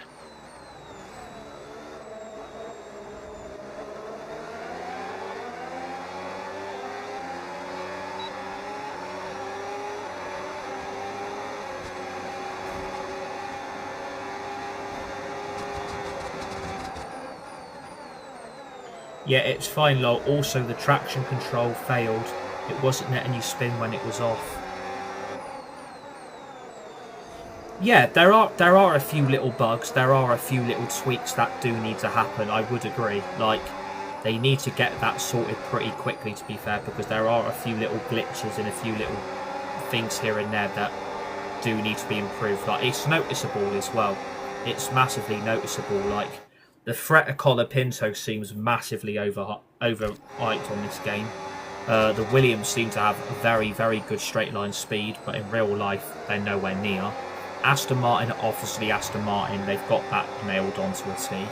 Yeah, it's fine, lol. Also, the traction control failed. It wasn't letting you spin when it was off. Yeah, there are a few little bugs. There are a few little tweaks that do need to happen. I would agree. Like, they need to get that sorted pretty quickly, to be fair, because there are a few little glitches and a few little things here and there that do need to be improved. Like, it's noticeable as well. It's massively noticeable. Like, the Fretta Collar Pinto seems massively overhyped on this game. The Williams seem to have a very, very good straight line speed, but in real life, they're nowhere near. Aston Martin, obviously Aston Martin, they've got that nailed onto a T.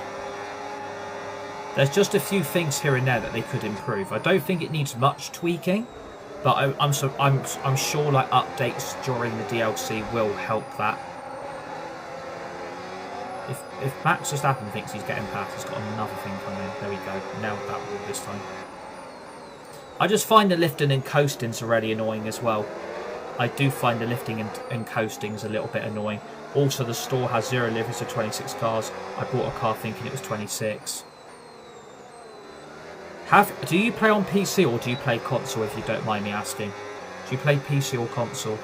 There's just a few things here and there that they could improve. I don't think it needs much tweaking, but I'm sure like updates during the DLC will help that. If Max Verstappen thinks he's getting past, he's got another thing coming. There we go. Nailed that wall this time. I just find the lifting and coastings already annoying as well. I do find the lifting and coastings a little bit annoying. Also, the store has 0 liveries to 26 cars. I bought a car thinking it was 26. Do you play on PC or do you play console, if you don't mind me asking? Do you play PC or console?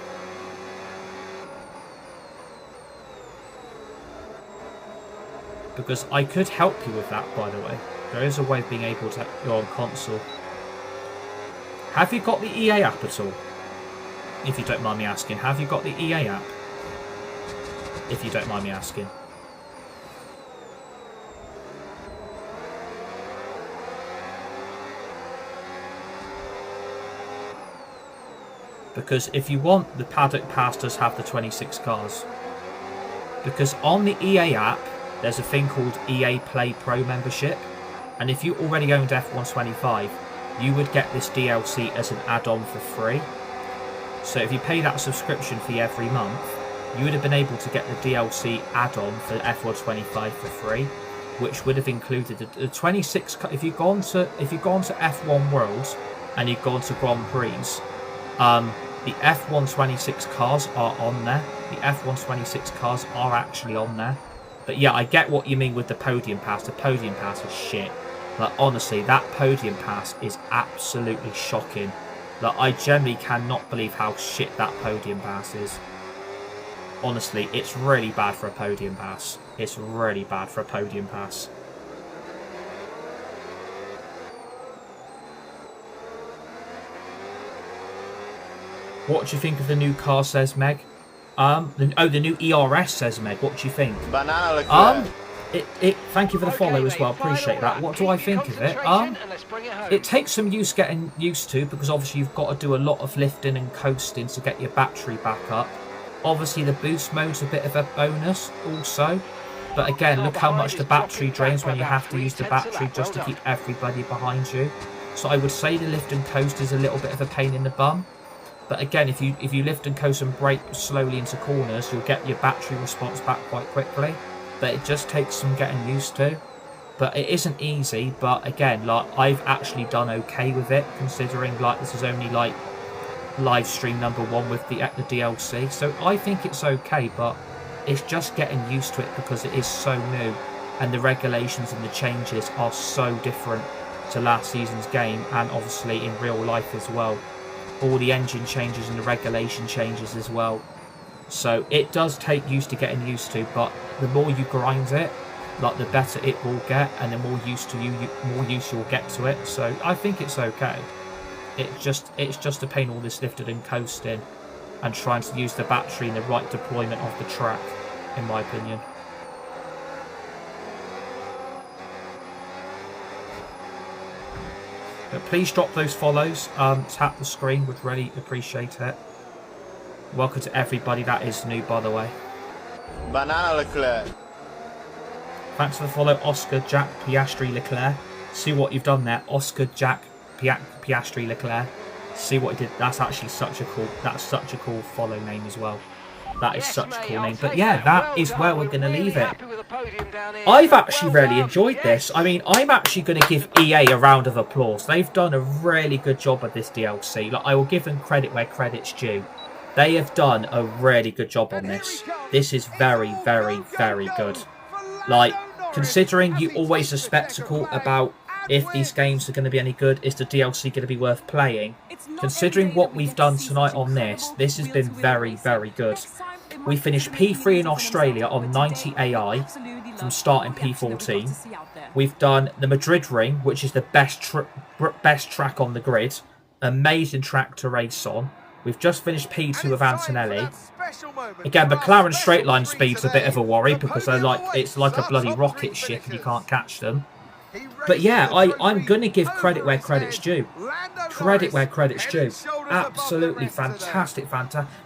Because I could help you with that, by the way. There is a way of being able to go on console. Have you got the EA app at all? If you don't mind me asking. Have you got the EA app? If you don't mind me asking. Because if you want, the Paddock Pass does have the 26 cars. Because on the EA app, there's a thing called EA Play Pro membership. And if you already owned F125, you would get this DLC as an add-on for free. So if you pay that subscription fee every month, you would have been able to get the DLC add-on for F125 for free, which would have included the 26. If you go on to F1 Worlds and you've gone to Grand Prix, the F126 cars are on there. The F126 cars are actually on there. But yeah, I get what you mean with the podium pass. The podium pass is shit. Like, honestly, that podium pass is absolutely shocking. Like, I generally cannot believe how shit that podium pass is. Honestly, it's really bad for a podium pass. It's really bad for a podium pass. What do you think of the new car, says Meg? The new ERS, says Meg. What do you think? Banana Leclerc. Thank you for the follow as well. Appreciate that. What do I think of it? It takes some getting used to, because obviously you've got to do a lot of lifting and coasting to get your battery back up. Obviously the boost mode's a bit of a bonus also. But again, look how much the battery drains when you have to use the battery just to keep everybody behind you. So I would say the lift and coast is a little bit of a pain in the bum. But again, if you lift and coast and brake slowly into corners, you'll get your battery response back quite quickly. But it just takes some getting used to. But it isn't easy. But again, like, I've actually done okay with it, considering like this is only like live stream number 1 with the DLC. So I think it's okay, but it's just getting used to it because it is so new, and the regulations and the changes are so different to last season's game, and obviously in real life as well. All the engine changes and the regulation changes as well. So it does take used to getting used to, but the more you grind it, like, the better it will get, and the more used you'll get to it. So I think it's okay. It's just a pain, all this lifted and coasting and trying to use the battery in the right deployment of the track, in my opinion. But please drop those follows, tap the screen, would really appreciate it. Welcome to everybody that is new, by the way. Banana Leclerc. Thanks for the follow, Oscar Jack Piastri Leclerc. See what you've done there, Oscar Jack Piastri Leclerc. See what he did. That's actually such a cool follow name as well. That is such a cool name. But yeah, that is where we're going to leave it. I've actually really enjoyed this. I mean, I'm actually going to give EA a round of applause. They've done a really good job of this DLC. Like, I will give them credit where credit's due. They have done a really good job on this. This is very, very, very good. Like, considering you always a spectacle about if these games are going to be any good. Is the DLC going to be worth playing? Considering what we've done tonight on this has been very, very good. We finished P3 in Australia on 90 AI from starting P14. We've done the Madrid Ring, which is the best track on the grid. Amazing track to race on. We've just finished P2 with Antonelli. Again, McLaren straight line speed's a bit of a worry because it's like a bloody rocket ship and you can't catch them. But yeah, I'm going to give credit where credit's due. Credit where credit's due. Absolutely fantastic.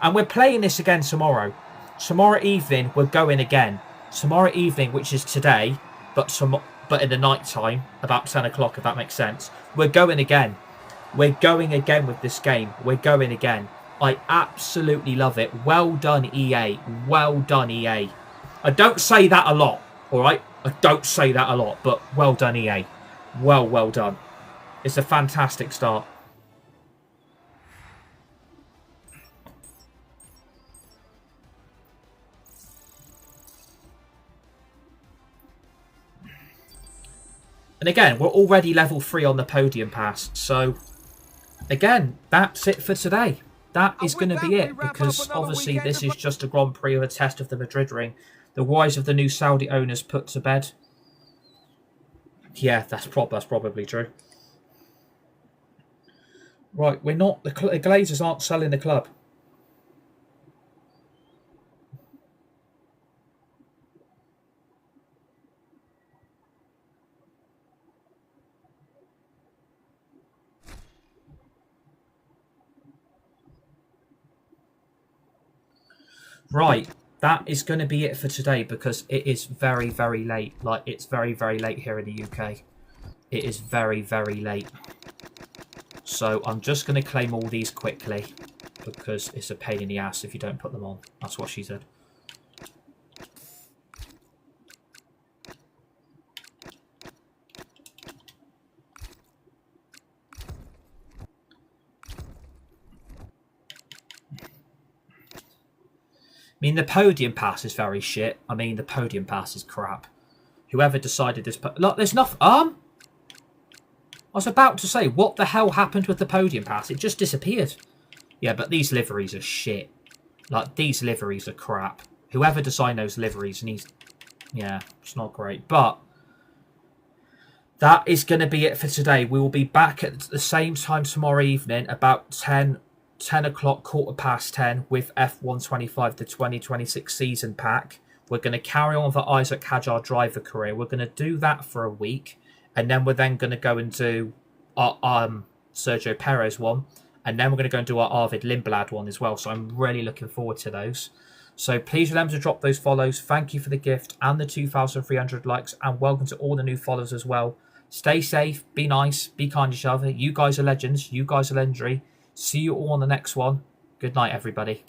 And we're playing this again tomorrow. Tomorrow evening, we're going again. Tomorrow evening, which is today, but in the night time, about 10 o'clock, if that makes sense. We're going again. We're going again with this game. We're going again. I absolutely love it. Well done, EA. Well done, EA. I don't say that a lot, all right? I don't say that a lot, but well done, EA. Well done. It's a fantastic start. And again, we're already level 3 on the podium pass. So, again, that's it for today. That is going to be it, because obviously this is just a Grand Prix of a test of the Madrid Ring. The wise of the new Saudi owners put to bed. Yeah, that's probably true. Right, we're not... The Glazers aren't selling the club. Right, that is going to be it for today because it is very, very late. Like, it's very, very late here in the UK. It is very, very late. So I'm just going to claim all these quickly because it's a pain in the ass if you don't put them on. That's what she said. I mean, the podium pass is very shit. I mean, the podium pass is crap. Whoever decided this... Look, there's nothing... I was about to say, what the hell happened with the podium pass? It just disappeared. Yeah, but these liveries are shit. Like, these liveries are crap. Whoever designed those liveries needs... Yeah, it's not great. But that is going to be it for today. We will be back at the same time tomorrow evening, about 10 o'clock, 10:15, with F125, the 2026 season pack. We're going to carry on with the Isack Hadjar driver career. We're going to do that for a week. And then we're then going to go and do our Sergio Perez one. And then we're going to go and do our Arvid Lindblad one as well. So I'm really looking forward to those. So please remember to drop those follows. Thank you for the gift and the 2,300 likes. And welcome to all the new followers as well. Stay safe. Be nice. Be kind to each other. You guys are legends. You guys are legendary. See you all on the next one. Good night, everybody.